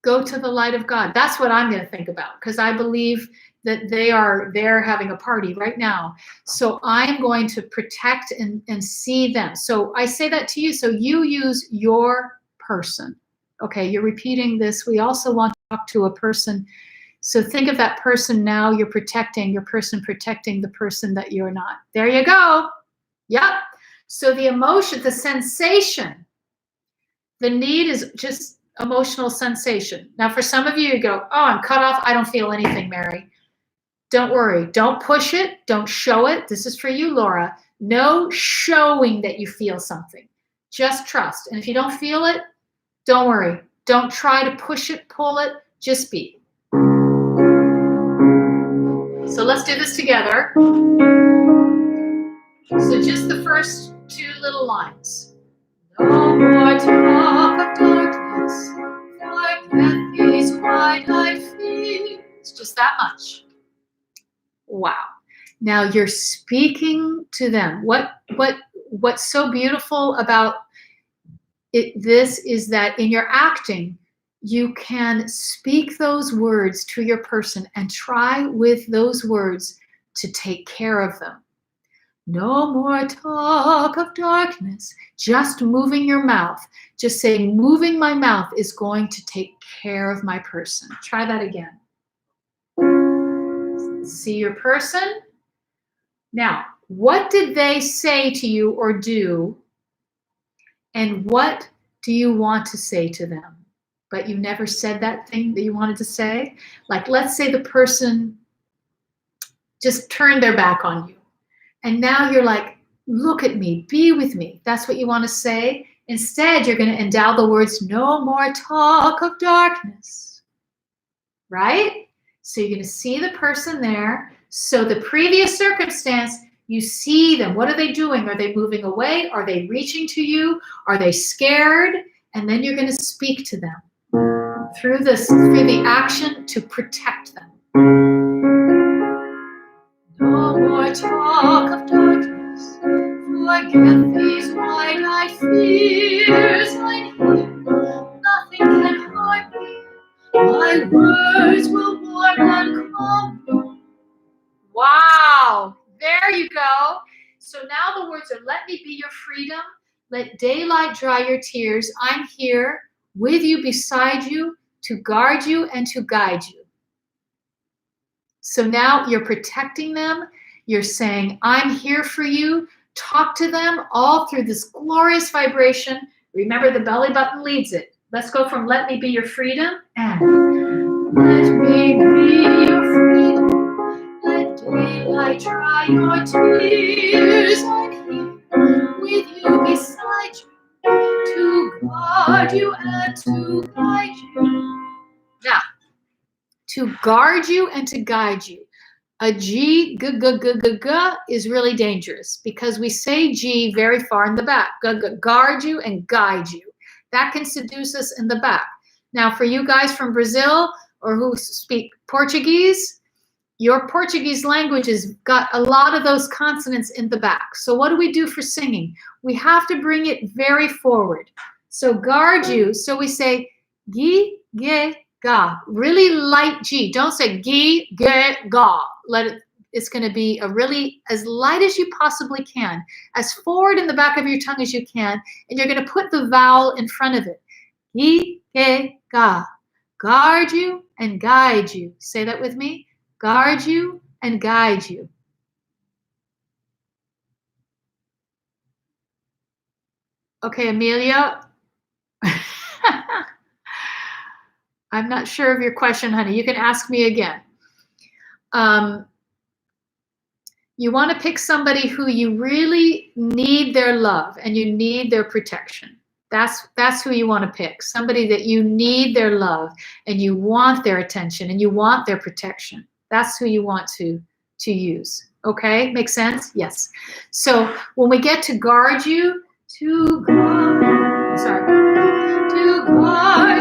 Go to the light of God. That's what I'm going to think about because I believe that they're having a party right now. So I'm going to protect and see them. So I say that to you. So you use your person. Okay, you're repeating this. We also want to talk to a person. So think of that person now. You're protecting your person, protecting the person that you're not. There you go. Yep. So the emotion, the sensation, the need is just emotional sensation. Now for some of you, you go, oh, I'm cut off. I don't feel anything, Mary. Don't worry. Don't push it. Don't show it. This is for you, Laura. No showing that you feel something. Just trust. And if you don't feel it, don't worry. Don't try to push it, pull it. Just be. So let's do this together. So just the first two little lines. No more talk of darkness, forget these wide-eyed fears. Just that much. Wow. Now you're speaking to them. What's so beautiful about this is that in your acting, you can speak those words to your person and try with those words to take care of them. No more talk of darkness, just moving your mouth. Just saying, moving my mouth is going to take care of my person. Try that again. See your person. Now, what did they say to you or do? And what do you want to say to them? But you never said that thing that you wanted to say? Like, let's say the person just turned their back on you. And now you're like, look at me, be with me. That's what you want to say. Instead, you're going to endow the words, no more talk of darkness. Right? So you're going to see the person there. So the previous circumstance, you see them. What are they doing? Are they moving away? Are they reaching to you? Are they scared? And then you're going to speak to them through the action to protect them. No more talk of darkness, forget these wide-eyed fears. I'm here, nothing can harm me. My words will warm and calm you. Wow, there you go. So now the words are, let me be your freedom. Let daylight dry your tears. I'm here with you, beside you, to guard you and to guide you. So now you're protecting them. You're saying, I'm here for you. Talk to them all through this glorious vibration. Remember, the belly button leads it. Let's go from let me be your freedom and let me be your freedom. Let daylight dry your tears. I'm here with you, beside you, to guard you and to guide you. Now, to guard you and to guide you. A G, g, g, g, g, g is really dangerous because we say G very far in the back. G, g, guard you and guide you. That can seduce us in the back. Now, for you guys from Brazil or who speak Portuguese, your Portuguese language has got a lot of those consonants in the back. So what do we do for singing? We have to bring it very forward. So guard you. So we say gi, ge, ga. Really light G. Don't say gi, ge, ga. It's going to be a really as light as you possibly can, as forward in the back of your tongue as you can, and you're going to put the vowel in front of it. Gi, ge, ga. Guard you and guide you. Say that with me. Guard you and guide you. Okay, Amelia. I'm not sure of your question, honey. You can ask me again. You want to pick somebody who you really need their love and you need their protection. That's who you want to pick. Somebody that you need their love and you want their attention and you want their protection. That's who you want to use. Okay, makes sense? Yes. So when we get to guard you, to guard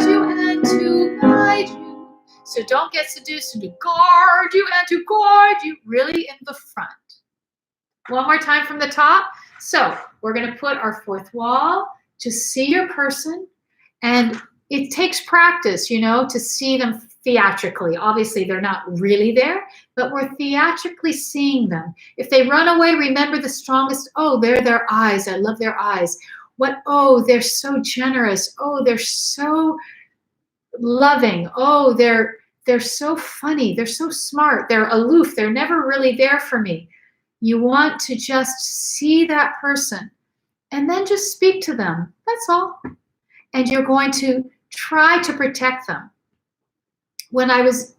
you and to guide you. So don't get seduced into guard you and to guard you. Really in the front. One more time from the top. So we're going to put our fourth wall to see your person. And it takes practice, to see them theatrically. Obviously, they're not really there, but we're theatrically seeing them. If they run away, remember the strongest. Oh, they're their eyes. I love their eyes. Oh, they're so generous. Oh, they're so loving. Oh, they're so funny. They're so smart. They're aloof. They're never really there for me. You want to just see that person and then just speak to them. That's all. And you're going to try to protect them. When I was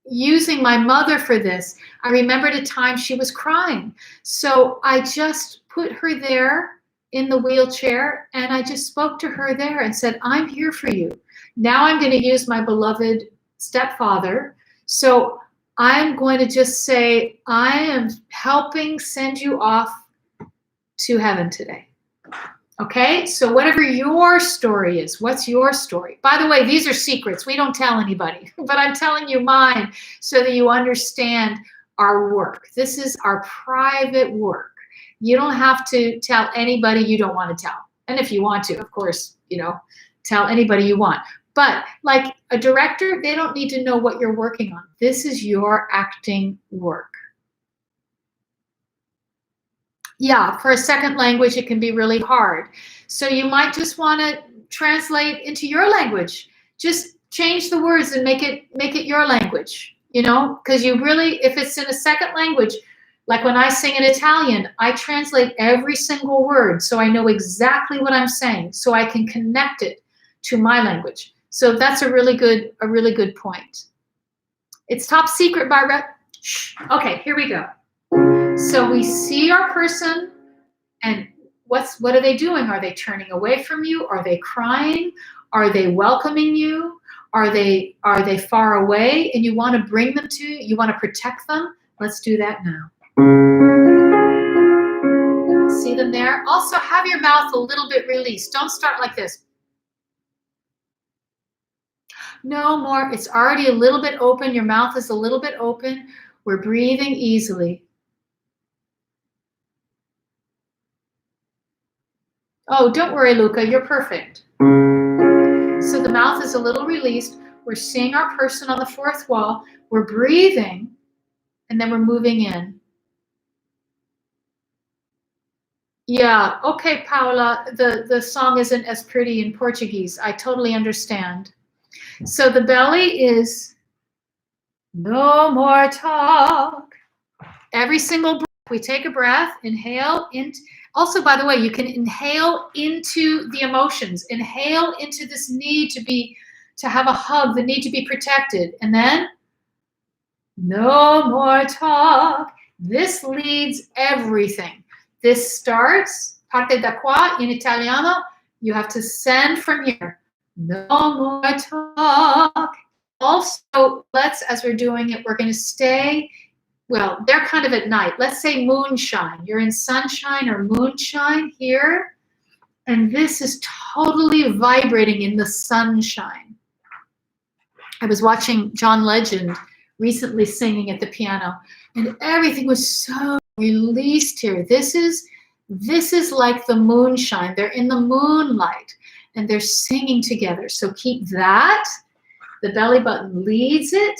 using my mother for this, I remembered a time she was crying. So I just put her there in the wheelchair and I just spoke to her there and said, I'm here for you. Now I'm going to use my beloved stepfather. So I'm going to just say, I am helping send you off to heaven today. Okay, so whatever your story is, what's your story? By the way, these are secrets. We don't tell anybody, but I'm telling you mine so that you understand our work. This is our private work. You don't have to tell anybody you don't want to tell. And if you want to, of course, tell anybody you want. But like a director, they don't need to know what you're working on. This is your acting work. Yeah, for a second language, it can be really hard. So you might just want to translate into your language. Just change the words and make it your language, because you really, if it's in a second language, like when I sing in Italian, I translate every single word so I know exactly what I'm saying, so I can connect it to my language. So that's a really good point. It's top secret by Okay, here we go. So we see our person, and what are they doing? Are they turning away from you? Are they crying? Are they welcoming you? Are they far away and you want to bring them to you? You want to protect them? Let's do that now. See them there? Also have your mouth a little bit released. Don't start like this. No more. It's already a little bit open. Your mouth is a little bit open. We're breathing easily. Oh, don't worry, Luca. You're perfect. So the mouth is a little released. We're seeing our person on the fourth wall. We're breathing, and then we're moving in. Yeah, okay, Paula, the song isn't as pretty in Portuguese. I totally understand. So the belly is no more talk. Every single breath, we take a breath, inhale. Also, by the way, you can inhale into the emotions. Inhale into this need to have a hug, the need to be protected. And then, no more talk. This leads everything. This starts, parte da qua, in Italiano, you have to send from here. No more talk. Also, as we're doing it, we're going to stay, well, they're kind of at night. Let's say moonshine. You're in sunshine or moonshine here. And this is totally vibrating in the sunshine. I was watching John Legend recently singing at the piano, and everything was so released here. This is like the moonshine. They're in the moonlight, and they're singing together. So keep that. The belly button leads it.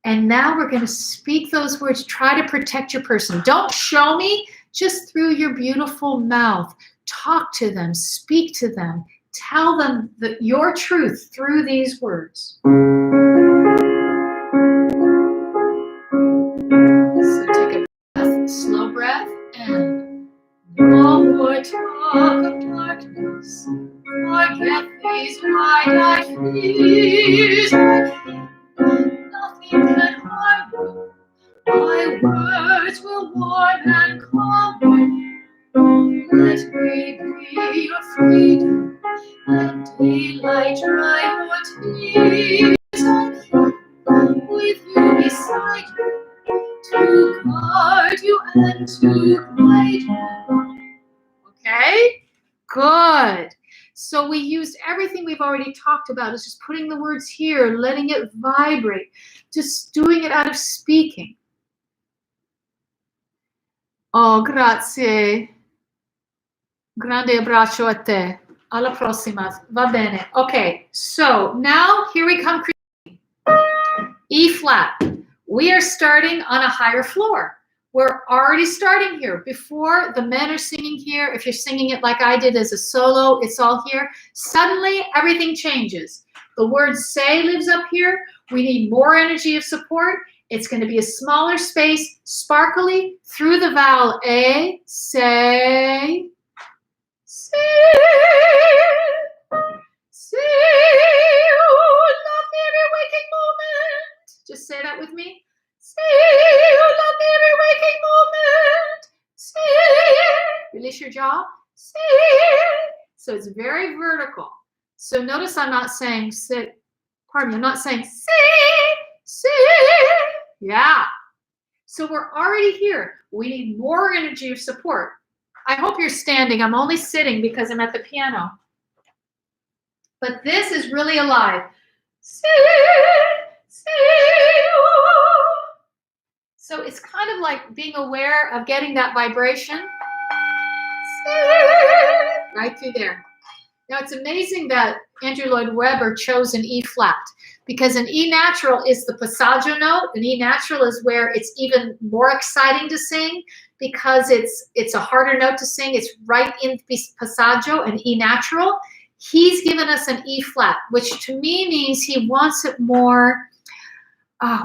And now we're going to speak those words. Try to protect your person. Don't show me, just through your beautiful mouth. Talk to them, speak to them, tell them your truth through these words. So take a breath, slow breath, and no more talk of darkness. Forget these wide-eyed fears. Nothing can harm you. My words will warm and calm you. Let me be your freedom, and daylight dry your tears. I keep with you beside you, to guard you and to guide you. Okay? Good. So we used everything we've already talked about. It's just putting the words here, letting it vibrate, just doing it out of speaking. Oh, grazie. Grande abbraccio a te. Alla prossima. Va bene. Okay, so now here we come. E flat. We are starting on a higher floor. We're already starting here. Before, the men are singing here. If you're singing it like I did as a solo, it's all here. Suddenly, everything changes. The word say lives up here. We need more energy of support. It's going to be a smaller space, sparkly, through the vowel A, say, say, say, oh, love me every waking moment. Just say that with me. Say, oh, love me every waking moment. Say, release your jaw. Say, so it's very vertical. So notice I'm not saying sit. Pardon me, I'm not saying say. Yeah. So we're already here. We need more energy of support. I hope you're standing. I'm only sitting because I'm at the piano. But this is really alive. So it's kind of like being aware of getting that vibration right through there. Now, it's amazing that Andrew Lloyd Webber chose an E flat, because an E natural is the passaggio note. An E natural is where it's even more exciting to sing because it's a harder note to sing. It's right in passaggio, an E natural. He's given us an E flat, which to me means he wants it more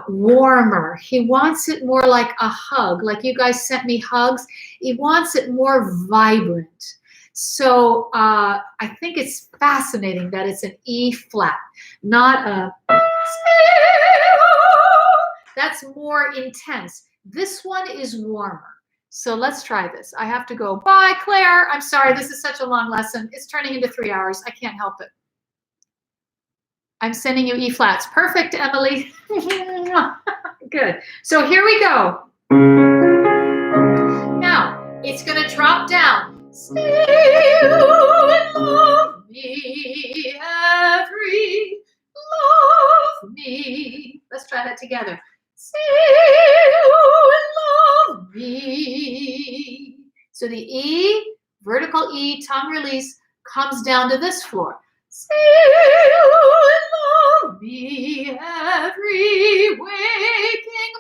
warmer. He wants it more like a hug, like you guys sent me hugs. He wants it more vibrant. So I think it's fascinating that it's an E flat, not a. That's more intense. This one is warmer. So let's try this. I have to go. Bye, Claire. I'm sorry. This is such a long lesson. It's turning into 3 hours. I can't help it. I'm sending you E flats. Perfect, Emily. Good. So here we go. Now it's going to drop down. Say you love me, every love me. Let's try that together. Say you love me. So the E, vertical E, tongue release, comes down to this floor. Say you love me every waking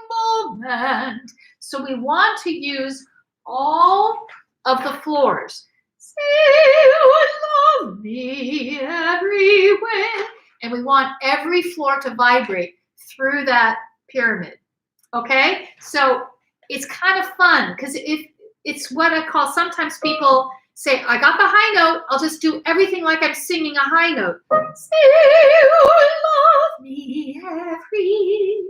moment. So we want to use all of the floors. Say you love me every way. And we want every floor to vibrate through that pyramid. Okay? So it's kind of fun because it's what I call, sometimes people say, I got the high note, I'll just do everything like I'm singing a high note. Say you love me every.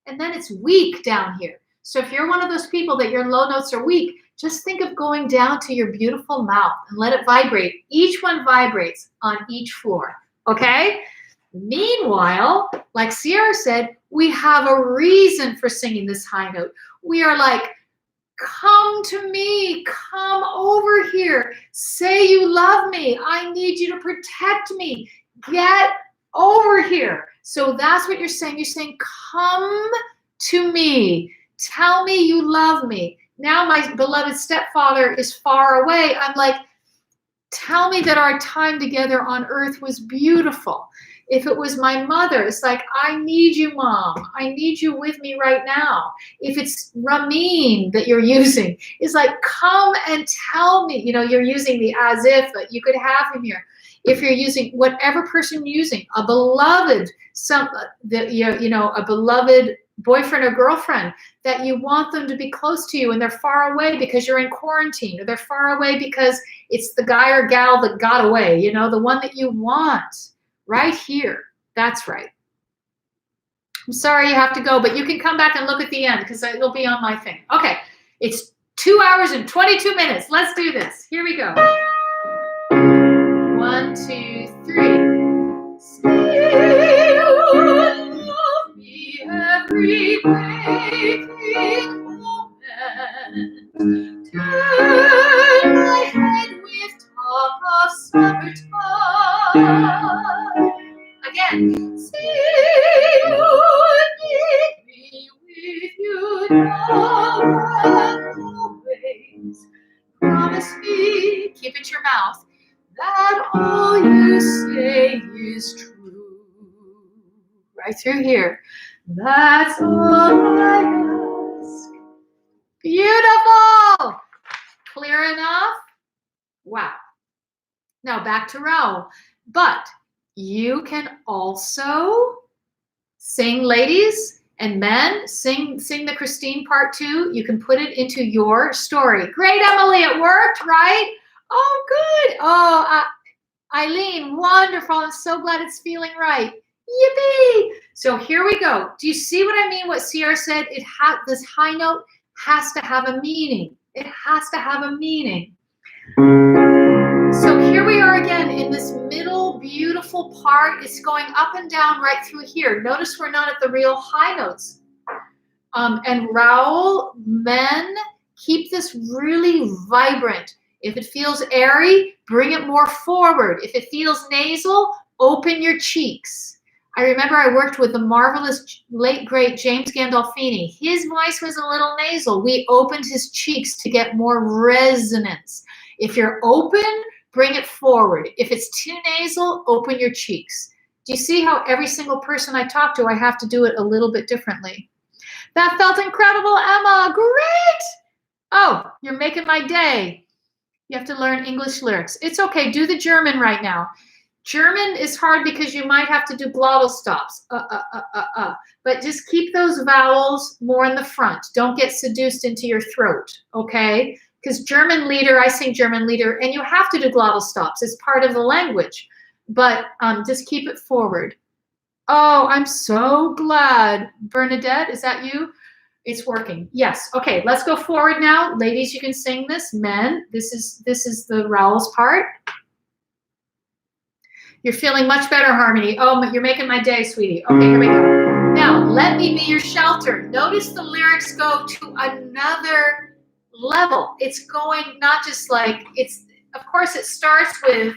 And then it's weak down here. So if you're one of those people that your low notes are weak, just think of going down to your beautiful mouth and let it vibrate. Each one vibrates on each floor, okay? Meanwhile, like Sierra said, we have a reason for singing this high note. We are like, come to me, come over here, say you love me, I need you to protect me, get over here. So that's what you're saying. You're saying, come to me, tell me you love me. Now my beloved stepfather is far away. I'm like, tell me that our time together on earth was beautiful. If it was my mother, it's like, I need you, Mom. I need you with me right now. If it's Ramin that you're using, it's like, come and tell me. You know, you're using the as if, that you could have him here. If you're using whatever person you're using, a beloved, a beloved boyfriend or girlfriend, that you want them to be close to you and they're far away because you're in quarantine, or they're far away because it's the guy or gal that got away, you know, the one that you want right here. That's right. I'm sorry you have to go, but you can come back and look at the end because it'll be on my thing. Okay, it's 2 hours and 22 minutes. Let's do this. Here we go. 1, 2, 3. Say you love me every waking moment. Turn my head with talk of summertime. Again. Say you need me with you now and always. Promise me, keep it your mouth, that all you say is true. Right through here. That's all I ask. Beautiful. Clear enough? Wow. Now back to Raul. But you can also sing, ladies and men, sing the Christine part too. You can put it into your story. Great, Emily, it worked, right? Oh, good. Oh, Eileen, wonderful. I'm so glad it's feeling right. Yippee. So here we go. Do you see what I mean? What Sierra said? This high note has to have a meaning. It has to have a meaning. So here we are again in this middle beautiful part. It's going up and down right through here. Notice we're not at the real high notes. And Raul, men, keep this really vibrant. If it feels airy, bring it more forward. If it feels nasal, open your cheeks. I remember I worked with the marvelous late great James Gandolfini. His voice was a little nasal. We opened his cheeks to get more resonance. If you're open, bring it forward. If it's too nasal, open your cheeks. Do you see how every single person I talk to, I have to do it a little bit differently? That felt incredible, Emma. Great. Oh, you're making my day. You have to learn English lyrics. It's okay. Do the German right now. German is hard because you might have to do glottal stops. But just keep those vowels more in the front. Don't get seduced into your throat, okay? Because German leader, I sing German leader, and you have to do glottal stops. It's part of the language. But just keep it forward. Oh, I'm so glad. Bernadette, is that you? It's working. Yes. Okay, let's go forward now. Ladies, you can sing this. Men, this is the vowels part. You're feeling much better, Harmony. Oh, you're making my day, sweetie. Okay, here we go. Now, let me be your shelter. Notice the lyrics go to another level. It's going not just like, of course, it starts with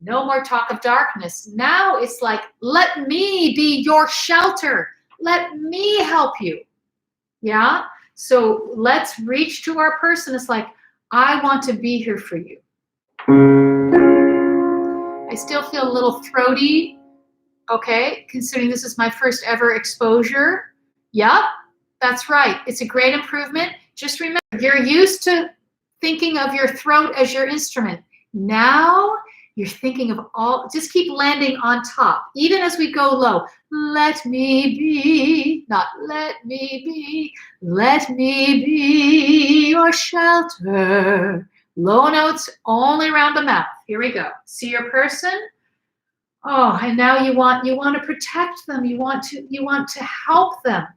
no more talk of darkness. Now it's like, let me be your shelter. Let me help you. Yeah? So let's reach to our person. It's like, I want to be here for you. I still feel a little throaty, okay, considering this is my first ever exposure. Yep, that's right. It's a great improvement. Just remember, you're used to thinking of your throat as your instrument. Now you're thinking of just keep landing on top, even as we go low. Let me be, not let me be, let me be your shelter. Low notes only around the mouth. Here we go. See your person? Oh, and now you want to protect them. You want to help them.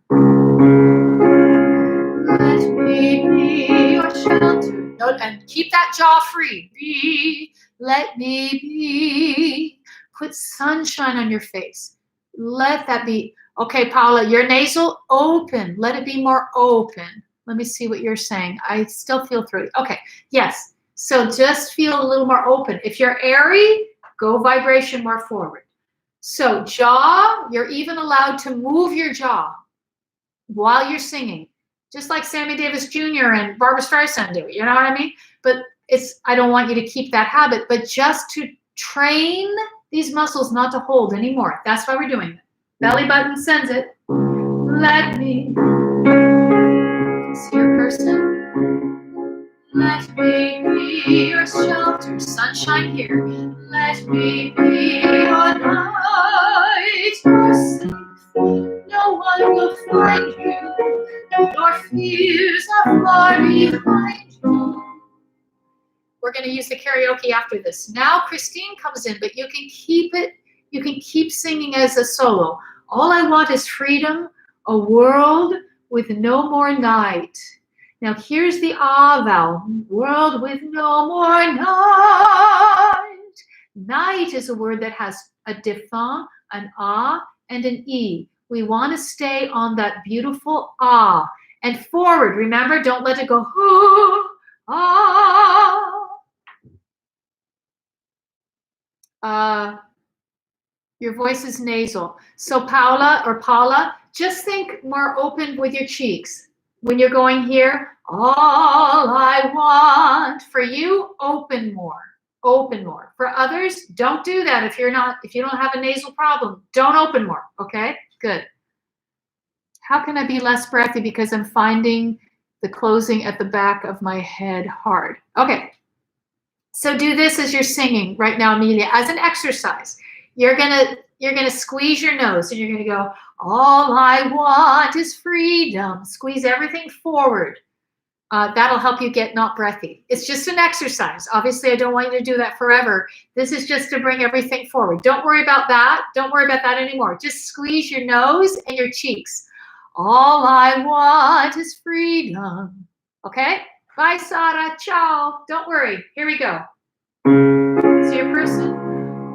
Let me be your shelter. No, and keep that jaw free. Be, let me be. Put sunshine on your face. Let that be. Okay, Paula, your nasal open. Let it be more open. Let me see what you're saying. I still feel throaty. Okay, yes. So just feel a little more open. If you're airy, go vibration more forward. So jaw, you're even allowed to move your jaw while you're singing. Just like Sammy Davis Jr. and Barbra Streisand do. You know what I mean? But I don't want you to keep that habit, but just to train these muscles not to hold anymore. That's why we're doing it. Belly button sends it. Let me see your person. Let me be your shelter, sunshine here. Let me be your light. You're safe, no one will find you. Your fears are far behind you. We're going to use the karaoke after this. Now Christine comes in, but you can keep it. You can keep singing as a solo. All I want is freedom, a world with no more night. Now here's the ah vowel. World with no more night. Night is a word that has a diphthong, an ah, and an e. We want to stay on that beautiful ah. And forward, remember, don't let it go, ah. Your voice is nasal. So Paula, just think more open with your cheeks. When you're going here, all I want for you, open more. Open more. For others, don't do that if you don't have a nasal problem. Don't open more, okay? Good. How can I be less breathy? Because I'm finding the closing at the back of my head hard. Okay. So do this as you're singing right now, Amelia, as an exercise. You're gonna squeeze your nose and you're gonna go, all I want is freedom. Squeeze everything forward. That'll help you get not breathy. It's just an exercise. Obviously, I don't want you to do that forever. This is just to bring everything forward. Don't worry about that. Don't worry about that anymore. Just squeeze your nose and your cheeks. All I want is freedom. Okay? Bye, Sara. Ciao. Don't worry. Here we go. See your person?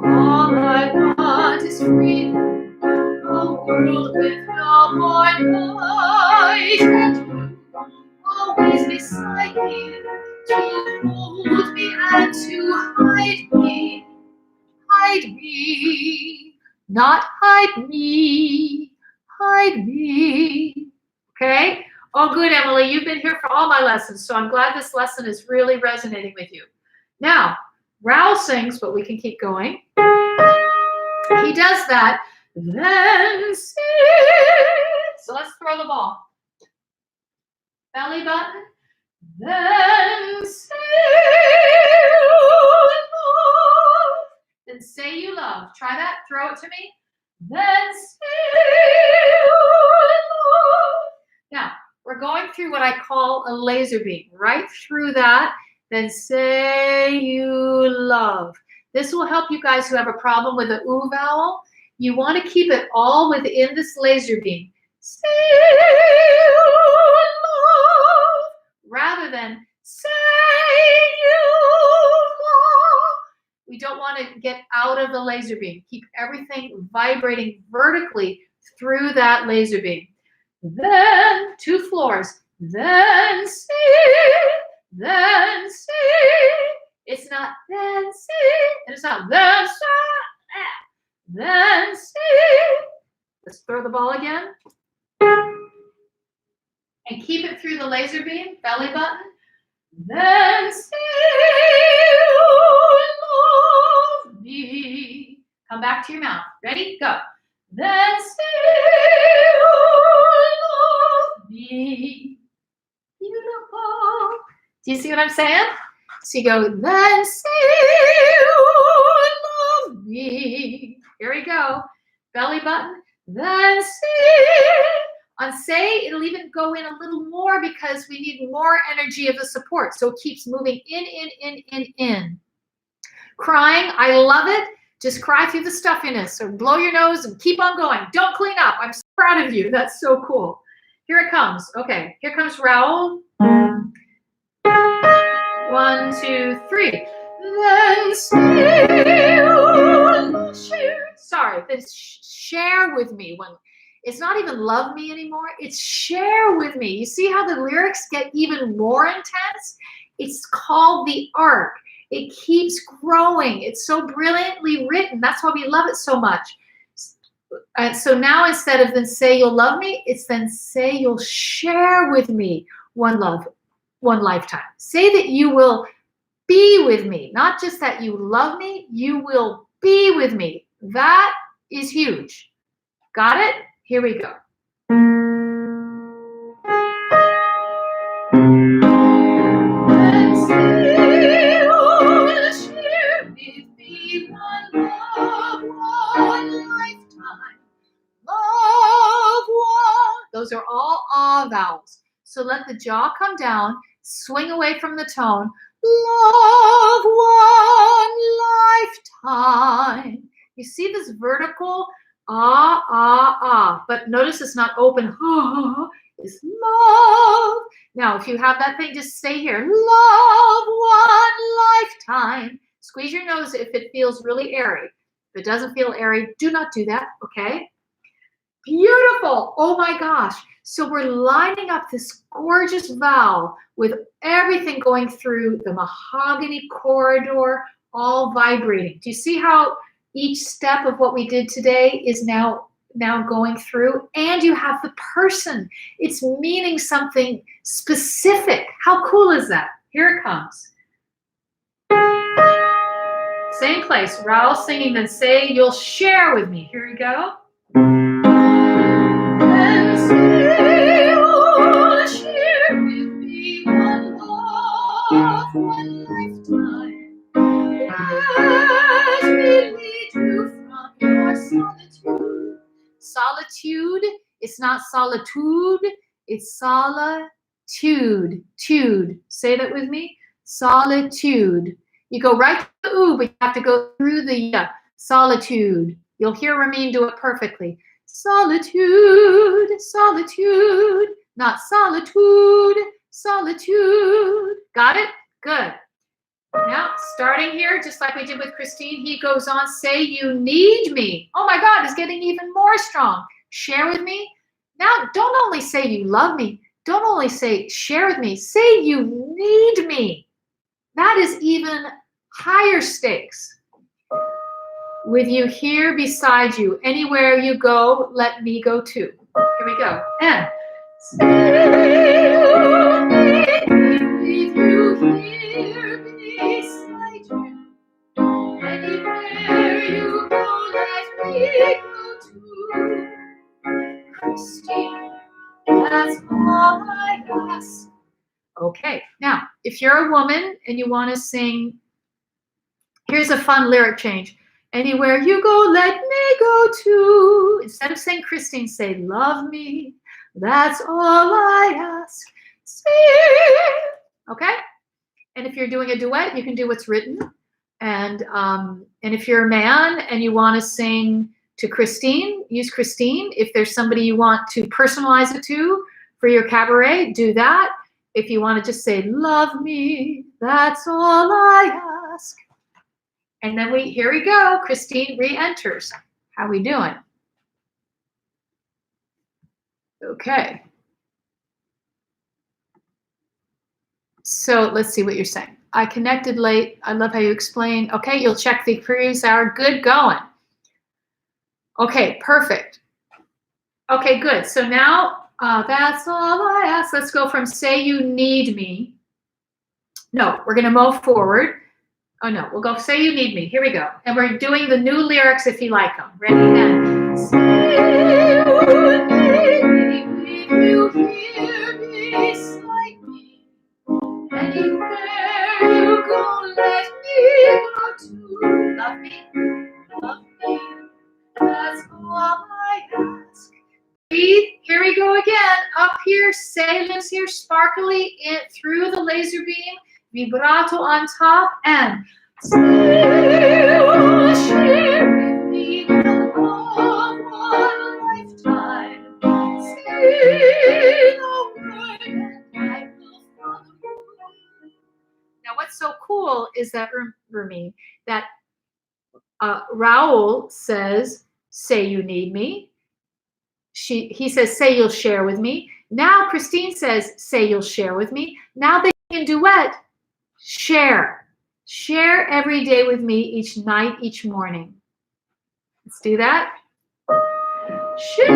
All I want is freedom. A world with no more night. And always beside me, to hold me and to hide me. Hide me, not hide me, hide me. Okay? Oh, good, Emily. You've been here for all my lessons, so I'm glad this lesson is really resonating with you. Now, Raoul sings, but we can keep going. He does that. Then sing. So let's throw the ball. Belly button. Then say you love. Then say you love. Try that. Throw it to me. Then say you love. Now, we're going through what I call a laser beam. Right through that. Then say you love. This will help you guys who have a problem with the oo vowel. You want to keep it all within this laser beam. Say you love. Rather than say you love. We don't want to get out of the laser beam. Keep everything vibrating vertically through that laser beam. Then 2 floors. Then see. Then see. It's not then see. And it's not then see. Then see. Let's throw the ball again. And keep it through the laser beam, belly button. Then say you love me. Come back to your mouth. Ready? Go. Then say you love me. Beautiful. Do you see what I'm saying? So you go, then say you love me. Here we go. Belly button. Then say. On say, it'll even go in a little more because we need more energy of the support. So it keeps moving in. Crying, I love it. Just cry through the stuffiness or blow your nose and keep on going. Don't clean up. I'm so proud of you. That's so cool. Here it comes. Okay, here comes Raoul. 1, 2, 3. Then say, sorry, then share with me. When it's not even love me anymore. It's share with me. You see how the lyrics get even more intense? It's called the arc. It keeps growing. It's so brilliantly written. That's why we love it so much. And so now instead of then say you'll love me, it's then say you'll share with me one love, one lifetime. Say that you will be with me. Not just that you love me, you will be with me. That is huge. Got it? Here we go. Then say you'll share with me one love, one lifetime. Love one. Those are all ah vowels. So let the jaw come down, swing away from the tone. Love one lifetime. You see this vertical ah, ah, ah. But notice it's not open. Ah, it's love. Now, if you have that thing, just stay here. Love one lifetime. Squeeze your nose if it feels really airy. If it doesn't feel airy, do not do that, okay? Beautiful. Oh my gosh. So we're lining up this gorgeous vowel with everything going through the mahogany corridor, all vibrating. Do you see how each step of what we did today is now going through? And you have the person. It's meaning something specific. How cool is that? Here it comes. Same place. Raoul singing, then say you'll share with me. Here we go. Then say you'll share with me one love, one lifetime. Let me lead you from your solitude. Solitude, it's not solitude, it's solitude. Tude. Say that with me. Solitude. You go right to the oo, but you have to go through the solitude. You'll hear Ramin do it perfectly. Solitude, solitude, not solitude, solitude. Got it? Good. Now, starting here, just like we did with Christine, he goes on, say you need me. Oh my God, it's getting even more strong. Share with me. Now, don't only say you love me. don't only say share with me, say you need me. That is even higher stakes. With you here beside you, anywhere you go, let me go too. Here we go. And say you need me, with you here beside you. Anywhere you go, let me go too. Christine, that's all I ask. Okay, now, if you're a woman and you want to sing, here's a fun lyric change. Anywhere you go, let me go too. Instead of saying Christine, say love me. That's all I ask. Sing. Okay? And if you're doing a duet, you can do what's written. And if you're a man and you want to sing to Christine, use Christine. If there's somebody you want to personalize it to for your cabaret, do that. If you want to just say, love me, that's all I ask. And then here we go. Christine re-enters. How we doing? Okay. So let's see what you're saying. I connected late. I love how you explain. Okay, you'll check the previous hour. Good going. Okay, perfect. Okay, good. So now that's all I ask. Let's go from say you need me. No, we're going to move forward. Oh, no, we'll go say you need me. Here we go. And we're doing the new lyrics if you like them. Ready? And say you need me, will you hear me beside me? Anywhere you go, let me go too. Love me, that's all I ask. Breathe. Here we go again. Up here, say lives here, sparkly through the laser beam, vibrato on top, and say you'll share with me the love one lifetime. Say the word and I will follow you. Now, what's so cool is that, Rumi, that Raul says, say you need me. He says, say you'll share with me. Now Christine says, say you'll share with me. Now they can duet. Share. Share every day with me, each night, each morning. Let's do that. Share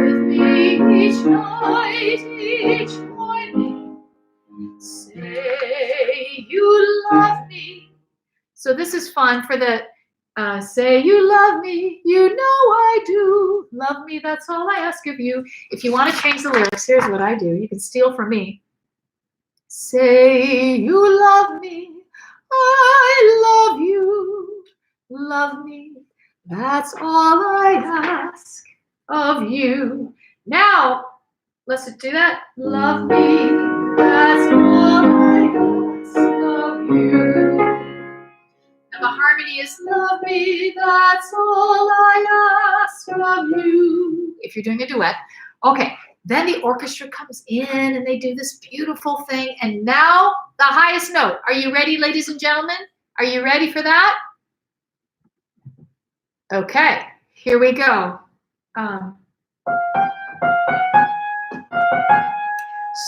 with me each night, each morning. Say you love me. So this is fun for the say you love me, you know I do. Love me, that's all I ask of you. If you want to change the lyrics, here's what I do. You can steal from me. Say you love me, I love you. Love me, that's all I ask of you. Now, let's do that. Love me, that's all I ask of you. And the harmony is love me, that's all I ask of you. If you're doing a duet. Okay, then the orchestra comes in and they do this beautiful thing. And now the highest note. Are you ready, ladies and gentlemen? Are you ready for that? Okay, here we go.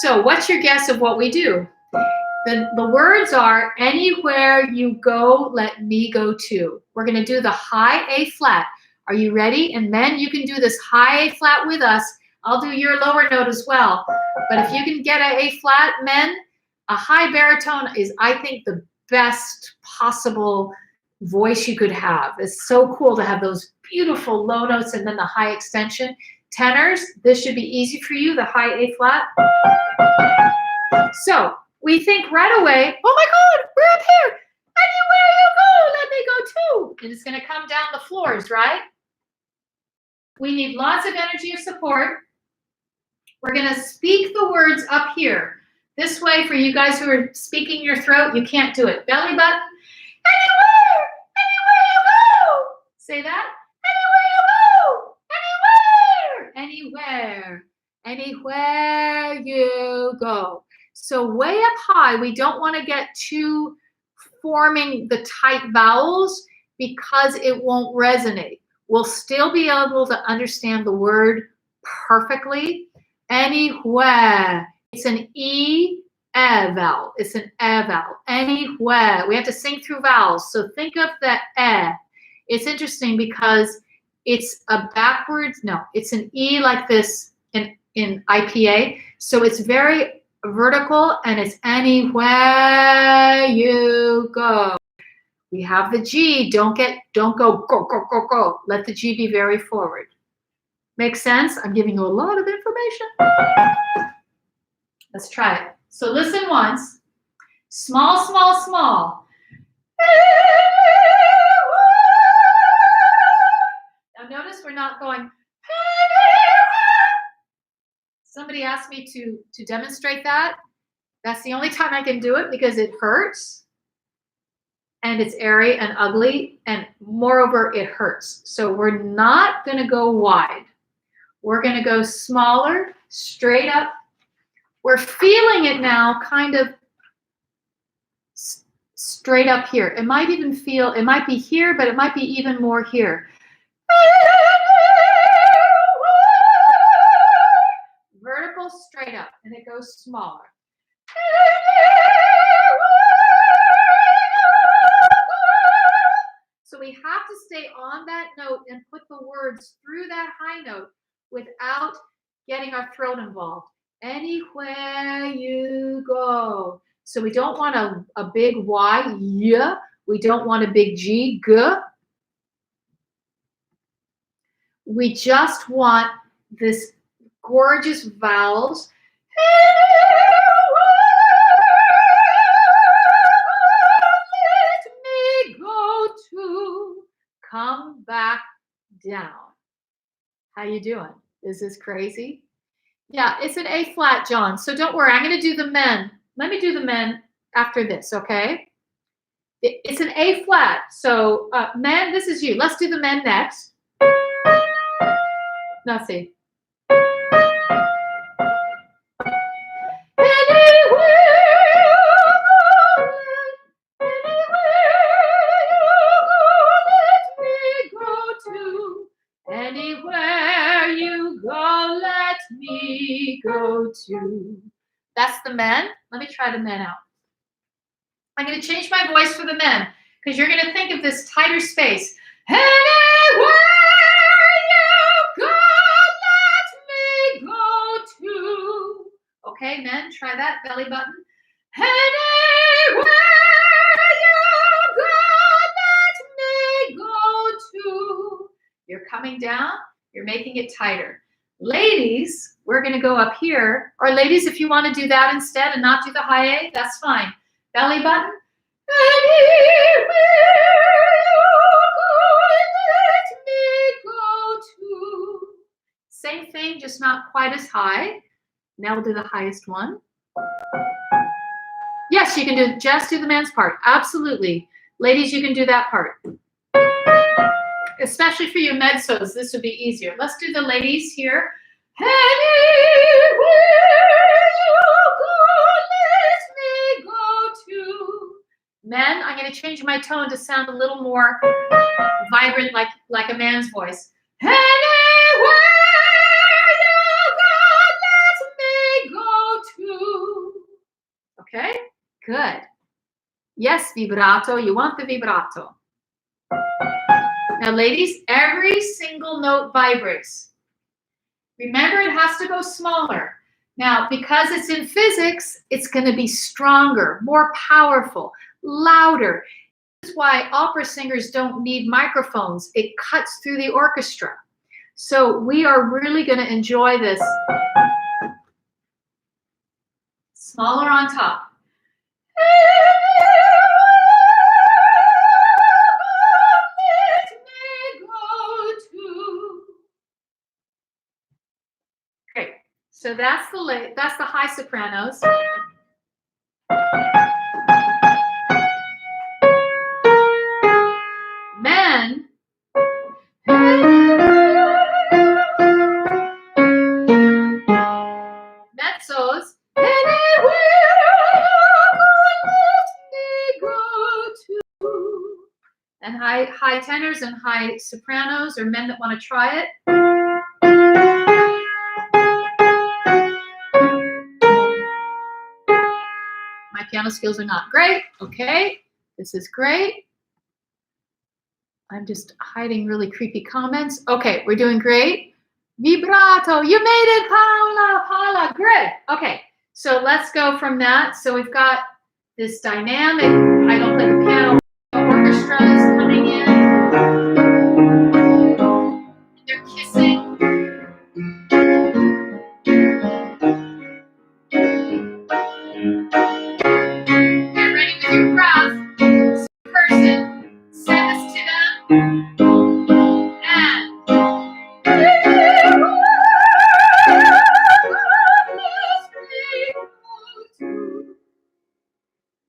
So what's your guess of what we do? The words are, anywhere you go, let me go too. We're going to do the high A flat. Are you ready? And men, you can do this high A flat with us. I'll do your lower note as well. But if you can get an A flat, men, a high baritone is, I think, the best possible voice you could have. It's so cool to have those beautiful low notes and then the high extension. Tenors, this should be easy for you, the high A flat. So we think right away, oh my God, we're up here. Anywhere you go, let me go too. And it's going to come down the floors, right? We need lots of energy of support. We're going to speak the words up here. This way, for you guys who are speaking your throat, you can't do it. Belly button. Anywhere you go. Say that. Anywhere you go. So way up high, we don't want to get too forming the tight vowels because it won't resonate. We'll still be able to understand the word perfectly, Anywhere. It's an E vowel. It's an E vowel. Anywhere. We have to sing through vowels. So think of the E. It's interesting because it's a backwards, no, it's an E like this in IPA. So it's very vertical and it's anywhere you go. We have the G. Don't go, go, go, go, go. Let the G be very forward. Makes sense? I'm giving you a lot of information. Let's try it. So listen once. Small, small, small. Now notice we're not going. Somebody asked me to demonstrate that. That's the only time I can do it because it hurts. And it's airy and ugly. And moreover, it hurts. So we're not going to go wide. We're going to go smaller, straight up. We're feeling it now kind of straight up here. It might even feel, it might be here, but it might be even more here. Vertical, straight up, and it goes smaller. So we have to stay on that note and put the words through that high note without getting our throat involved. Anywhere you go. So we don't want a big Y, yeah. We don't want a big G, G. We just want this gorgeous vowels. Let me go to, come back down. How you doing? Is this crazy? Yeah, it's an A flat, John. So don't worry. I'm going to do the men. Let me do the men after this, okay? It's an A flat. So men, this is you. Let's do the men next. Now see. Anywhere you go, let me go to. That's the men. Let me try the men out. I'm going to change my voice for the men because you're going to think of this tighter space. Anywhere you go, let me go to. Okay, men, try that belly button. Anywhere you go, let me go to. You're coming down, you're making it tighter. Ladies, we're going to go up here. Or ladies, if you want to do that instead and not do the high A, that's fine. Belly button. Anywhere you go, let me go to. Same thing, just not quite as high. Now we'll do the highest one. Yes, you can just do the man's part. Absolutely. Ladies, you can do that part. Especially for you mezzos, this would be easier. Let's do the ladies here. Anywhere you go, let me go to. Men, I'm going to change my tone to sound a little more vibrant, like a man's voice. Anywhere you go, let me go to. Okay, good. Yes, vibrato. You want the vibrato. Now, ladies, every single note vibrates. Remember, it has to go smaller. Now, because it's in physics, it's going to be stronger, more powerful, louder. This is why opera singers don't need microphones. It cuts through the orchestra. So we are really going to enjoy this. Smaller on top. Great. So that's the high sopranos. Men. Mezzos. And high tenors and high sopranos, or men that want to try it. piano skills are not great. Okay, this is great. I'm just hiding really creepy comments. Okay, we're doing great. Vibrato, you made it, Paula, Paula, great. Okay, so let's go from that. So we've got this dynamic, I don't play the piano, orchestra is coming in. They're kissing. Get ready with your breath. Person, send us to them.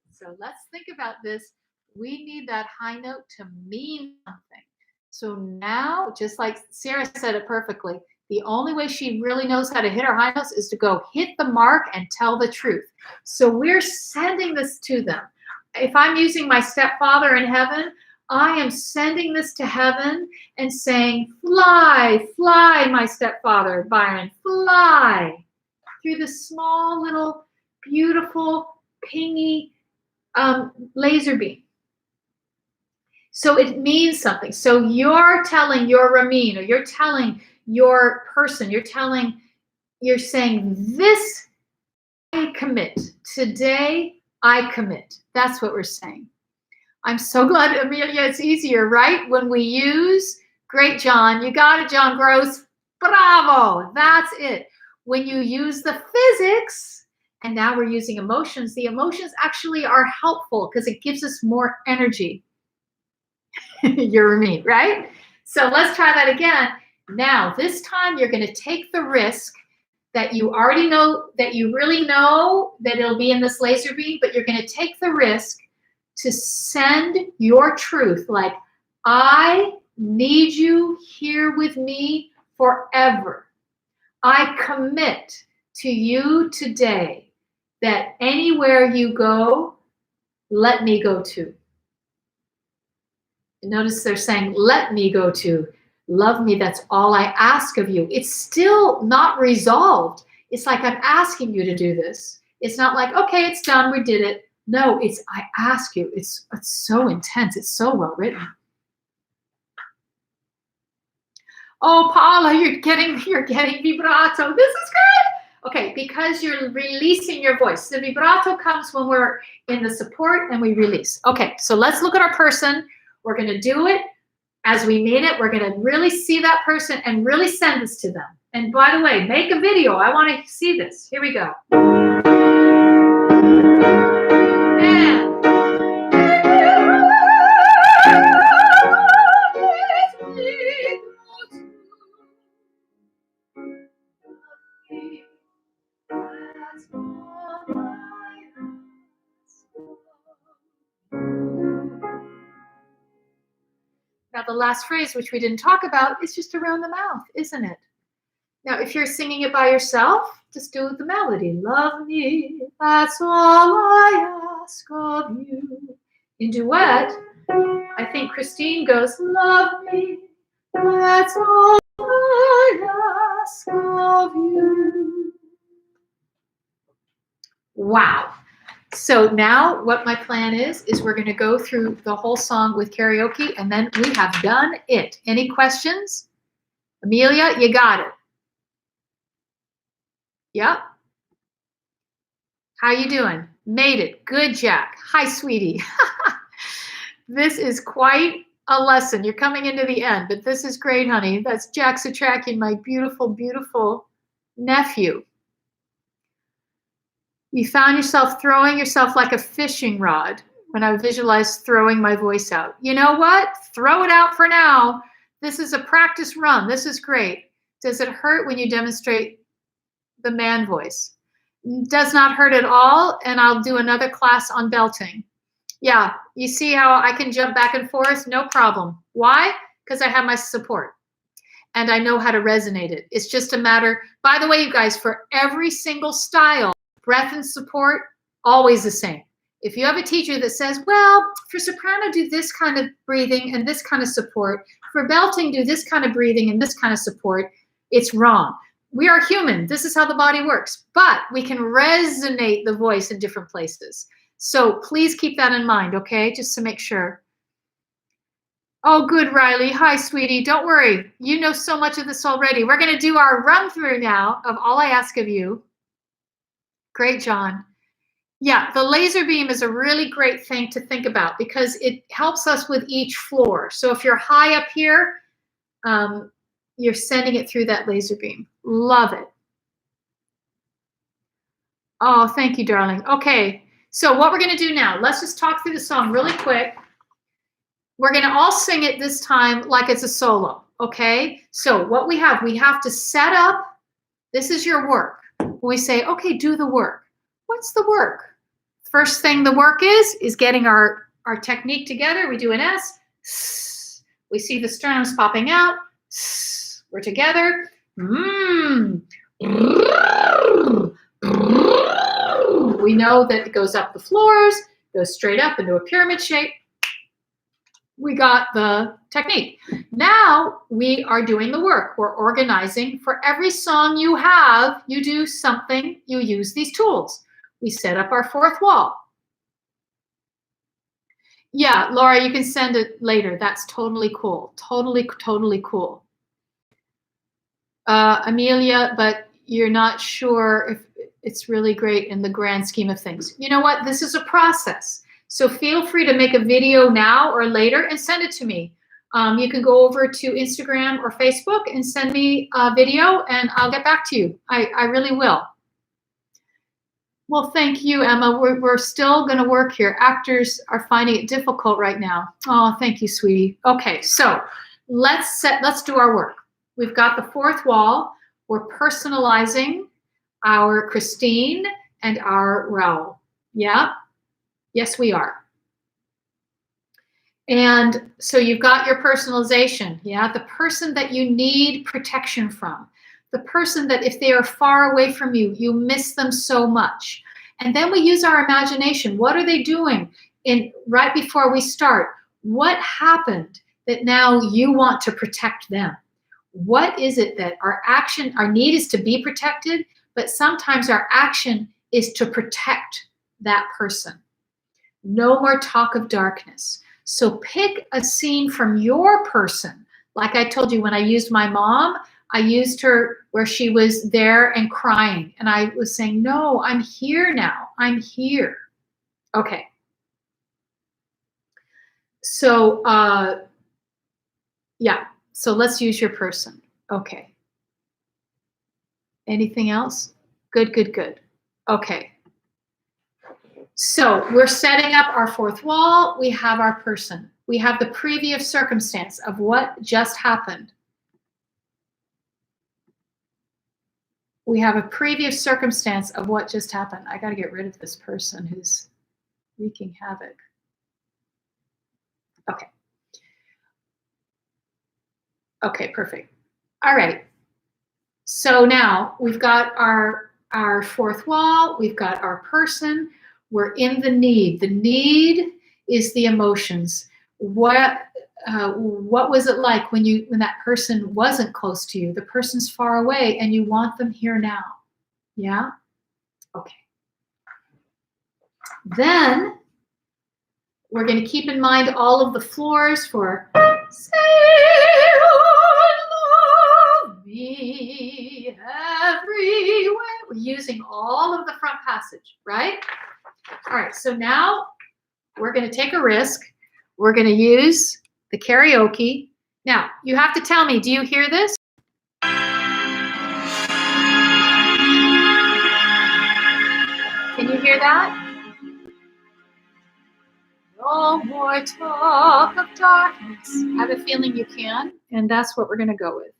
And so let's think about this. We need that high note to mean something. So now, just like Sarah said it perfectly, the only way she really knows how to hit her high notes is to go hit the mark and tell the truth. So we're sending this to them. If I'm using my stepfather in heaven, I am sending this to heaven and saying, fly, fly, my stepfather, Byron, fly through the small little beautiful pingy laser beam. So it means something. So you're telling your Ramin, or you're telling your person, you're saying, this I commit. Today I commit. That's what we're saying. I'm so glad, Amelia, it's easier, right? When we use, great, John, you got it, John Gross, bravo, that's it. When you use the physics, and now we're using emotions, the emotions actually are helpful because it gives us more energy. You're me, right? So let's try that again. Now, this time you're going to take the risk that you already know, that you really know that it'll be in this laser beam, but you're going to take the risk to send your truth, like, I need you here with me forever. I commit to you today that anywhere you go, let me go to. Notice they're saying, let me go to. Love me, that's all I ask of you. It's still not resolved. It's like, I'm asking you to do this. It's not like, okay, it's done, we did it. No, it's, I ask you. It's so intense. It's so well written. Oh, Paula, you're getting vibrato. This is good. Okay, because you're releasing your voice. The vibrato comes when we're in the support and we release. Okay, so let's look at our person. We're going to do it as we mean it. We're going to really see that person and really send this to them. And by the way, make a video. I want to see this. Here we go. Now the last phrase, which we didn't talk about, is just around the mouth, isn't it? Now, if you're singing it by yourself, just do the melody. Love me, that's all I ask of you. In duet, I think Christine goes, love me, that's all I ask of you. Wow. So now what my plan is we're going to go through the whole song with karaoke, and then we have done it. Any questions? Amelia, you got it. Yep. How you doing? Made it. Good, Jack. Hi, sweetie. This is quite a lesson. You're coming into the end, but this is great, honey. That's Jack Setrakian, my beautiful, beautiful nephew. You found yourself throwing yourself like a fishing rod when I visualized throwing my voice out. You know what? Throw it out for now. This is a practice run. This is great. Does it hurt when you demonstrate the man voice? Does not hurt at all, and I'll do another class on belting. Yeah, you see how I can jump back and forth? No problem. Why? Because I have my support, and I know how to resonate it. It's just a matter, by the way, you guys, for every single style, breath and support, always the same. If you have a teacher that says, well, for soprano, do this kind of breathing and this kind of support. For belting, do this kind of breathing and this kind of support. It's wrong. We are human. This is how the body works. But we can resonate the voice in different places. So please keep that in mind, okay? Just to make sure. Oh, good, Riley. Hi, sweetie. Don't worry. You know so much of this already. We're going to do our run through now of all I ask of you. Great, John. Yeah, the laser beam is a really great thing to think about because it helps us with each floor. So if you're high up here, you're sending it through that laser beam. Love it. Oh, thank you, darling. Okay, so what we're going to do now, let's just talk through the song really quick. We're going to all sing it this time like it's a solo, okay? So what we have to set up, this is your work. We say, okay, do the work. What's the work? First thing the work is getting our technique together. We do an S. We see the sternums popping out. We're together. We know that it goes up the floors, goes straight up into a pyramid shape. We got the technique. Now we are doing the work. We're organizing. For every song you have, you do something, you use these tools. We set up our fourth wall. Yeah, Laura, you can send it later. That's totally cool. Totally, totally cool. Amelia, but you're not sure if it's really great in the grand scheme of things. You know what? This is a process. So feel free to make a video now or later and send it to me. You can go over to Instagram or Facebook and send me a video and I'll get back to you. I really will. Well, thank you, Emma. We're still going to work here. Actors are finding it difficult right now. Oh, thank you, sweetie. Okay, so let's do our work. We've got the fourth wall. We're personalizing our Christine and our Raul. Yeah? Yes, we are. And so you've got your personalization. Yeah? The person that you need protection from. The person that if they are far away from you, you miss them so much. And then we use our imagination. What are they doing right before we start? What happened that now you want to protect them? What is it that our need is to be protected, but sometimes our action is to protect that person. No more talk of darkness. So pick a scene from your person. Like I told you, when I used my mom, I used her where she was there and crying. And I was saying, no, I'm here now. I'm here. Okay. So, yeah. So let's use your person. Okay. Anything else? Good, good, good. Okay. So we're setting up our fourth wall. We have our person. We have the previous circumstance of what just happened. We have a previous circumstance of what just happened. I got to get rid of this person who's wreaking havoc. Okay. Okay, perfect. All right. So now we've got our fourth wall. We've got our person. We're in the need. The need is the emotions. What was it like when that person wasn't close to you? The person's far away and you want them here now. Yeah? Okay. Then we're going to keep in mind all of the floors for say love me everywhere. We're using all of the front passage, right? All right, so now we're going to take a risk. We're going to use the karaoke. Now, you have to tell me, do you hear this? Can you hear that? No more talk of darkness. I have a feeling you can, and that's what we're going to go with.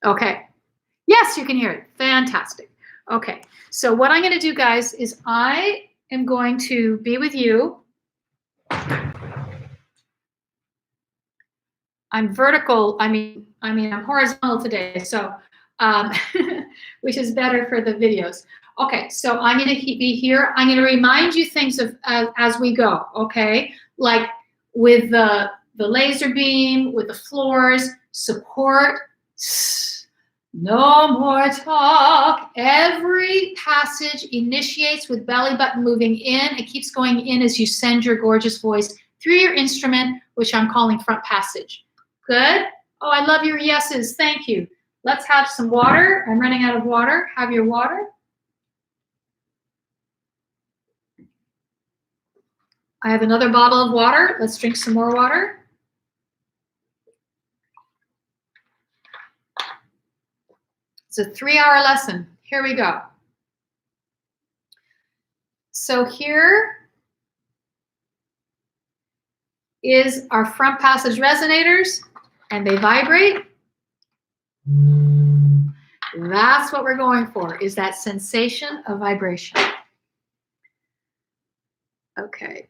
Okay. Yes, you can hear it. Fantastic. Okay. So what I'm going to do, guys, is I am going to be with you. I'm vertical. I mean, I'm horizontal today, so which is better for the videos. Okay, so I'm going to be here. I'm going to remind you things of as we go. Okay, like with the laser beam, with the floors, support, No more talk. Every passage initiates with belly button moving in. It keeps going in as you send your gorgeous voice through your instrument, which I'm calling front passage. Good? Oh, I love your yeses. Thank you. Let's have some water. I'm running out of water. Have your water. I have another bottle of water. Let's drink some more water. It's a 3-hour lesson. Here we go. So here is our front passage resonators, and they vibrate. That's what we're going for, is that sensation of vibration. Okay.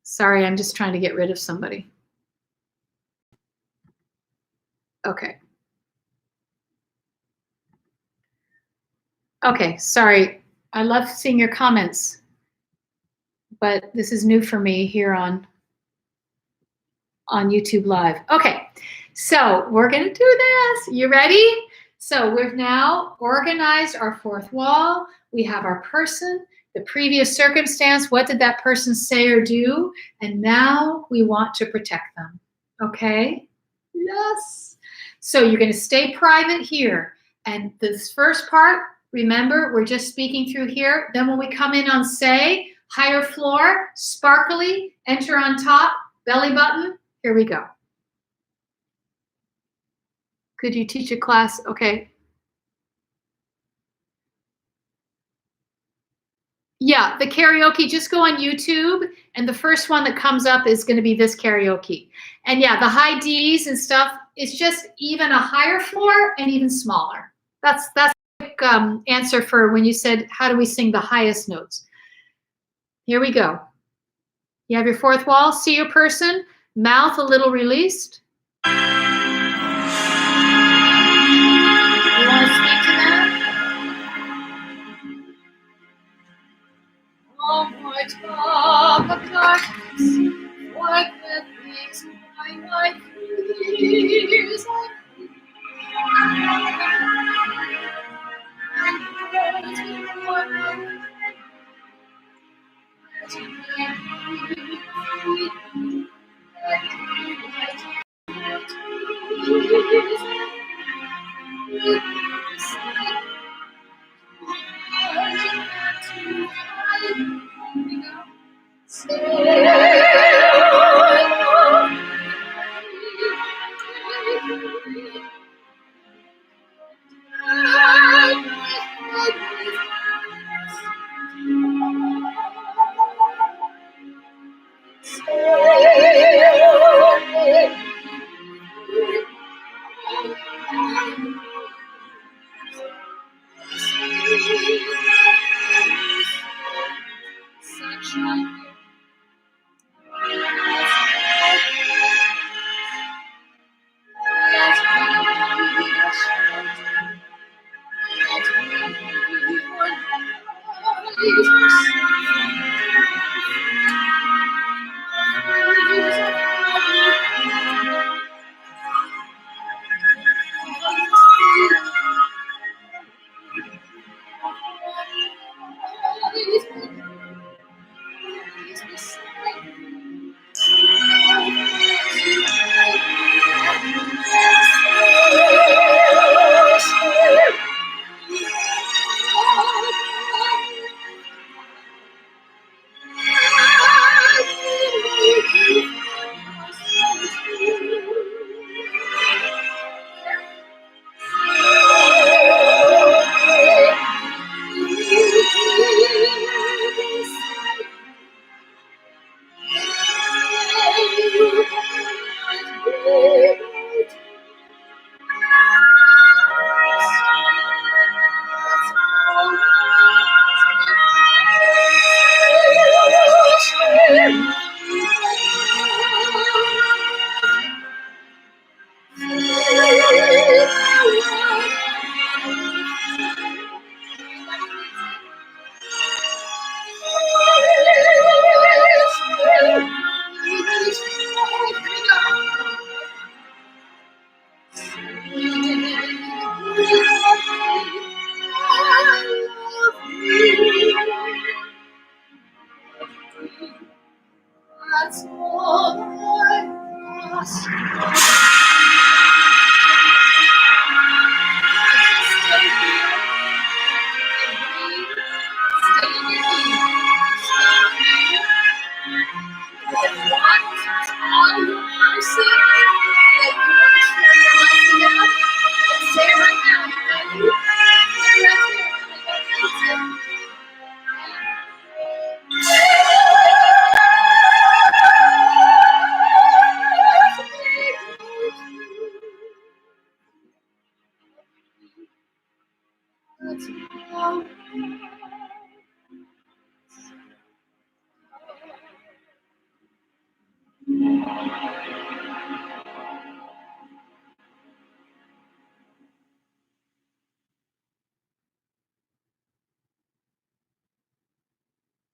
Sorry, I'm just trying to get rid of somebody. Okay. Okay, sorry. I love seeing your comments, but this is new for me here on YouTube Live. Okay, so we're going to do this. You ready? So we've now organized our fourth wall. We have our person, the previous circumstance. What did that person say or do? And now we want to protect them. Okay? Yes. So you're going to stay private here. And this first part, remember, we're just speaking through here. Then when we come in on say, higher floor, sparkly, enter on top, belly button. Here we go. Could you teach a class? Okay. Yeah, the karaoke, just go on YouTube, and the first one that comes up is going to be this karaoke. And yeah, the high Ds and stuff, it's just even a higher floor and even smaller. That's a quick answer for when you said, how do we sing the highest notes? Here we go. You have your fourth wall, see your person, mouth a little released. You want to speak to them? No more talk of darkness, what that makes my fears. That's all I ask.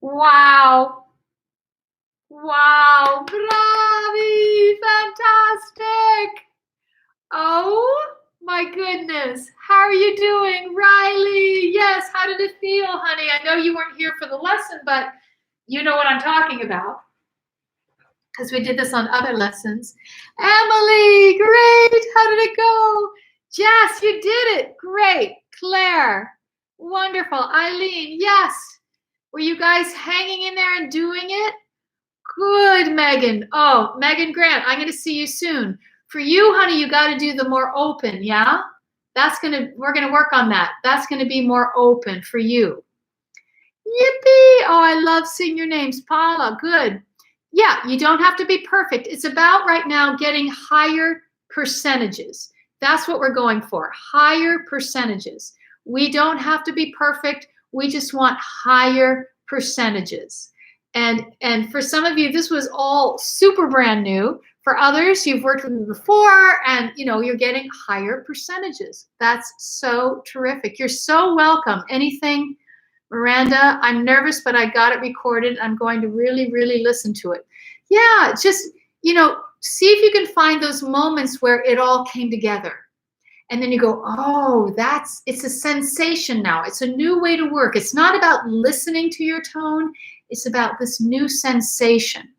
Wow. Wow. Bravi. Fantastic. Oh my goodness. How are you doing? Riley. Yes. How did it feel, honey? I know you weren't here for the lesson, but you know what I'm talking about because we did this on other lessons. Emily, great. How did it go? Jess, you did it. Great. Claire, wonderful. Eileen, yes. Were you guys hanging in there and doing it? Good, Megan. Oh, Megan Grant, I'm going to see you soon. For you, honey, you got to do the more open, yeah? We're going to work on that. That's going to be more open for you. Yippee. Oh, I love seeing your names. Paula, good. Yeah, you don't have to be perfect. It's about right now getting higher percentages. That's what we're going for, higher percentages. We don't have to be perfect. We just want higher percentages. And for some of you, this was all super brand new. For others, you've worked with me before and you're getting higher percentages. That's so terrific. You're so welcome. Anything, Miranda, I'm nervous, but I got it recorded. I'm going to really, really listen to it. Yeah, just, see if you can find those moments where it all came together. And then you go, oh, it's a sensation now. It's a new way to work. It's not about listening to your tone. It's about this new sensation.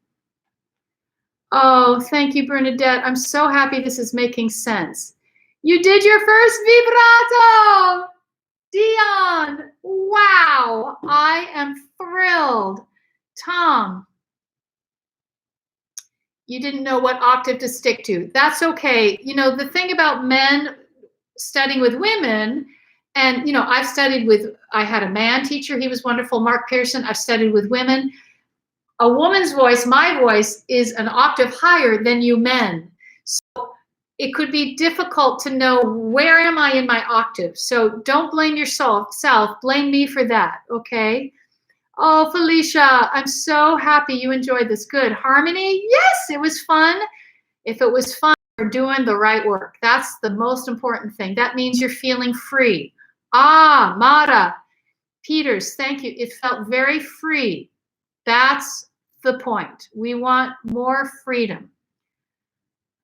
Oh, thank you, Bernadette. I'm so happy this is making sense. You did your first vibrato, Dion. Wow, I am thrilled. Tom, you didn't know what octave to stick to. That's okay. The thing about men studying with women, and I had a man teacher, he was wonderful, Mark Pearson. I've studied with women. A woman's voice, my voice, is an octave higher than you men. So it could be difficult to know where am I in my octave. So don't blame yourself, blame me for that, okay? Oh, Felicia, I'm so happy you enjoyed this. Good. Harmony, yes, it was fun. If it was fun, you're doing the right work. That's the most important thing. That means you're feeling free. Ah, Mara, Peters, thank you. It felt very free. That's the point. We want more freedom.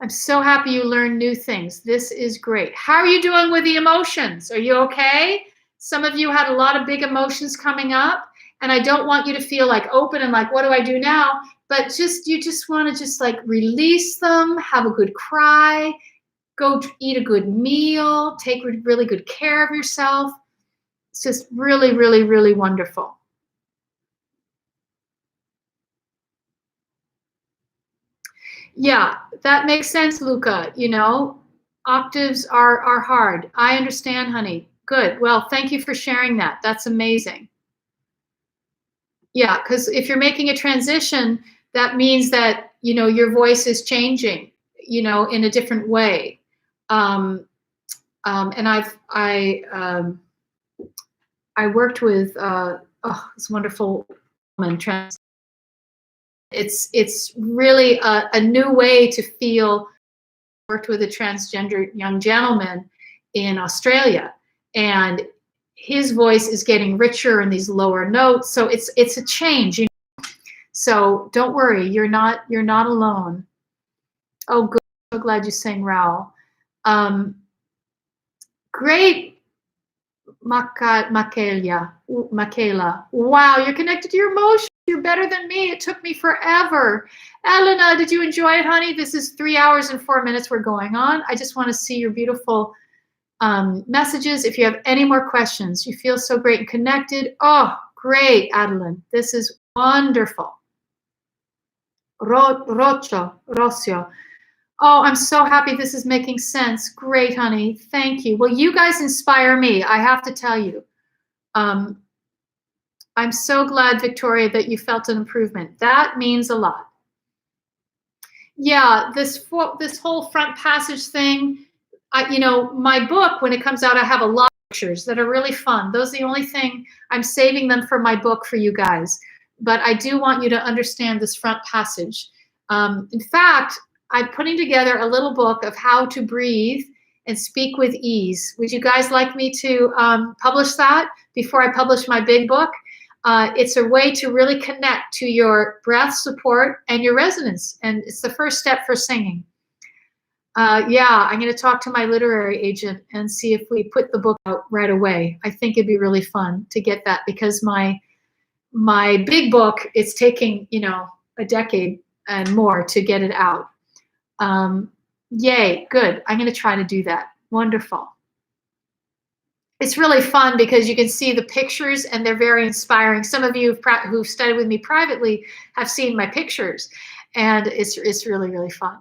I'm so happy you learned new things. This is great. How are you doing with the emotions? Are you okay? Some of you had a lot of big emotions coming up, and I don't want you to feel like open and like, what do I do now? But you just want to just like release them, have a good cry, go eat a good meal, take really good care of yourself. It's just really, really, really wonderful. Yeah, that makes sense, Luca. Octaves are hard. I understand, honey. Good. Well, thank you for sharing that. That's amazing. Yeah, because if you're making a transition, that means that, your voice is changing, in a different way. And I worked with this wonderful woman. It's really a new way to feel. Worked with a transgender young gentleman in Australia, and his voice is getting richer in these lower notes. So it's a change. So don't worry, you're not alone. Oh, good. So glad you sang, Raul. Great, Michaela. Wow, you're connected to your emotions. You're better than me. It took me forever. Elena, did you enjoy it, honey? This is 3 hours and 4 minutes we're going on. I just want to see your beautiful messages. If you have any more questions, you feel so great and connected. Oh, great, Adeline. This is wonderful. Rocio. Oh, I'm so happy this is making sense. Great, honey. Thank you. Well, you guys inspire me, I have to tell you. I'm so glad, Victoria, that you felt an improvement. That means a lot. Yeah, this whole front passage thing, you know, my book, when it comes out, I have a lot of pictures that are really fun. Those are the only thing, I'm saving them for my book for you guys. But I do want you to understand this front passage. In fact, I'm putting together a little book of how to breathe and speak with ease. Would you guys like me to publish that before I publish my big book? It's a way to really connect to your breath support and your resonance. And it's the first step for singing. Yeah, I'm going to talk to my literary agent and see if we put the book out right away. I think it'd be really fun to get that, because my big book, it's taking, you know, a decade and more to get it out. Yay, good. I'm going to try to do that. Wonderful. It's really fun because you can see the pictures and they're very inspiring. Some of you who've studied with me privately have seen my pictures, and it's really, really fun.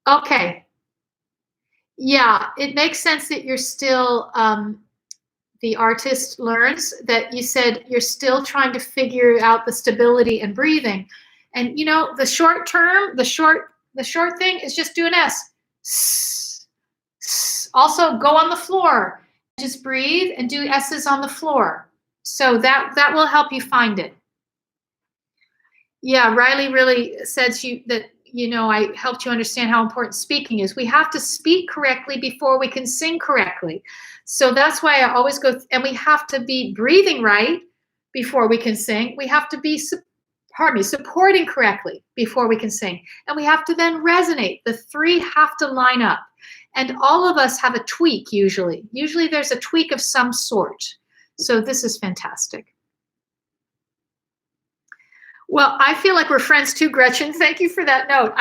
Okay. Yeah, it makes sense that you're still, the artist learns, that you said you're still trying to figure out the stability and breathing. And you know, the short term, the short thing is just do an S. Also go on the floor. Just breathe and do S's on the floor. So that will help you find it. Yeah, Riley really said that, you know, I helped you understand how important speaking is. We have to speak correctly before we can sing correctly. So that's why I always go, and we have to be breathing right before we can sing. We have to be, supporting correctly before we can sing. And we have to then resonate. The three have to line up. And all of us have a tweak usually. Usually there's a tweak of some sort. So this is fantastic. Well, I feel like we're friends too, Gretchen. Thank you for that note.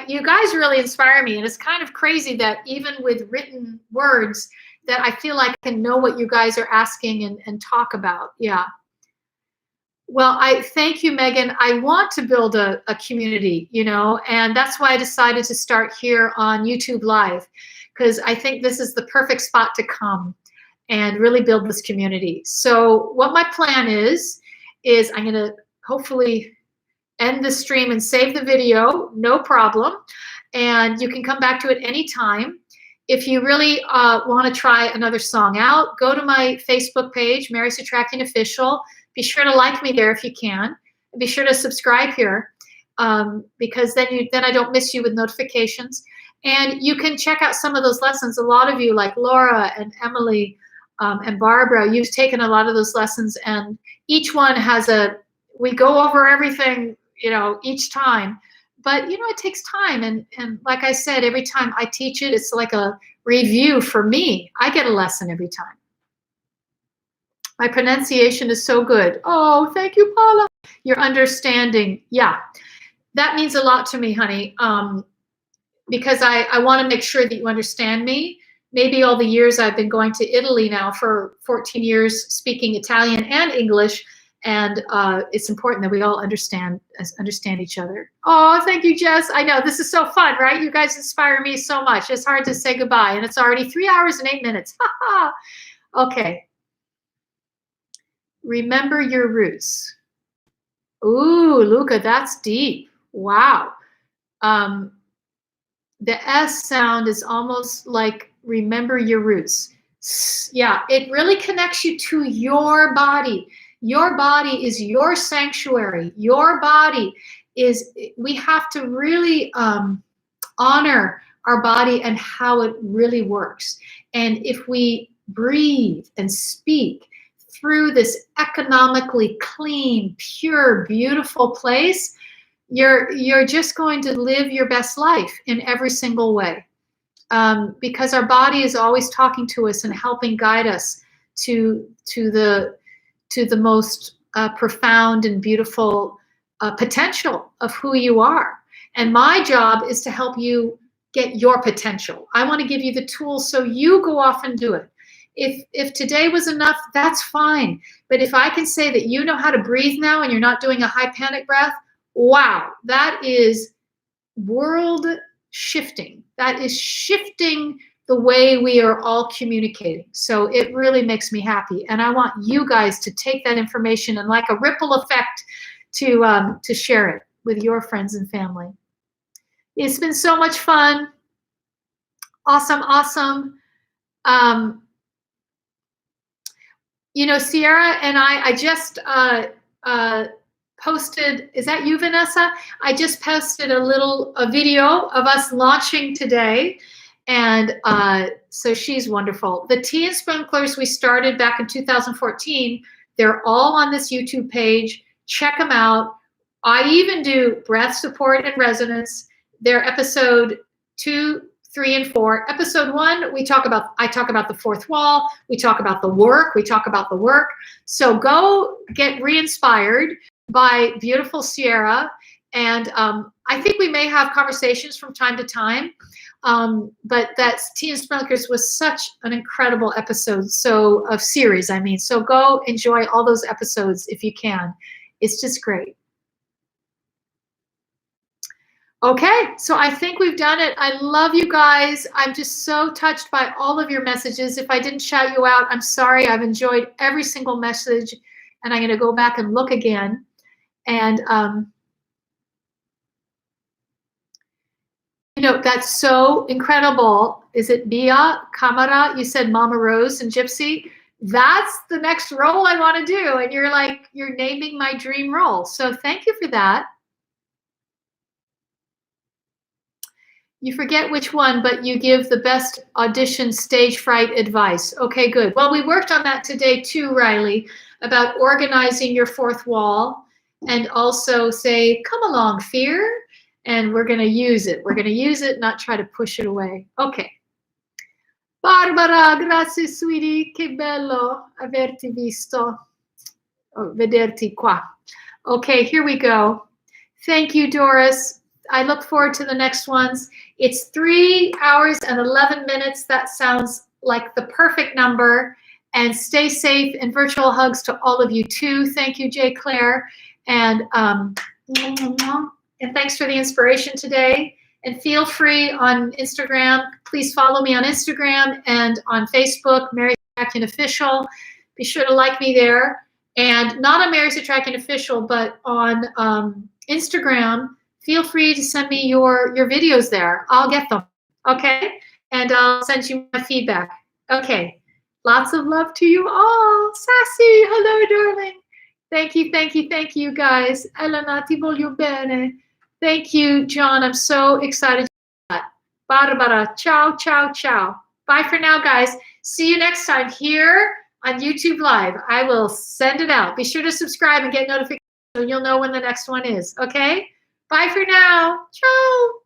You guys really inspire me. And it's kind of crazy that even with written words that I feel like I can know what you guys are asking and talk about. Yeah. Well, I thank you, Megan. I want to build a community, you know, and that's why I decided to start here on YouTube Live, because I think this is the perfect spot to come and really build this community. So what my plan is I'm going to hopefully end the stream and save the video, no problem. And you can come back to it anytime. If you really want to try another song out, go to my Facebook page, Mary Setrakian Official. Be sure to like me there if you can. And be sure to subscribe here, because then I don't miss you with notifications. And you can check out some of those lessons. A lot of you, like Laura and Emily and Barbara, you've taken a lot of those lessons, and each one has we go over everything, you know, each time. But, you know, it takes time. And like I said, every time I teach it, it's like a review for me. I get a lesson every time. My pronunciation is so good. Oh, thank you, Paula. Your understanding. Yeah, that means a lot to me, honey, because I want to make sure that you understand me. Maybe all the years I've been going to Italy now for 14 years, speaking Italian and English, and it's important that we all understand each other. Oh, thank you, Jess. I know, this is so fun, right? You guys inspire me so much. It's hard to say goodbye, and it's already 3 hours and 8 minutes. Okay. Remember your roots. Ooh, Luca, that's deep. Wow. The S sound is almost like remember your roots. Yeah, it really connects you to your body. Your body is your sanctuary. Your body is, we have to really honor our body and how it really works. And if we breathe and speak through this economically clean, pure, beautiful place, you're just going to live your best life in every single way, because our body is always talking to us and helping guide us to the most profound and beautiful potential of who you are. And my job is to help you get your potential. I want to give you the tools so you go off and do it. If today was enough, that's fine. But if I can say that you know how to breathe now and you're not doing a high panic breath, wow, that is world shifting. That is shifting the way we are all communicating. So it really makes me happy. And I want you guys to take that information and, like a ripple effect, to share it with your friends and family. It's been so much fun. Awesome, awesome. You know, Sierra and I just posted, is that you, Vanessa? I just posted a video of us launching today. And so she's wonderful. The tea and sprinklers we started back in 2014, they're all on this YouTube page. Check them out. I even do breath support and resonance. They're episode 2, 3, and 4. Episode 1, I talk about the fourth wall. We talk about the work. So go get re-inspired by beautiful Sierra. And I think we may have conversations from time to time. But that's Tea and Sprinklers was such an incredible episode. So series, I mean. So go enjoy all those episodes if you can. It's just great. Okay, so I think we've done it. I love you guys. I'm just so touched by all of your messages. If I didn't shout you out, I'm sorry. I've enjoyed every single message, and I'm going to go back and look again. And you know, that's so incredible. Is it Bia Kamara? You said Mama Rose and Gypsy. That's the next role I want to do. And you're like, you're naming my dream role. So thank you for that. You forget which one, but you give the best audition stage fright advice. Okay, good. Well, we worked on that today too, Riley, about organizing your fourth wall and also say, come along, fear. And we're going to use it. We're going to use it, not try to push it away. Okay. Barbara, grazie, sweetie. Che bello averti visto. Oh, vederti qua. Okay, here we go. Thank you, Doris. I look forward to the next ones. It's 3 hours and 11 minutes. That sounds like the perfect number. And stay safe, and virtual hugs to all of you too. Thank you, Jay Claire. And thanks for the inspiration today. And feel free on Instagram. Please follow me on Instagram and on Facebook, Mary Setrakian Official. Be sure to like me there. And not on Mary Setrakian Official, but on Instagram. Feel free to send me your videos there. I'll get them, okay? And I'll send you my feedback. Okay, lots of love to you all. Sassy, hello, darling. Thank you, thank you, thank you, guys. Elena, ti voglio bene. Thank you, John. I'm so excited. Barbara, ciao, ciao, ciao. Bye for now, guys. See you next time here on YouTube Live. I will send it out. Be sure to subscribe and get notifications so you'll know when the next one is, okay? Bye for now. Ciao.